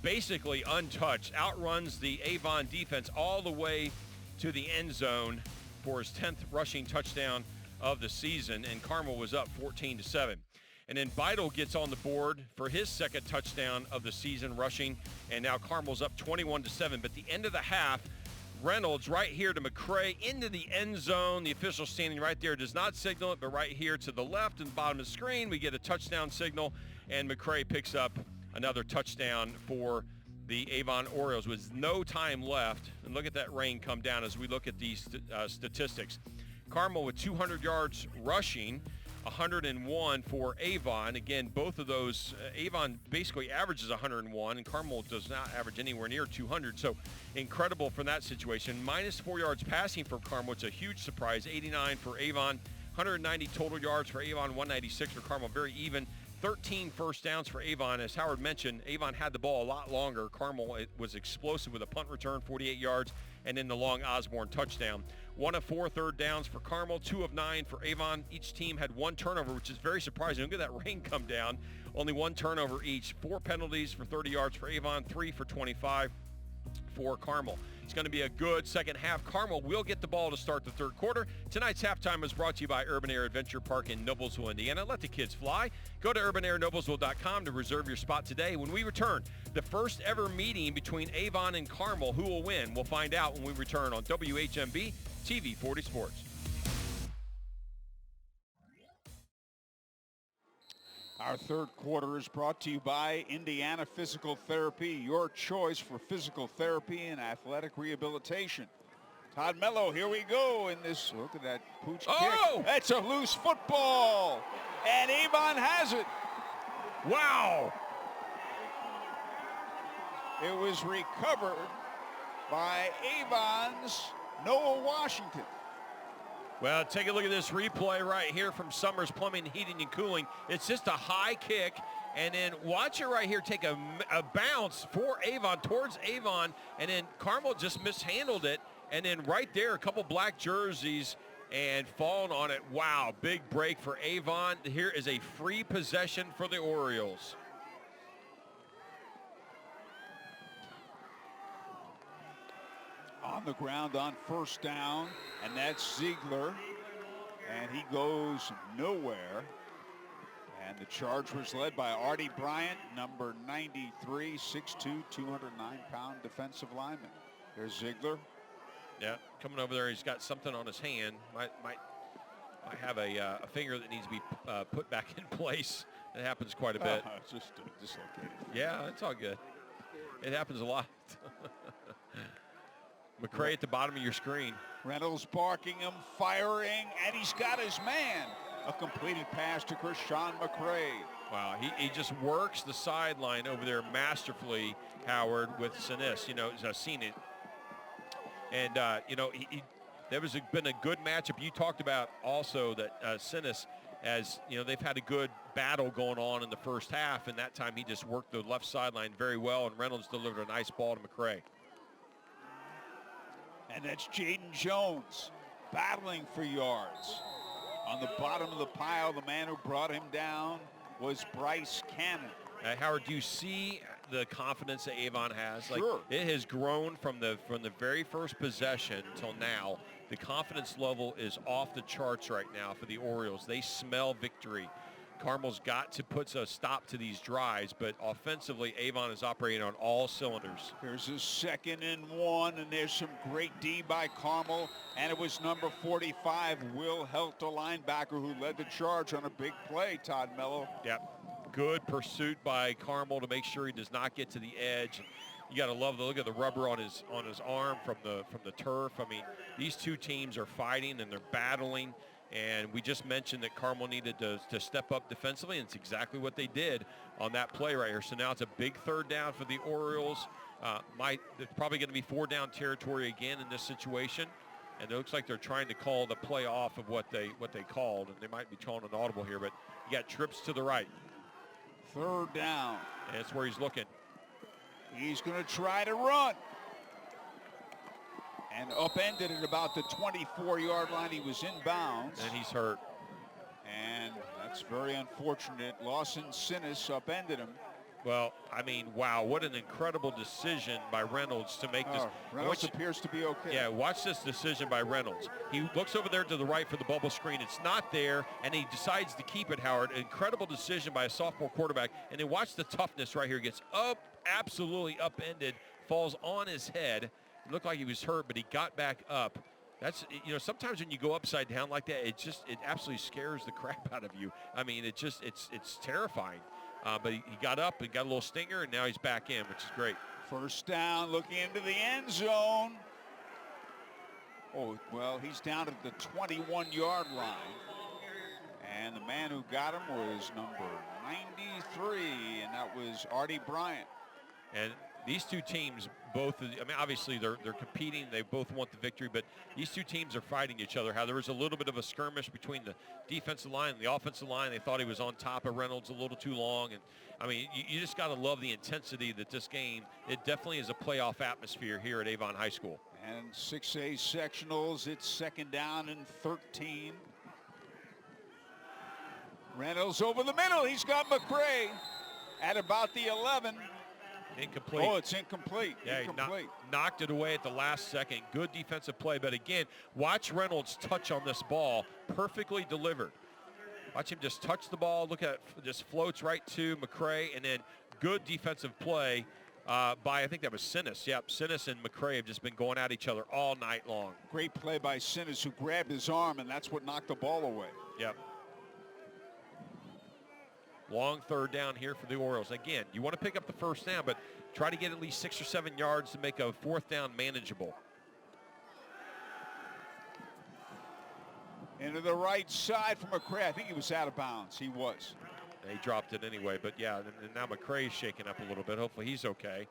basically untouched, outruns the Avon defense all the way to the end zone for his 10th rushing touchdown of the season, and Carmel was up 14-7. And then Beidel gets on the board for his second touchdown of the season rushing, and now Carmel's up 21-7. But the end of the half, Reynolds right here to McCray into the end zone. The official standing right there does not signal it, but right here to the left and the bottom of the screen, we get a touchdown signal, and McCray picks up another touchdown for the Avon Orioles with no time left. And look at that rain come down as we look at these statistics. Carmel with 200 yards rushing, 101 for Avon. Again, both of those, Avon basically averages 101, and Carmel does not average anywhere near 200. So incredible from that situation. Minus 4 yards passing for Carmel. It's a huge surprise. 89 for Avon, 190 total yards for Avon, 196 for Carmel. Very even. 13 first downs for Avon. As Howard mentioned, Avon had the ball a lot longer. Carmel was explosive with a punt return, 48 yards, and then the long Osborne touchdown. 1 of 4 third downs for Carmel, 2 of 9 for Avon. Each team had 1 turnover, which is very surprising. Look at that rain come down. Only 1 turnover each. 4 penalties for 30 yards for Avon, 3 for 25 for Carmel. It's going to be a good second half. Carmel will get the ball to start the third quarter. Tonight's halftime is brought to you by Urban Air Adventure Park in Noblesville, Indiana. Let the kids fly. Go to urbanairnoblesville.com to reserve your spot today. When we return, the first ever meeting between Avon and Carmel. Who will win? We'll find out when we return on WHMB TV 40 Sports. Our third quarter is brought to you by Indiana Physical Therapy, your choice for physical therapy and athletic rehabilitation. Todd Mello, here we go in this, look at that pooch kick. That's a loose football, and Avon has it. Wow. It was recovered by Avon's Noah Washington. Well, take a look at this replay right here from Summers Plumbing, Heating, and Cooling. It's just a high kick, and then watch it right here take a bounce for Avon, towards Avon, and then Carmel just mishandled it, and then right there, a couple black jerseys and falling on it. Wow, big break for Avon. Here is a free possession for the Orioles. On the ground on first down, and that's Ziegler, and he goes nowhere. And the charge was led by Artie Bryant, number 93, 6'2", 209-pound defensive lineman. There's Ziegler. Yeah, coming over there, he's got something on his hand. Might have a finger that needs to be put back in place. It happens quite a bit. It's just dislocated. Yeah, it's all good. It happens a lot. McCray at the bottom of your screen. Reynolds barking him, firing, and he's got his man. A completed pass to Krishan McCray. Wow, he just works the sideline over there masterfully, Howard, with Sinis. You know, I've seen it. And, you know, there was been a good matchup. You talked about also that Sinis, as, you know, they've had a good battle going on in the first half, and that time he just worked the left sideline very well, and Reynolds delivered a nice ball to McCray. And that's Jaden Jones battling for yards. On the bottom of the pile, the man who brought him down was Bryce Cannon. Howard, do you see the confidence that Avon has? Like, sure. It has grown from the very first possession till now. The confidence level is off the charts right now for the Orioles. They smell victory. Carmel's got to put a stop to these drives, but offensively, Avon is operating on all cylinders. There's a 2nd and 1, and there's some great D by Carmel, and it was number 45, Will Helt, a linebacker, who led the charge on a big play, Todd Mello. Yep. Good pursuit by Carmel to make sure he does not get to the edge. You got to love the look at the rubber on his arm from the turf. I mean, these two teams are fighting and they're battling. And we just mentioned that Carmel needed to step up defensively, and it's exactly what they did on that play right here. So now it's a big 3rd down for the Orioles. It's probably going to be 4-down territory again in this situation. And it looks like they're trying to call the play off of what they called, and they might be calling an audible here. But you got trips to the right. 3rd down. And that's where he's looking. He's going to try to run. And upended at about the 24-yard line. He was inbounds. And he's hurt. And that's very unfortunate. Lawson Sinis upended him. Well, I mean, wow, what an incredible decision by Reynolds to make this. Reynolds appears to be okay. Yeah, watch this decision by Reynolds. He looks over there to the right for the bubble screen. It's not there, and he decides to keep it, Howard. Incredible decision by a sophomore quarterback. And then watch the toughness right here. Gets up, absolutely upended, falls on his head. It looked like he was hurt, but he got back up. That's, you know, sometimes when you go upside down like that, it absolutely scares the crap out of you. I mean, it's terrifying. But he got up and got a little stinger, and now he's back in, which is great. 1st down, looking into the end zone. Oh, well, he's down at the 21-yard line. And the man who got him was number 93, and that was Artie Bryant. And these two teams, both, I mean, obviously they're competing. They both want the victory, but these two teams are fighting each other. How there was a little bit of a skirmish between the defensive line and the offensive line. They thought he was on top of Reynolds a little too long. And, I mean, you just got to love the intensity that this game, it definitely is a playoff atmosphere here at Avon High School. And 6A sectionals, it's 2nd down and 13. Reynolds over the middle. He's got McCray at about the 11. Incomplete. Oh, it's incomplete. Yeah, incomplete. He knocked it away at the last second. Good defensive play. But again, watch Reynolds touch on this ball. Perfectly delivered. Watch him just touch the ball. Look at it. Just floats right to McCray. And then good defensive play by, I think that was Sinis. Yep, Sinis and McCray have just been going at each other all night long. Great play by Sinis, who grabbed his arm, and that's what knocked the ball away. Yep. Long 3rd down here for the Orioles. Again, you want to pick up the 1st down, but try to get at least 6 or 7 yards to make a 4th down manageable. Into the right side for McCray. I think he was out of bounds. He was. He dropped it anyway, but yeah, and now McCray's shaking up a little bit. Hopefully he's okay.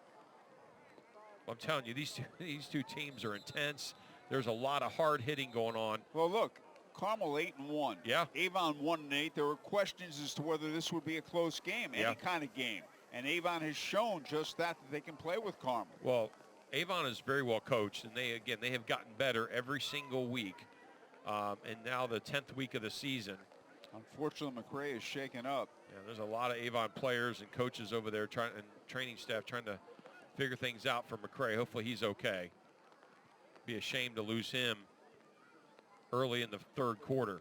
Well, I'm telling you, these two teams are intense. There's a lot of hard hitting going on. Well, look. Carmel 8-1. Yeah. Avon 1-8. There were questions as to whether this would be a close game, any kind of game. And Avon has shown just that they can play with Carmel. Well, Avon is very well coached, and they have gotten better every single week. And now the 10th week of the season. Unfortunately, McCray is shaken up. Yeah, there's a lot of Avon players and coaches over there and training staff trying to figure things out for McCray. Hopefully he's okay. Be a shame to lose him early in the 3rd quarter.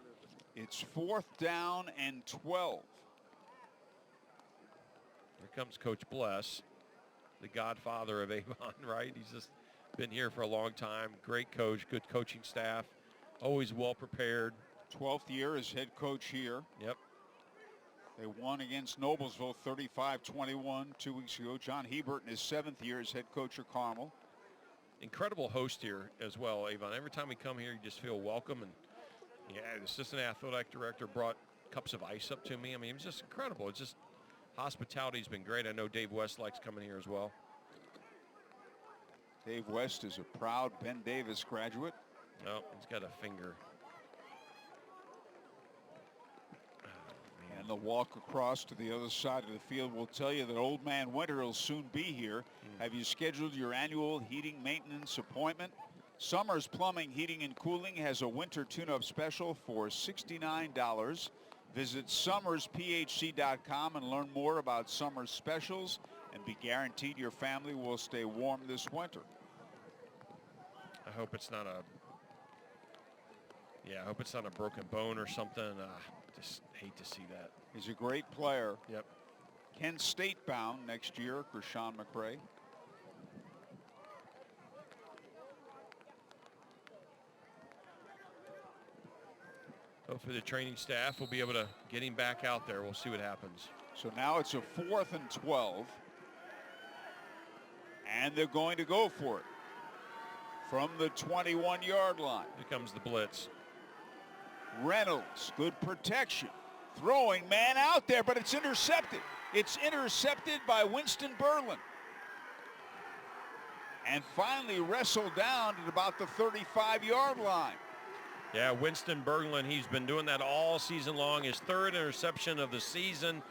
It's 4th down and 12. Here comes Coach Bless, the godfather of Avon, right? He's just been here for a long time. Great coach, good coaching staff, always well prepared. 12th year as head coach here. Yep. They won against Noblesville 35-21 2 weeks ago. John Hebert in his 7th year as head coach of Carmel. Incredible host here as well, Avon. Every time we come here, you just feel welcome. And yeah, the assistant athletic director brought cups of ice up to me. I mean, it was just incredible. It's just hospitality's been great. I know Dave West likes coming here as well. Dave West is a proud Ben Davis graduate. Oh, he's got a finger. And the walk across to the other side of the field will tell you that Old Man Winter will soon be here. Have you scheduled your annual heating maintenance appointment? Summers Plumbing, Heating and Cooling has a winter tune-up special for $69. Visit summersphc.com and learn more about Summers specials and be guaranteed your family will stay warm this winter. I hope it's not a broken bone or something. Just hate to see that. He's a great player. Yep. Kent State bound next year, Krishan McCray. Hopefully the training staff will be able to get him back out there. We'll see what happens. So now it's a 4th and 12. And they're going to go for it from the 21-yard line. Here comes the blitz. Reynolds, good protection. Throwing man out there, but it's intercepted. It's intercepted by Winston Berlin. And finally wrestled down at about the 35-yard line. Yeah, Winston Berglund, he's been doing that all season long. His 3rd interception of the season.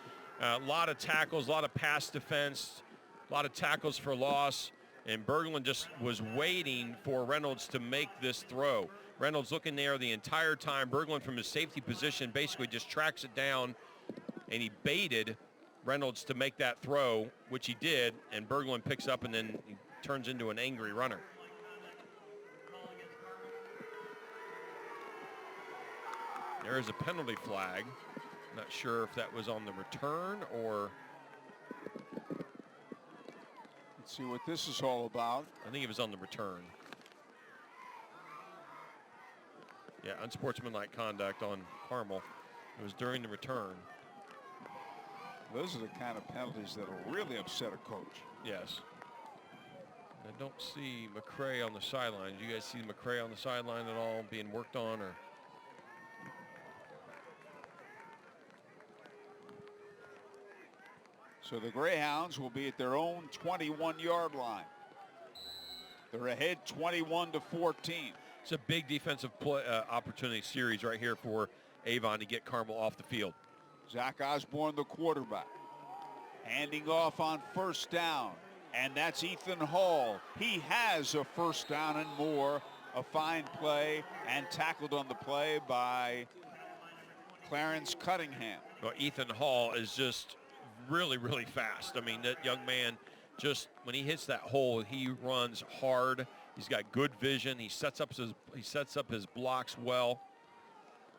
A lot of tackles, a lot of pass defense, a lot of tackles for loss. And Berglund just was waiting for Reynolds to make this throw. Reynolds looking there the entire time. Berglund from his safety position basically just tracks it down, and he baited Reynolds to make that throw, which he did, and Berglund picks up and then he turns into an angry runner. There's a penalty flag. Not sure if that was on the return or... Let's see what this is all about. I think it was on the return. Yeah, unsportsmanlike conduct on Carmel. It was during the return. Those are the kind of penalties that will really upset a coach. Yes. I don't see McCray on the sideline. Do you guys see McCray on the sideline at all being worked on? Or? So the Greyhounds will be at their own 21-yard line. They're ahead 21-14. It's a big defensive play, opportunity series right here for Avon to get Carmel off the field. Zach Osborne, the quarterback, handing off on 1st down, and that's Ethan Hall. He has a 1st down and more. A fine play, and tackled on the play by Clarence Cunningham. Well, Ethan Hall is just really, really fast. I mean, that young man, just when he hits that hole, he runs hard. He's got good vision. He sets up his blocks well.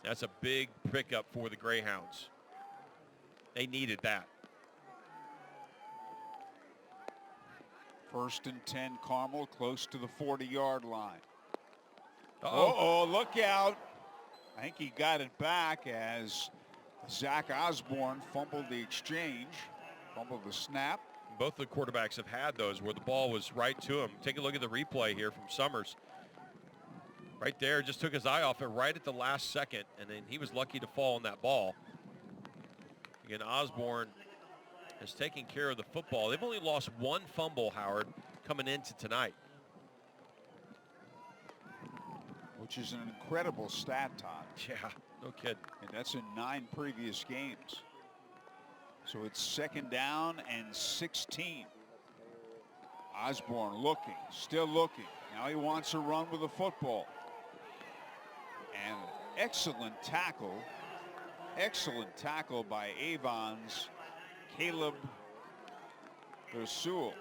That's a big pickup for the Greyhounds. They needed that. 1st and 10, Carmel, close to the 40-yard line. Uh-oh. Look out. I think he got it back as Zach Osborne fumbled the exchange, fumbled the snap. Both the quarterbacks have had those where the ball was right to him. Take a look at the replay here from Summers. Right there, just took his eye off it right at the last second, and then he was lucky to fall on that ball. Again, Osborne is taking care of the football. They've only lost 1 fumble, Howard, coming into tonight. Which is an incredible stat, Todd. Yeah, no kidding. And that's in 9 previous games. So it's 2nd down and 16. Osborne looking, still looking. Now he wants to run with the football. And excellent tackle by Avon's Caleb Rasul.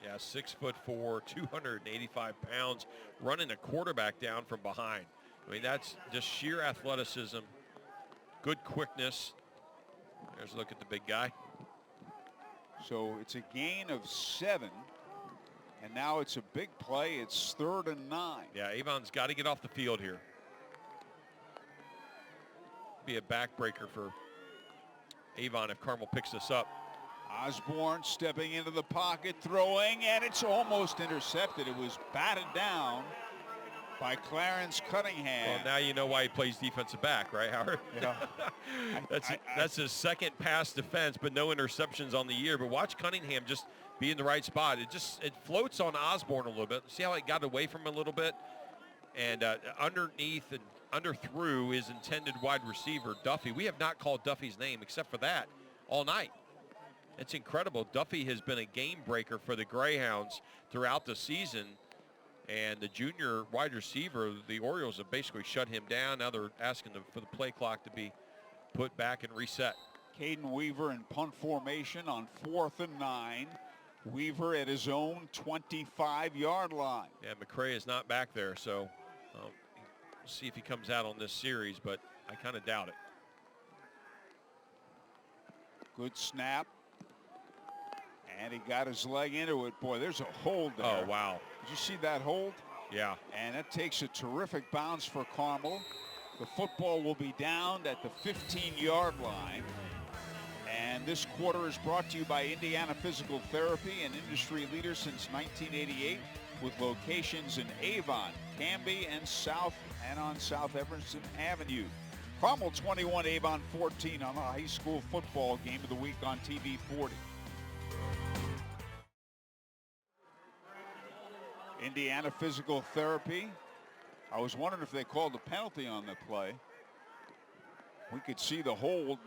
Yeah, 6'4", 285 pounds, running a quarterback down from behind. I mean, that's just sheer athleticism, good quickness. There's a look at the big guy. So it's a gain of 7. And now it's a big play. It's 3rd and 9. Yeah, Avon's got to get off the field here. Be a backbreaker for Avon if Carmel picks this up. Osborne stepping into the pocket, throwing, and it's almost intercepted. It was batted down by Clarence Cunningham. Well, now you know why he plays defensive back, right, Howard? Yeah. That's his second pass defense, but no interceptions on the year. But watch Cunningham just be in the right spot. It floats on Osborne a little bit. See how it got away from him a little bit? And underneath and under through his intended wide receiver, Duffy. We have not called Duffy's name except for that all night. It's incredible. Duffy has been a game breaker for the Greyhounds throughout the season. And the junior wide receiver, the Orioles have basically shut him down. Now they're asking for the play clock to be put back and reset. Caden Weaver in punt formation on 4th and 9. Weaver at his own 25-yard line. Yeah, McCray is not back there, so we'll see if he comes out on this series, but I kind of doubt it. Good snap. And he got his leg into it. Boy, there's a hold there. Oh, wow. Did you see that hold? Yeah. And that takes a terrific bounce for Carmel. The football will be down at the 15-yard line. And this quarter is brought to you by Indiana Physical Therapy, an industry leader since 1988 with locations in Avon, Canby, and on South Everson Avenue. Carmel 21, Avon 14 on the high school football game of the week on TV 40. Indiana Physical Therapy. I was wondering if they called a penalty on the play. We could see the hold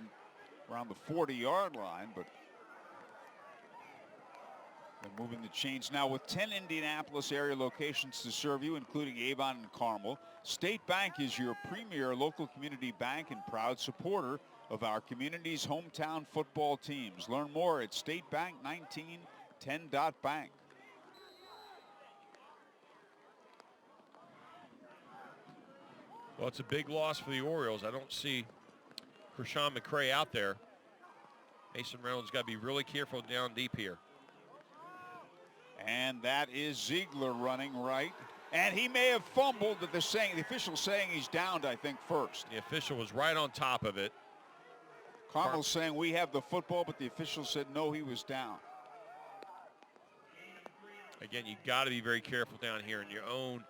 around the 40-yard line, but they're moving the chains now with 10 Indianapolis area locations to serve you, including Avon and Carmel. State Bank is your premier local community bank and proud supporter of our community's hometown football teams. Learn more at statebank1910.bank. Well, it's a big loss for the Orioles. I don't see Krishan McCray out there. Mason Reynolds got to be really careful down deep here. And that is Ziegler running right. And he may have fumbled, but the official saying he's downed, I think, first. The official was right on top of it. Carmel's saying we have the football, but the official said no, he was down. Again, you got to be very careful down here in your own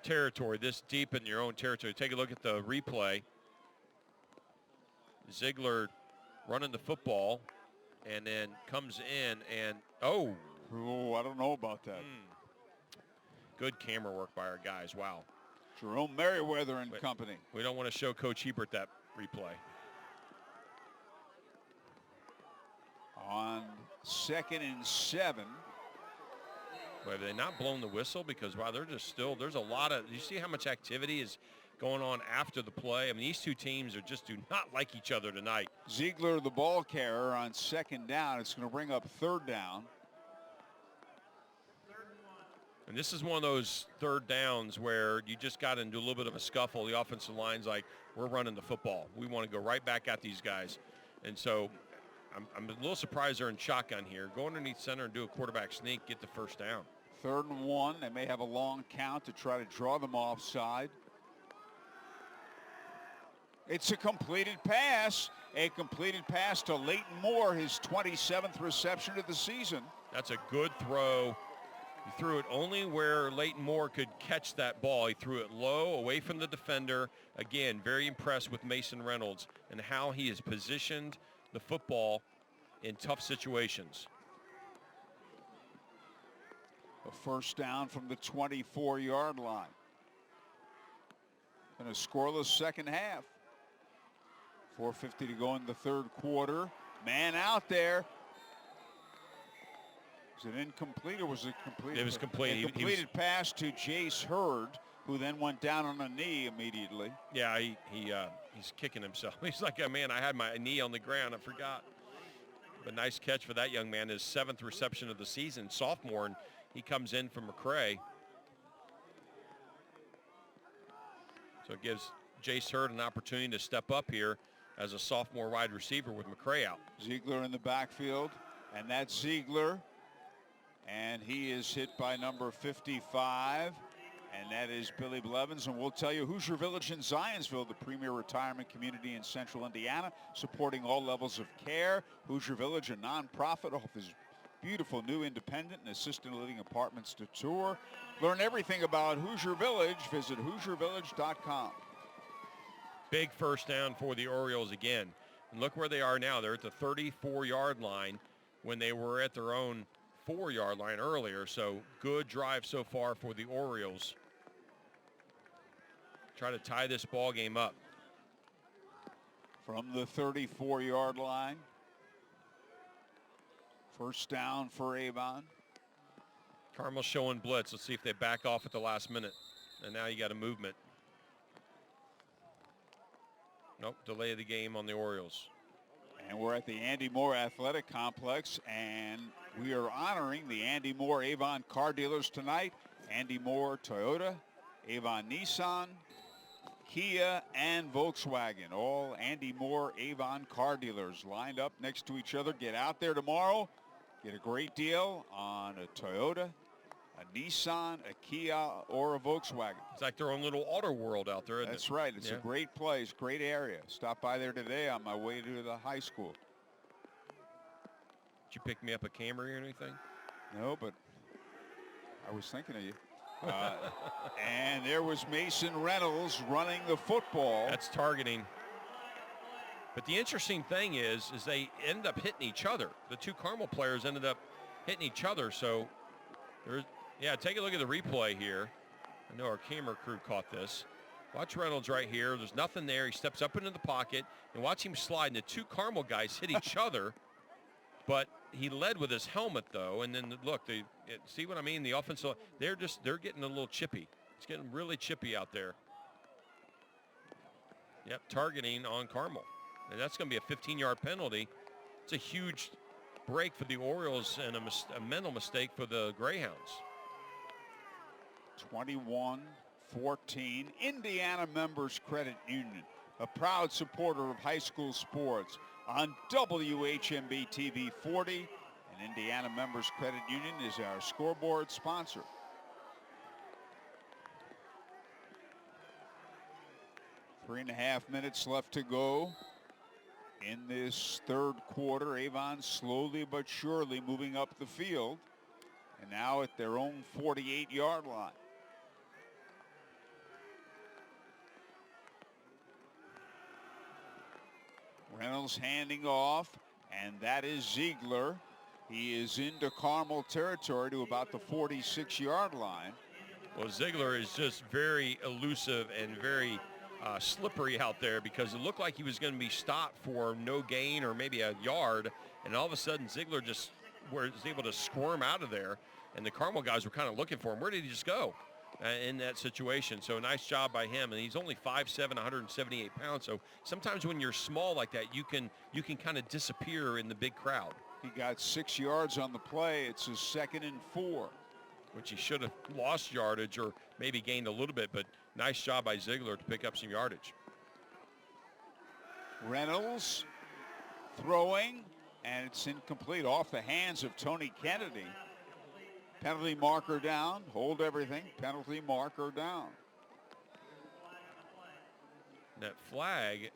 territory, this deep in your own territory. Take a look at the replay. Ziegler running the football and then comes in and oh, I don't know about that. Good camera work by our guys. Wow. Jerome Merriweather and company. We don't want to show Coach Hebert that replay. On 2nd and 7. Have they not blown the whistle? Because, wow, they're just still, there's a lot of, you see how much activity is going on after the play? I mean, these two teams do not like each other tonight. Ziegler, the ball carrier on 2nd down. It's going to bring up 3rd down. And this is one of those 3rd downs where you just got into a little bit of a scuffle. The offensive line's like, we're running the football. We want to go right back at these guys. And so I'm a little surprised they're in shotgun here. Go underneath center and do a quarterback sneak, get the 1st down. 3rd and 1. They may have a long count to try to draw them offside. It's a completed pass. A completed pass to Leighton Moore, his 27th reception of the season. That's a good throw. He threw it only where Leighton Moore could catch that ball. He threw it low, away from the defender. Again, very impressed with Mason Reynolds and how he has positioned the football in tough situations. A 1st down from the 24-yard line. And a scoreless 2nd half. 4:50 to go in the 3rd quarter. Man out there. Was it incomplete or was it complete? It was complete. A completed pass to Jace Hurd, who then went down on a knee immediately. Yeah, he's kicking himself. He's like, oh, man, I had my knee on the ground. I forgot. But nice catch for that young man. His 7th reception of the season, sophomore, and he comes in from McCray. So it gives Jace Hurd an opportunity to step up here as a sophomore wide receiver with McCray out. Ziegler in the backfield. And that's Ziegler. And he is hit by number 55. And that is Billy Blevins. And we'll tell you, Hoosier Village in Zionsville, the premier retirement community in central Indiana, supporting all levels of care. Hoosier Village, a nonprofit, offers beautiful new independent and assisted living apartments to tour. Learn everything about Hoosier Village. Visit HoosierVillage.com. Big first down for the Orioles again. And look where they are now. They're at the 34-yard line when they were at their own 4-yard line earlier. So good drive so far for the Orioles. Try to tie this ball game up. From the 34-yard line. First down for Avon. Carmel showing blitz. Let's see if they back off at the last minute. And now you got a movement. Nope, delay of the game on the Orioles. And we're at the Andy Moore Athletic Complex, and we are honoring the Andy Moore Avon car dealers tonight. Andy Moore Toyota, Avon Nissan, Kia, and Volkswagen. All Andy Moore Avon car dealers lined up next to each other. Get out there tomorrow. Get a great deal on a Toyota, a Nissan, a Kia, or a Volkswagen. It's like their own little auto world out there, isn't That's it? right. It's a great place, great area. Stopped by there today on my way to the high school. Did you pick me up a Camry or anything? No, but I was thinking of you. And there was Mason Reynolds running the football. That's targeting. But the interesting thing is they end up hitting each other. The two Carmel players ended up hitting each other. So there's, yeah, take a look at the replay here. I know our camera crew caught this. Watch Reynolds right here. There's nothing there. He steps up into the pocket and watch him slide. And the two Carmel guys hit each other. But he led with his helmet, though. And then, look, see what I mean? The offensive, they're getting a little chippy. It's getting really chippy out there. Yep, targeting on Carmel. And that's going to be a 15-yard penalty. It's a huge break for the Orioles and a mental mistake for the Greyhounds. 21-14, Indiana Members Credit Union, a proud supporter of high school sports on WHMB TV 40. And Indiana Members Credit Union is our scoreboard sponsor. Three and a half minutes left to go in this third quarter. Avon slowly but surely moving up the field. And now at their own 48-yard line. Reynolds handing off, and that is Ziegler. He is into Carmel territory to about the 46-yard line. Well, Ziegler is just very elusive and very slippery out there because it looked like he was going to be stopped for no gain or maybe a yard, and all of a sudden Ziegler just was able to squirm out of there, and the Carmel guys were kind of looking for him. Where did he just go in that situation? So nice job by him, and he's only 5'7", 178 pounds, so sometimes when you're small like that, you can kind of disappear in the big crowd. He got 6 yards on the play. It's his 2nd and 4. Which he should have lost yardage or maybe gained a little bit, but nice job by Ziegler to pick up some yardage. Reynolds throwing, and it's incomplete, off the hands of Tony Kennedy. Penalty marker down. Hold everything. Penalty marker down. That flag.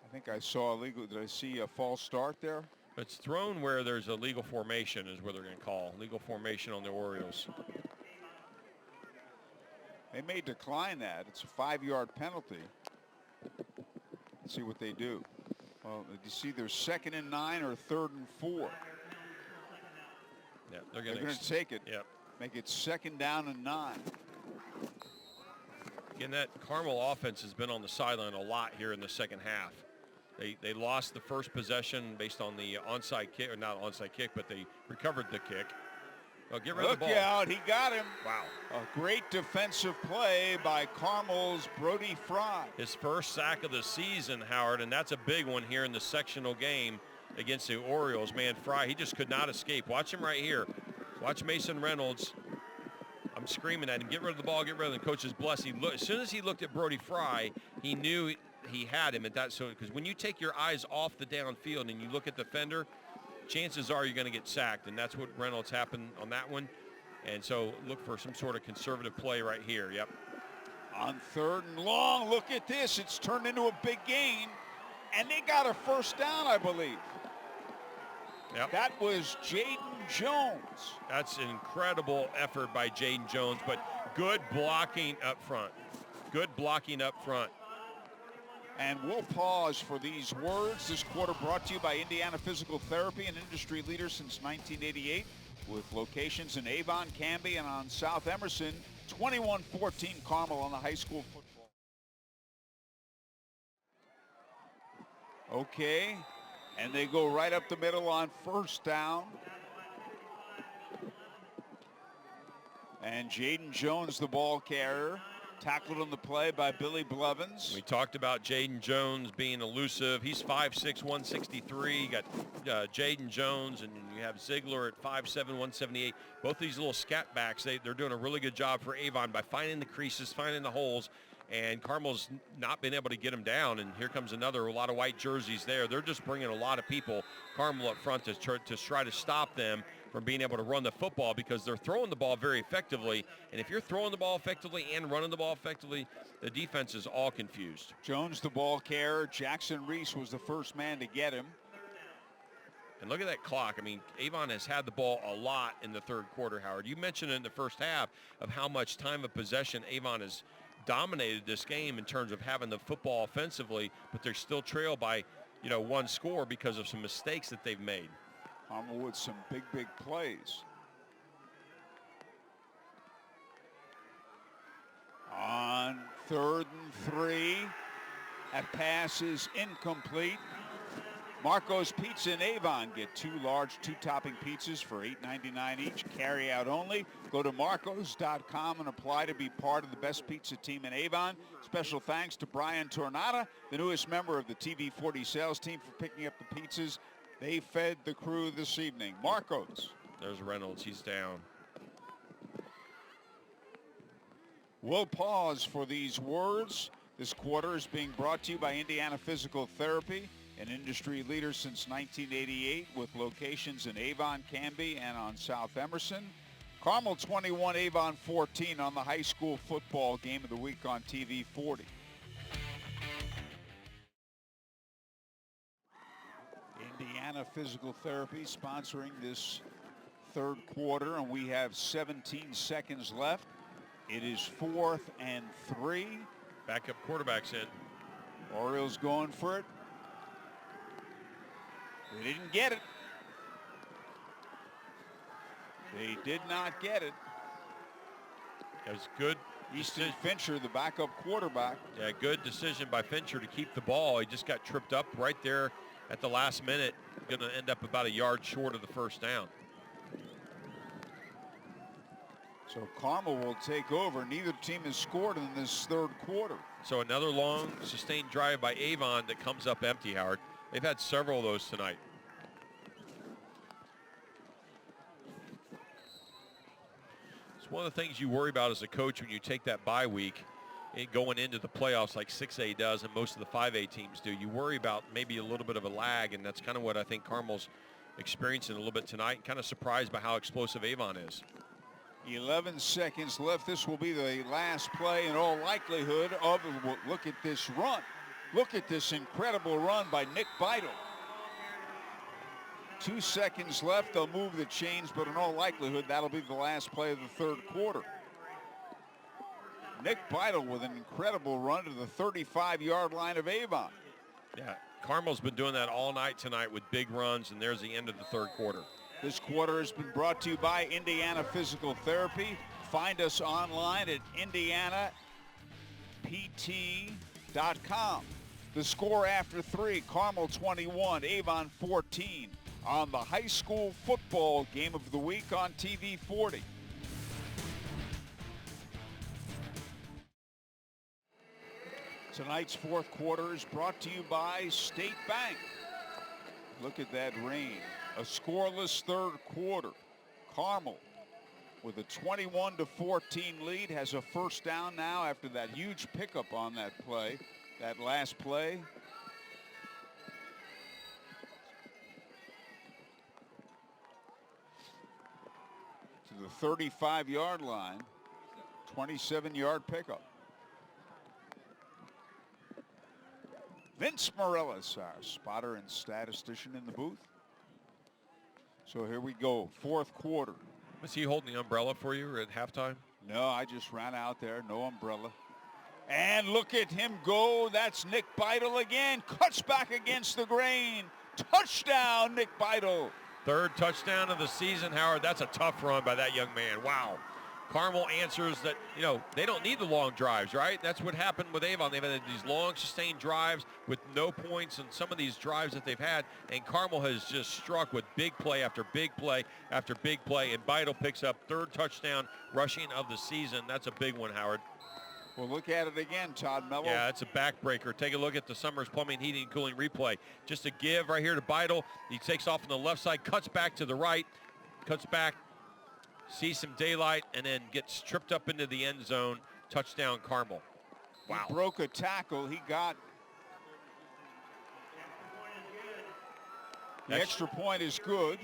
I think I saw illegal. Did I see a false start there? It's thrown where there's a legal formation is what they're going to call. Legal formation on the Orioles. They may decline that. It's a 5-yard penalty. Let's see what they do. Well, did you see there's 2nd and 9 or 3rd and 4? Yeah, they're going to take it. Yep. Make it 2nd down and 9. Again, that Carmel offense has been on the sideline a lot here in the second half. They lost the first possession based on the onside kick, or not onside kick, but they recovered the kick. Oh, get rid of the ball. Look out, he got him. Wow. A great defensive play by Carmel's Brody Fry. His first sack of the season, Howard, and that's a big one here in the sectional game against the Orioles. Man, Fry, he just could not escape. Watch him right here. Watch Mason Reynolds. I'm screaming at him, get rid of the ball, get rid of the coach's bless. As soon as he looked at Brody Fry, he knew he had him at that. So, because when you take your eyes off the downfield and you look at the defender, chances are you're going to get sacked, and that's what Reynolds happened on that one. And so look for some sort of conservative play right here. Yep. On 3rd and long, look at this. It's turned into a big gain, and they got a first down, I believe. Yep. That was Jaden Jones. That's an incredible effort by Jaden Jones, but good blocking up front. Good blocking up front. And we'll pause for these words. This quarter brought to you by Indiana Physical Therapy, an industry leader since 1988, with locations in Avon, Canby, and on South Emerson. 21-14 Carmel on the high school football. Okay, and they go right up the middle on first down. And Jaden Jones, the ball carrier, tackled on the play by Billy Blevins. We talked about Jaden Jones being elusive. He's 5'6", 163. You got Jaden Jones, and you have Ziegler at 5'7", 178. Both these little scat backs, they're doing a really good job for Avon by finding the creases, finding the holes, and Carmel's not been able to get them down. And here comes a lot of white jerseys there. They're just bringing a lot of people, Carmel up front, to try to stop them from being able to run the football, because they're throwing the ball very effectively. And if you're throwing the ball effectively and running the ball effectively, the defense is all confused. Jones, the ball carrier. Jackson Reese was the first man to get him. And look at that clock. I mean, Avon has had the ball a lot in the 3rd quarter, Howard. You mentioned in the first half of how much time of possession Avon has dominated this game in terms of having the football offensively, but they're still trailed by, 1 score because of some mistakes that they've made. Carmel with some big plays. On 3rd and 3, that pass is incomplete. Marco's Pizza in Avon. Get 2 large 2-topping pizzas for $8.99 each. Carry out only. Go to marcos.com and apply to be part of the best pizza team in Avon. Special thanks to Brian Tornata, the newest member of the TV40 sales team, for picking up the pizzas. They fed the crew this evening. Marcos. There's Reynolds. He's down. We'll pause for these words. This quarter is being brought to you by Indiana Physical Therapy, an industry leader since 1988, with locations in Avon, Canby, and on South Emerson. Carmel 21, Avon 14 on the high school football game of the week on TV 40. Indiana Physical Therapy sponsoring this 3rd quarter, and we have 17 seconds left. It is 4th and 3. Backup quarterback's in. Orioles going for it. They didn't get it. They did not get it. It was good. Easton Fincher, the backup quarterback. Yeah, good decision by Fincher to keep the ball. He just got tripped up right there at the last minute. Going to end up about a yard short of the first down. So Carmel will take over. Neither team has scored in this 3rd quarter. So another long, sustained drive by Avon that comes up empty, Howard. They've had several of those tonight. It's one of the things you worry about as a coach when you take that bye week going into the playoffs like 6A does and most of the 5A teams do. You worry about maybe a little bit of a lag, and that's kind of what I think Carmel's experiencing a little bit tonight, and kind of surprised by how explosive Avon is. 11 seconds left. This will be the last play in all likelihood of, look at this run. Look at this incredible run by Nick Beidle. 2 seconds left. They'll move the chains, but in all likelihood, that'll be the last play of the 3rd quarter. Nick Beidle with an incredible run to the 35-yard line of Avon. Yeah, Carmel's been doing that all night tonight with big runs, and there's the end of the 3rd quarter. This quarter has been brought to you by Indiana Physical Therapy. Find us online at indianapt.com. The score after 3, Carmel 21, Avon 14 on the high school football game of the week on TV 40. Tonight's 4th quarter is brought to you by State Bank. Look at that rain. A scoreless 3rd quarter. Carmel with a 21-14 lead has a first down now after that huge pickup on that play, that last play. the 35-yard line. 27-yard pickup. Vince Morellis, our spotter and statistician in the booth. So here we go, fourth quarter. Was he holding the umbrella for you at halftime? No, I just ran out there, no umbrella. And look at him go. That's Nick Beidle again. Cuts back against the grain. Touchdown, Nick Beidle. Third touchdown of the season, Howard. That's a tough run by that young man. Wow. Carmel answers that, you know, they don't need the long drives, right? That's what happened with Avon. They've had these long, sustained drives with no points, and some of these drives that they've had, and Carmel has just struck with big play after big play after big play, and Beidle picks up third touchdown rushing of the season. That's a big one, Howard. Well, look at it again, Todd Mello. Yeah, it's a backbreaker. Take a look at the Summers Plumbing, Heating, and Cooling replay. Just a give right here to Beidle. He takes off on the left side, cuts back to the right, cuts back, sees some daylight, and then gets tripped up into the end zone. Touchdown, Carmel. Wow. He broke a tackle. He got the extra point is good.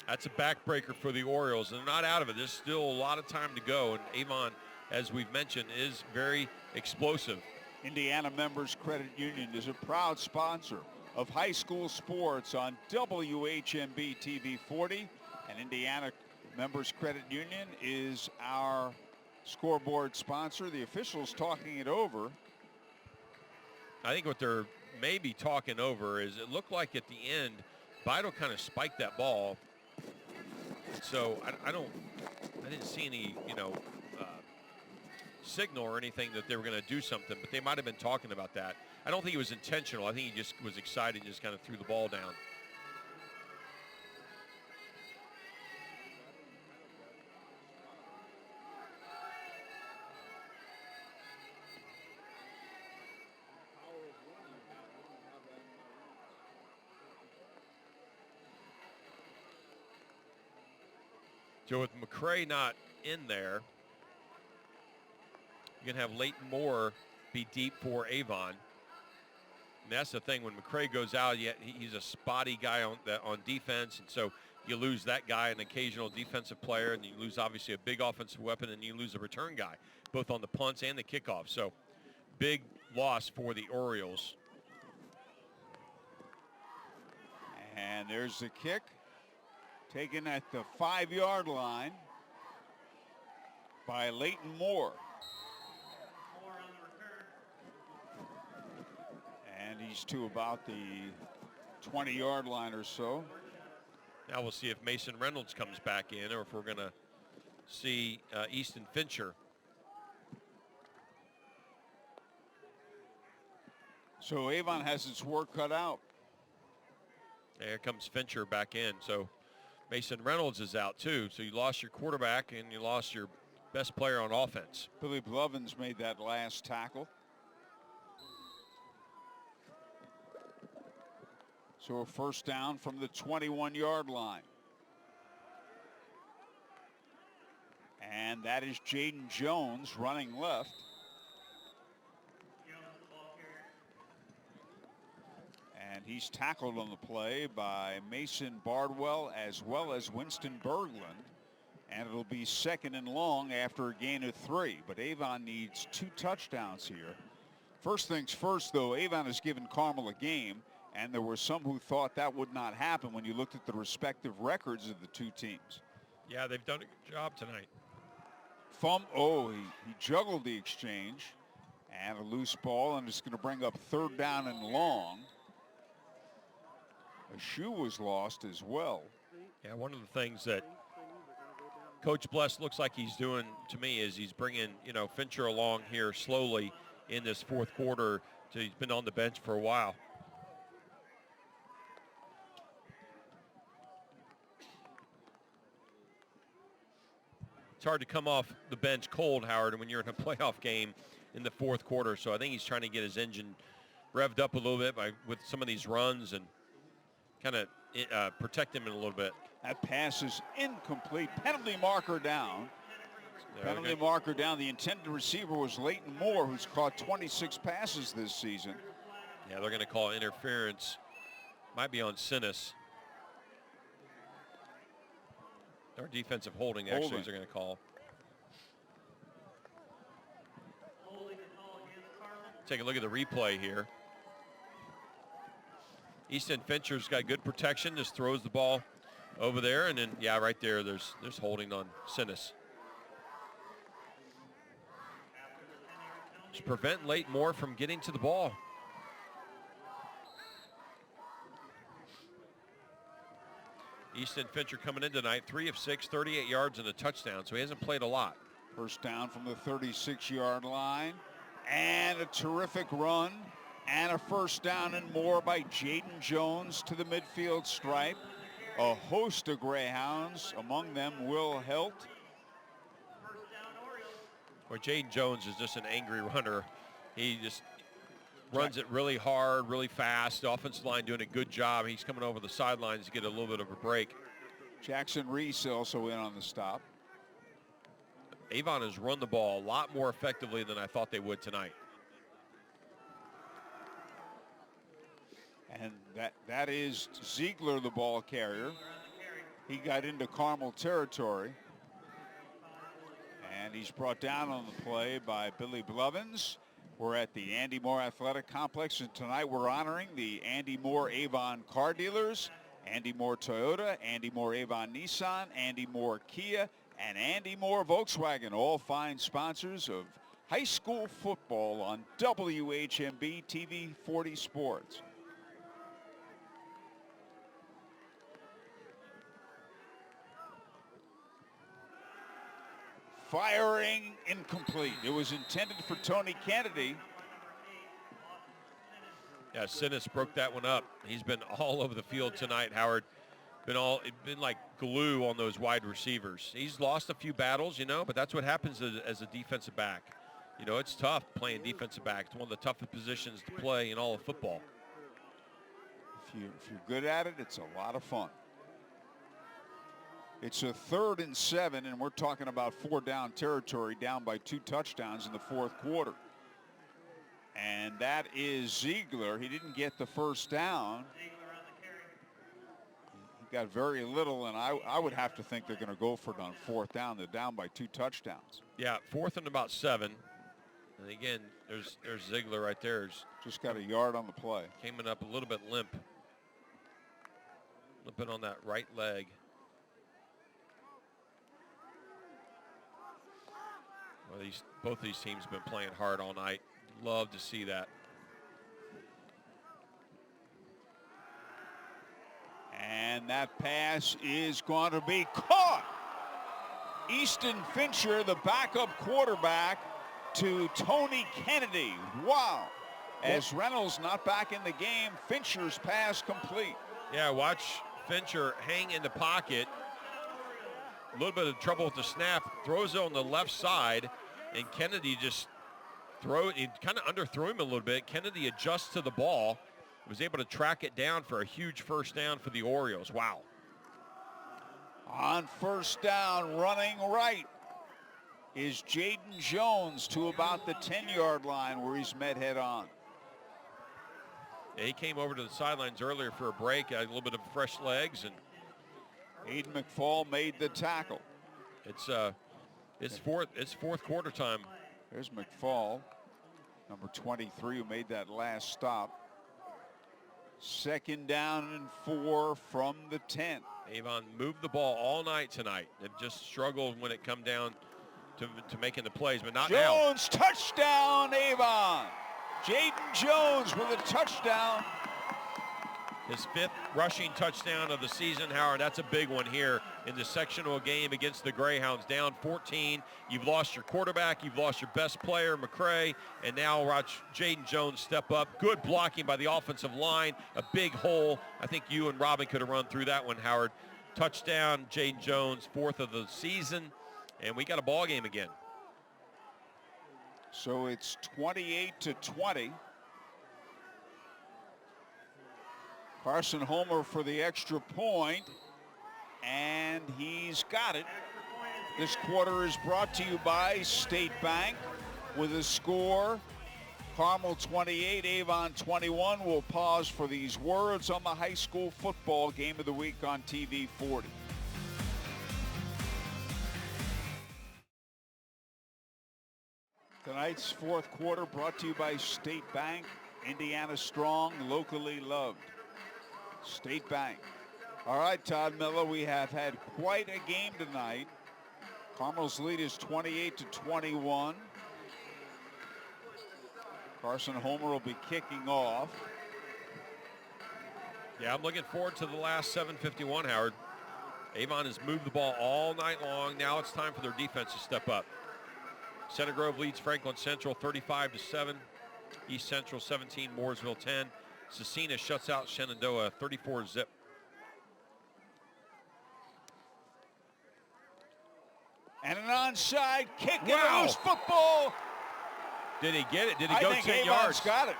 That's a backbreaker for the Orioles. They're not out of it. There's still a lot of time to go. And Avon, as we've mentioned, is very explosive. Indiana Members Credit Union is a proud sponsor of high school sports on WHMB TV 40. And Indiana Members Credit Union is our scoreboard sponsor. The officials talking it over. I think what they're maybe talking over is it looked like at the end, Beidle kind of spiked that ball. So I didn't see any, signal or anything that they were going to do something, but they might have been talking about that. I don't think it was intentional. I think he just was excited and just kind of threw the ball down. So with McCray not in there, you're going to have Leighton Moore be deep for Avon. And that's the thing. When McCray goes out, he's a spotty guy on defense, and so you lose that guy, an occasional defensive player, and you lose obviously a big offensive weapon, and you lose a return guy, both on the punts and the kickoffs. So big loss for the Orioles. And there's the kick. Taken at the 5-yard line by Leighton Moore. And he's to about the 20-yard line or so. Now we'll see if Mason Reynolds comes back in or if we're going to see Easton Fincher. So Avon has its work cut out. There comes Fincher back in. So Mason Reynolds is out too. So you lost your quarterback and you lost your best player on offense. Billy Blevins made that last tackle. So a first down from the 21-yard line. And that is Jaden Jones running left. And he's tackled on the play by Mason Bardwell as well as Winston Berglund. And it'll be second and long after a gain of 3. But Avon needs 2 touchdowns here. First things first, though, Avon has given Carmel a game. And there were some who thought that would not happen when you looked at the respective records of the two teams. Yeah, they've done a good job tonight. He juggled the exchange. And a loose ball, and it's going to bring up third down and long. A shoe was lost as well. Yeah, one of the things that Coach Bless looks like he's doing to me is he's bringing, Fincher along here slowly in this fourth quarter. He's been on the bench for a while. It's hard to come off the bench cold, Howard, when you're in a playoff game in the fourth quarter. So I think he's trying to get his engine revved up a little bit with some of these runs and kind of protect him in a little bit. That pass is incomplete. Penalty marker down. Penalty marker down. The intended receiver was Leighton Moore, who's caught 26 passes this season. Yeah, they're going to call interference. Might be on Sinis. Or defensive holding, actually, as they're going to call. Take a look at the replay here. Easton Fincher's got good protection, just throws the ball over there, and then, yeah, right there, there's holding on Sinnis. Just prevent Leighton Moore from getting to the ball. Easton Fincher coming in tonight, 3 of 6, 38 yards and a touchdown, so he hasn't played a lot. First down from the 36-yard line, and a terrific run, and a first down and more by Jaden Jones to the midfield stripe. A host of Greyhounds, among them Will Helt. Well, Jaden Jones is just an angry runner. He just runs it really hard, really fast. The offensive line doing a good job. He's coming over the sidelines to get a little bit of a break. Jackson Reese also in on the stop. Avon has run the ball a lot more effectively than I thought they would tonight. And that is Ziegler, the ball carrier. He got into Carmel territory. And he's brought down on the play by Billy Blevins. We're at the Andy Moore Athletic Complex, and tonight we're honoring the Andy Moore Avon car dealers, Andy Moore Toyota, Andy Moore Avon Nissan, Andy Moore Kia, and Andy Moore Volkswagen, all fine sponsors of high school football on WHMB TV 40 Sports. Firing incomplete. It was intended for Tony Kennedy. Yeah, Sinnis broke that one up. He's been all over the field tonight, Howard. Been like glue on those wide receivers. He's lost a few battles, but that's what happens as a defensive back. It's tough playing defensive back. It's one of the toughest positions to play in all of football. If you're good at it, it's a lot of fun. It's a 3rd and 7, and we're talking about 4-down territory, down by 2 touchdowns in the 4th quarter. And that is Ziegler. He didn't get the first down. He got very little, and I would have to think they're going to go for it on 4th down. They're down by 2 touchdowns. Yeah, 4th and about 7. And again, there's Ziegler right there. Just got a yard on the play. Came in up a little bit limp. Limping on that right leg. Well, both these teams have been playing hard all night. Love to see that. And that pass is going to be caught. Easton Fincher, the backup quarterback, to Tony Kennedy. Wow. As Reynolds not back in the game, Fincher's pass complete. Yeah, watch Fincher hang in the pocket. A little bit of trouble with the snap, throws it on the left side, and Kennedy just kind of underthrew him a little bit. Kennedy adjusts to the ball, was able to track it down for a huge first down for the Orioles. Wow. On first down, running right, is Jaden Jones to about the 10-yard line where he's met head on. Yeah, he came over to the sidelines earlier for a break, had a little bit of fresh legs, and Aiden McFall made the tackle. It's fourth quarter time. There's McFall, number 23, who made that last stop. 2nd down and 4 from the 10. Avon moved the ball all night tonight. They've just struggled when it come down to making the plays, but not now. Jones, touchdown, Avon. Jaden Jones with a touchdown. His 5th rushing touchdown of the season, Howard. That's a big one here in the sectional game against the Greyhounds. Down 14. You've lost your quarterback. You've lost your best player, McCray. And now watch Jaden Jones step up. Good blocking by the offensive line. A big hole. I think you and Robin could have run through that one, Howard. Touchdown, Jaden Jones, 4th of the season. And we got a ball game again. So it's 28-20. Carson Homer for the extra point, and he's got it. This quarter is brought to you by State Bank with a score, Carmel 28, Avon 21. We'll pause for these words on the high school football game of the week on TV 40. Tonight's fourth quarter brought to you by State Bank. Indiana strong, locally loved. State Bank. All right, Todd Miller, we have had quite a game tonight. Carmel's lead is 28-21. Carson Homer will be kicking off. Yeah, I'm looking forward to the last 7:51, Howard. Avon has moved the ball all night long. Now it's time for their defense to step up. Center Grove leads Franklin Central 35-7. East Central 17, Mooresville 10. Cecina shuts out Shenandoah 34-zip. And an onside kick and Wow. a loose football. Did he get it? Did he I go think 10 Avon's yards? got it.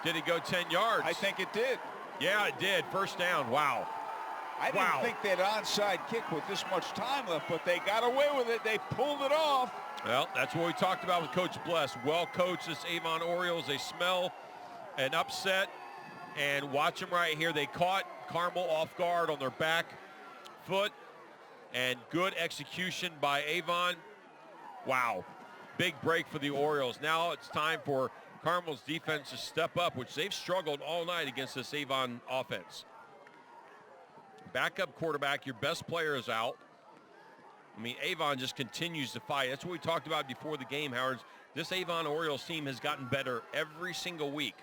Did he go 10 yards? I think it did. Yeah, it did. First down. Wow. I didn't think that onside kick with this much time left, but they got away with it. They pulled it off. Well, that's what we talked about with Coach Bless. Well coached, this Avon Orioles. They smell an upset. And watch them right here. They caught Carmel off guard on their back foot. And good execution by Avon. Wow. Big break for the Orioles. Now it's time for Carmel's defense to step up, which they've struggled all night against this Avon offense. Backup quarterback, your best player is out. I mean, Avon just continues to fight. That's what we talked about before the game, Howard. This Avon Orioles team has gotten better every single week.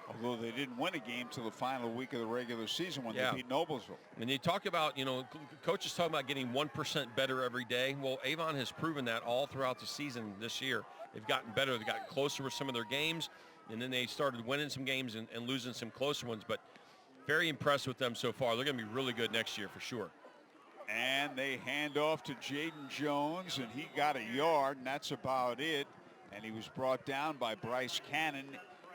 Although they didn't win a game till the final week of the regular season when they beat Noblesville. And you talk about, coaches talk about getting 1% better every day. Well, Avon has proven that all throughout the season this year. They've gotten better. They've gotten closer with some of their games. And then they started winning some games and losing some closer ones. But very impressed with them so far. They're going to be really good next year for sure. And they hand off to Jaden Jones, and he got a yard, and that's about it. And he was brought down by Bryce Cannon.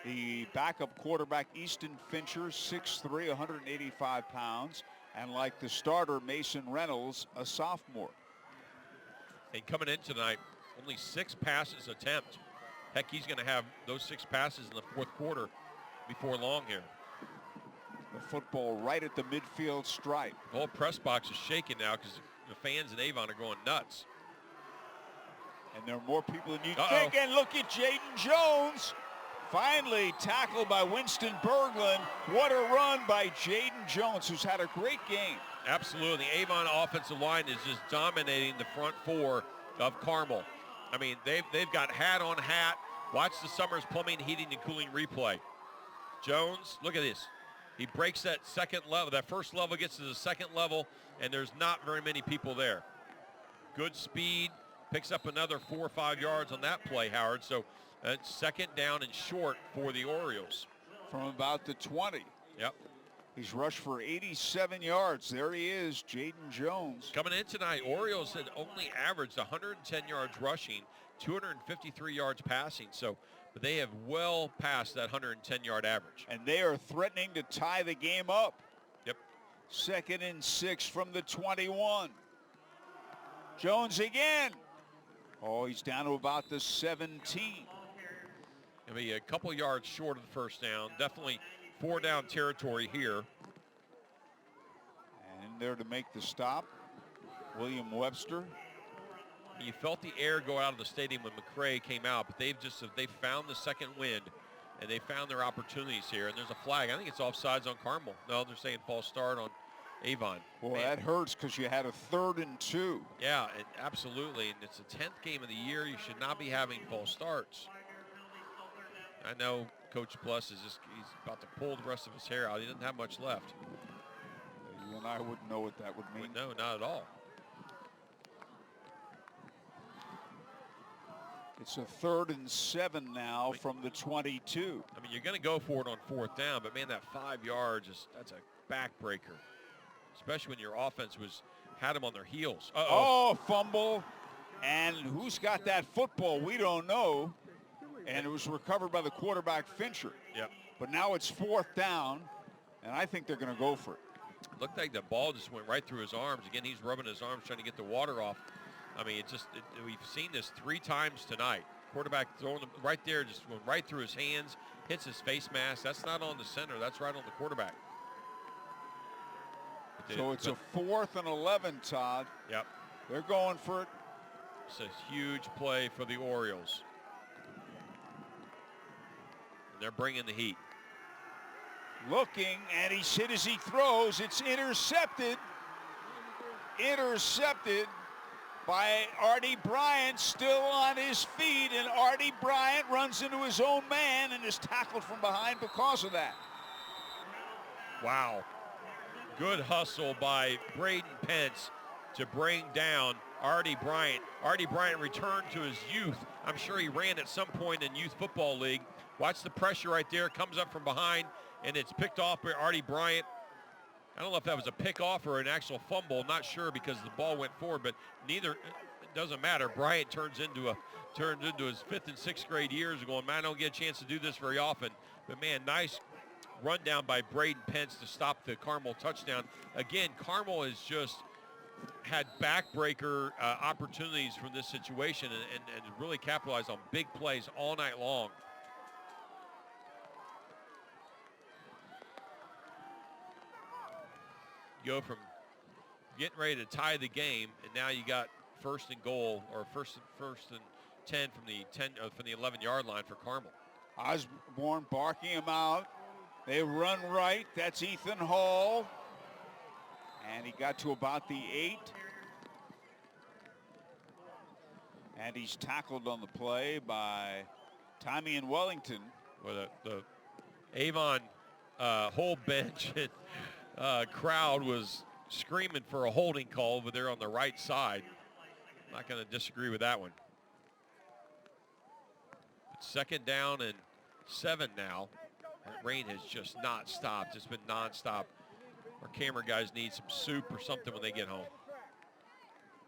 The backup quarterback, Easton Fincher, 6'3", 185 pounds. And like the starter, Mason Reynolds, a sophomore. And coming in tonight, only 6 passes attempt. Heck, he's going to have those 6 passes in the fourth quarter before long here. The football right at the midfield stripe. The whole press box is shaking now because the fans in Avon are going nuts. And there are more people than you think. And look at Jaden Jones. Finally tackled by Winston Berglund. What a run by Jaden Jones, who's had a great game. Absolutely. The Avon offensive line is just dominating the front four of Carmel. I mean, they've got hat on hat. Watch the Summers Plumbing, Heating, and Cooling replay. Jones, look at this. He breaks that second level. That first level gets to the second level, and there's not very many people there. Good speed. Picks up another 4 or 5 yards on that play, Howard. So that's second down and short for the Orioles. From about the 20. Yep. He's rushed for 87 yards. There he is, Jaden Jones. Coming in tonight, Orioles had only averaged 110 yards rushing, 253 yards passing. But they have well past that 110-yard average. And they are threatening to tie the game up. Yep. 2nd and 6 from the 21. Jones again. Oh, he's down to about the 17. It'll be a couple yards short of the first down. Definitely 4-down territory here. And in there to make the stop, William Webster. You felt the air go out of the stadium when McCray came out, but they've found the second wind, and they found their opportunities here. And there's a flag. I think it's offsides on Carmel. No, they're saying false start on Avon. Well, that hurts because you had a 3rd and 2. Yeah, and absolutely. And it's the 10th game of the year. You should not be having false starts. I know Coach Bless he's about to pull the rest of his hair out. He doesn't have much left. You and I wouldn't know what that would mean. No, not at all. It's a 3rd and 7 now from the 22. I mean, you're going to go for it on 4th down, but man, that 5 yards that's a backbreaker, especially when your offense had them on their heels. Oh, fumble. And who's got that football? We don't know. And it was recovered by the quarterback, Fincher. Yep. But now it's 4th down, and I think they're going to go for it. Looked like the ball just went right through his arms. Again, he's rubbing his arms trying to get the water off. I mean, we've seen this 3 times tonight. Quarterback throwing them right there, just went right through his hands, hits his face mask. That's not on the center. That's right on the quarterback. So it's a 4th and 11, Todd. Yep. They're going for it. It's a huge play for the Orioles. And they're bringing the heat. Looking, and he's hit as he throws. It's intercepted. Intercepted by Artie Bryant, still on his feet, and Artie Bryant runs into his own man and is tackled from behind because of that. Wow. Good hustle by Braden Pence to bring down Artie Bryant. Artie Bryant returned to his youth. I'm sure he ran at some point in Youth Football League. Watch the pressure right there. Comes up from behind, and it's picked off by Artie Bryant. I don't know if that was a pick-off or an actual fumble. Not sure because the ball went forward, but neither, it doesn't matter. Bryant turns into his 5th and 6th grade years going, man, I don't get a chance to do this very often. But, man, nice rundown by Braden Pence to stop the Carmel touchdown. Again, Carmel has just had backbreaker opportunities from this situation and really capitalized on big plays all night long. Go from getting ready to tie the game, and now you got 1st and goal, or first and 10 from the 11-yard line for Carmel. Osborne barking him out. They run right. That's Ethan Hall, and he got to about the 8, and he's tackled on the play by Tommy and Wellington. Well, the Avon whole bench crowd was screaming for a holding call over there on the right side. I'm not going to disagree with that one. But 2nd down and 7 now. That rain has just not stopped. It's been nonstop. Our camera guys need some soup or something when they get home.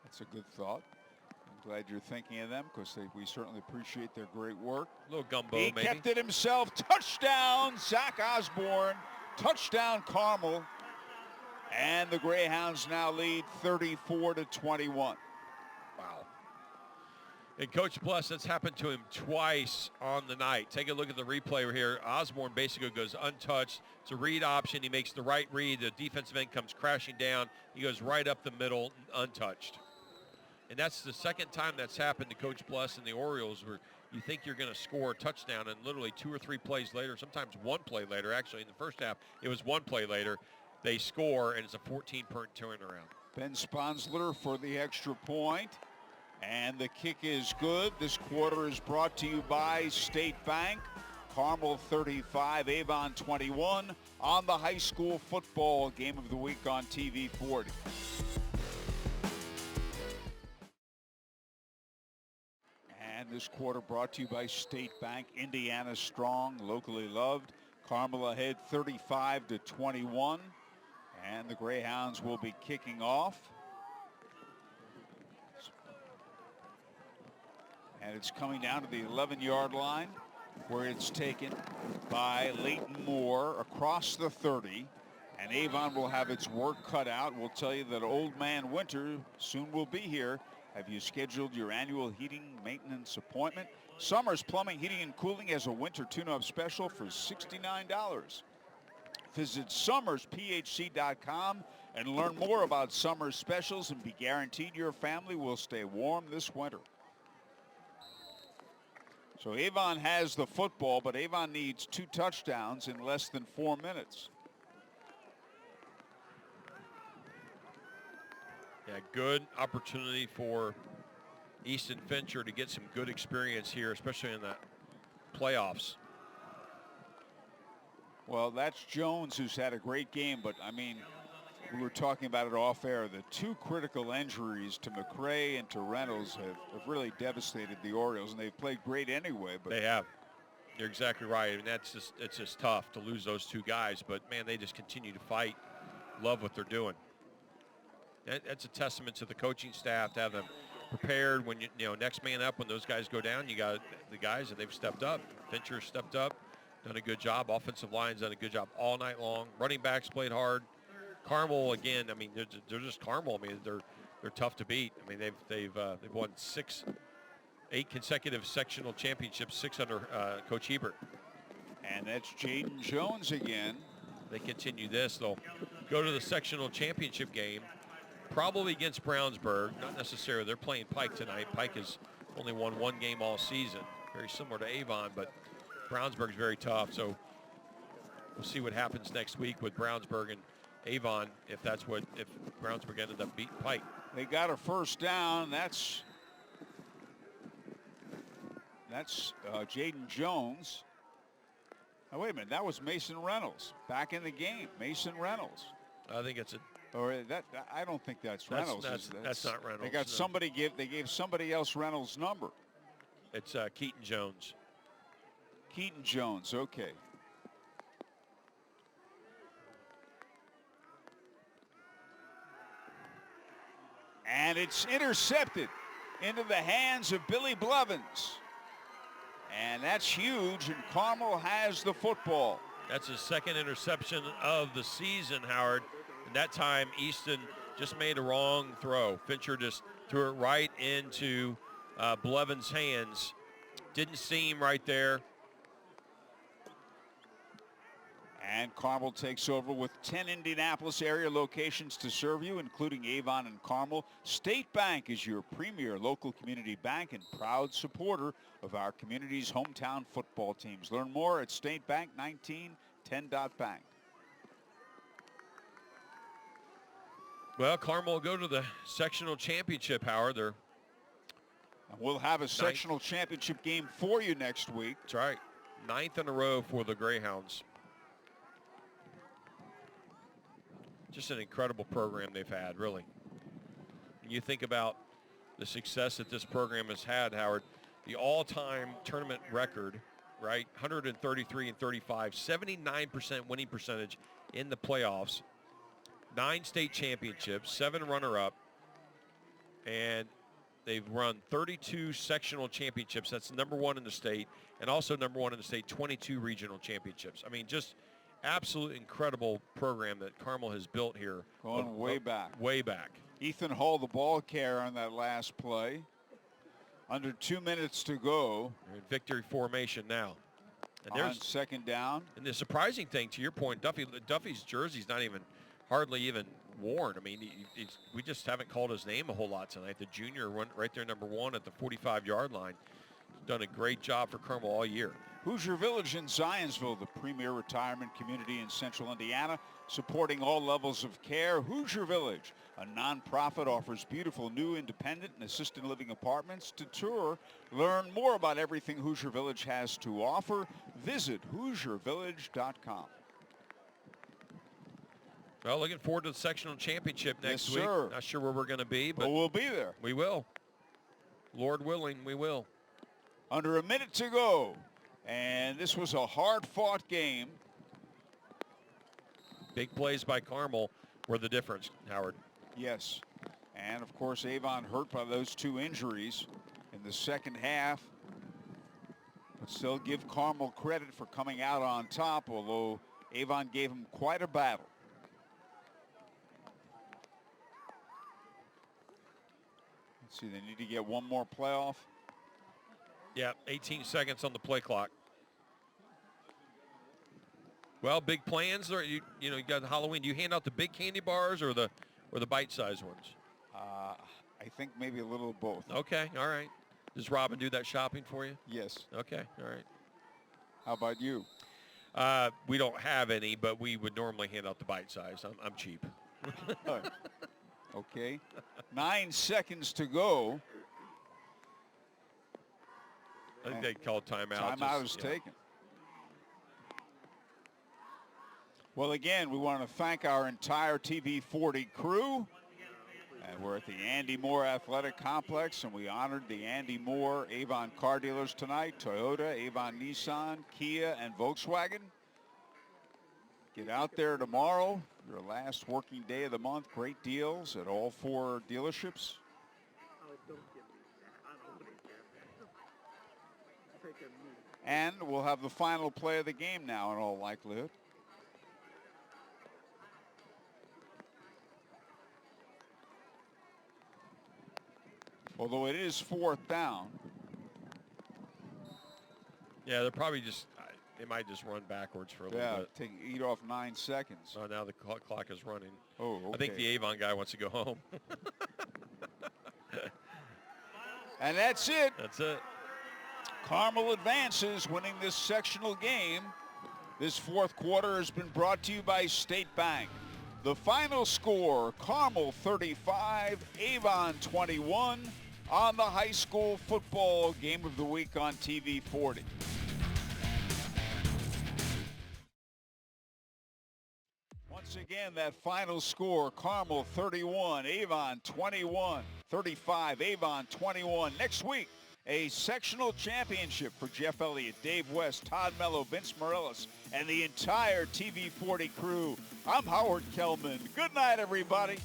That's a good thought. I'm glad you're thinking of them because we certainly appreciate their great work. A little gumbo, he maybe. Kept it himself. Touchdown, Zach Osborne. Touchdown, Carmel. And the Greyhounds now lead 34-21. Wow. And Coach Bless, that's happened to him twice on the night. Take a look at the replay here. Osborne basically goes untouched. It's a read option. He makes the right read. The defensive end comes crashing down. He goes right up the middle, untouched. And that's the 2nd time that's happened to Coach Bless and the Orioles, where you think you're going to score a touchdown, and literally 2 or 3 plays later, sometimes 1 play later. Actually, in the first half, it was 1 play later. They score, and it's a 14-point turnaround. Ben Sponsler for the extra point. And the kick is good. This quarter is brought to you by State Bank. Carmel 35, Avon 21 on the high school football game of the week on TV 40. And this quarter brought to you by State Bank. Indiana strong, locally loved. Carmel ahead 35-21. And the Greyhounds will be kicking off. And it's coming down to the 11-yard line, where it's taken by Leighton Moore across the 30. And Avon will have its work cut out. We'll tell you that Old Man Winter soon will be here. Have you scheduled your annual heating maintenance appointment? Summers Plumbing, Heating, and Cooling has a winter tune-up special for $69. Visit summersphc.com and learn more about summer specials and be guaranteed your family will stay warm this winter. So Avon has the football, but Avon needs 2 touchdowns in less than 4 minutes. Yeah, good opportunity for Easton Fincher to get some good experience here, especially in the playoffs. Well, that's Jones, who's had a great game, but I mean, we were talking about it off air. The 2 critical injuries to McRae and to Reynolds have really devastated the Orioles, and they've played great anyway. But they have. You're exactly right. I mean, it's just tough to lose those 2 guys, but man, they just continue to fight. Love what they're doing. That's a testament to the coaching staff to have them prepared when you know next man up. When those guys go down, you got the guys, and they've stepped up. Fincher stepped up, done a good job. Offensive line's done a good job all night long. Running backs played hard. Carmel again. I mean, they're just Carmel. I mean, they're tough to beat. I mean, they've won 8 consecutive sectional championships, 6 under Coach Hebert. And that's Jaden Jones again. They continue this. They'll go to the sectional championship game, probably against Brownsburg. Not necessarily. They're playing Pike tonight. Pike has only won 1 game all season, very similar to Avon, but Brownsburg's very tough, so we'll see what happens next week with Brownsburg and Avon if Brownsburg ended up beating Pike. They got a first down. That's Jaden Jones. Oh, wait a minute. That was Mason Reynolds back in the game. Mason Reynolds. I think it's a. Or that I don't think that's Reynolds. That's not Reynolds. They got somebody they gave somebody else Reynolds' number. It's Keaton Jones. Keaton Jones. Okay. And it's intercepted into the hands of Billy Blevins. And that's huge, and Carmel has the football. That's his second interception of the season, Howard. And that time, Easton just made a wrong throw. Fincher just threw it right into Blevins' hands. Didn't seem right there. And Carmel takes over with 10 Indianapolis area locations to serve you, including Avon and Carmel. State Bank is your premier local community bank and proud supporter of our community's hometown football teams. Learn more at statebank1910.bank. Well, Carmel will go to the sectional championship, Howard. And we'll have a sectional championship game for you next week. That's right. 9th in a row for the Greyhounds. Just an incredible program they've had, really. When you think about the success that this program has had, Howard, the all-time tournament record, right, 133 and 35, 79% winning percentage in the playoffs, 9 state championships, 7 runner-up, and they've run 32 sectional championships. That's number 1 in the state, and also number 1 in the state, 22 regional championships. I mean, just absolute incredible program that Carmel has built here. Going way back. Way back. Ethan Hall, the ball carrier on that last play. Under 2 minutes to go. They're in victory formation now. And on second down. And the surprising thing, to your point, Duffy's jersey's not even, hardly even worn. I mean, we just haven't called his name a whole lot tonight. The junior went right there, number 1 at the 45-yard line. Done a great job for Carmel all year. Hoosier Village in Zionsville, the premier retirement community in central Indiana, supporting all levels of care. Hoosier Village, a nonprofit, offers beautiful new independent and assisted living apartments to tour. Learn more about everything Hoosier Village has to offer. Visit HoosierVillage.com. Well, looking forward to the sectional championship next week. Sir. Not sure where we're going to be, but we'll be there. We will. Lord willing, we will. Under a minute to go. And this was a hard-fought game. Big plays by Carmel were the difference, Howard. Yes. And, of course, Avon hurt by those 2 injuries in the second half. But still give Carmel credit for coming out on top, although Avon gave them quite a battle. Let's see, they need to get one more playoff. Yeah, 18 seconds on the play clock. Well, big plans. Or you got Halloween. Do you hand out the big candy bars or the bite-sized ones? I think maybe a little of both. Okay, all right. Does Robin do that shopping for you? Yes. Okay, all right. How about you? We don't have any, but we would normally hand out the bite-size. I'm cheap. Okay. 9 seconds to go. I think they called timeout. Timeout is taken. Well, again, we want to thank our entire TV 40 crew. And we're at the Andy Moore Athletic Complex, and we honored the Andy Moore Avon car dealers tonight: Toyota, Avon Nissan, Kia, and Volkswagen. Get out there tomorrow, your last working day of the month. Great deals at all 4 dealerships. And we'll have the final play of the game now in all likelihood. Although it is 4th down. Yeah, they're probably just, they might just run backwards for a little bit. Eat off 9 seconds. Oh, now the clock is running. Oh, okay. I think the Avon guy wants to go home. And that's it. That's it. Carmel advances, winning this sectional game. This fourth quarter has been brought to you by State Bank. The final score, Carmel 35, Avon 21 on the high school football game of the week on TV 40. Once again, that final score, Carmel 31, Avon 21, 35, Avon 21. Next week, a sectional championship for Jeff Elliott, Dave West, Todd Mello, Vince Morellis, and the entire TV 40 crew. I'm Howard Kellman. Good night, everybody.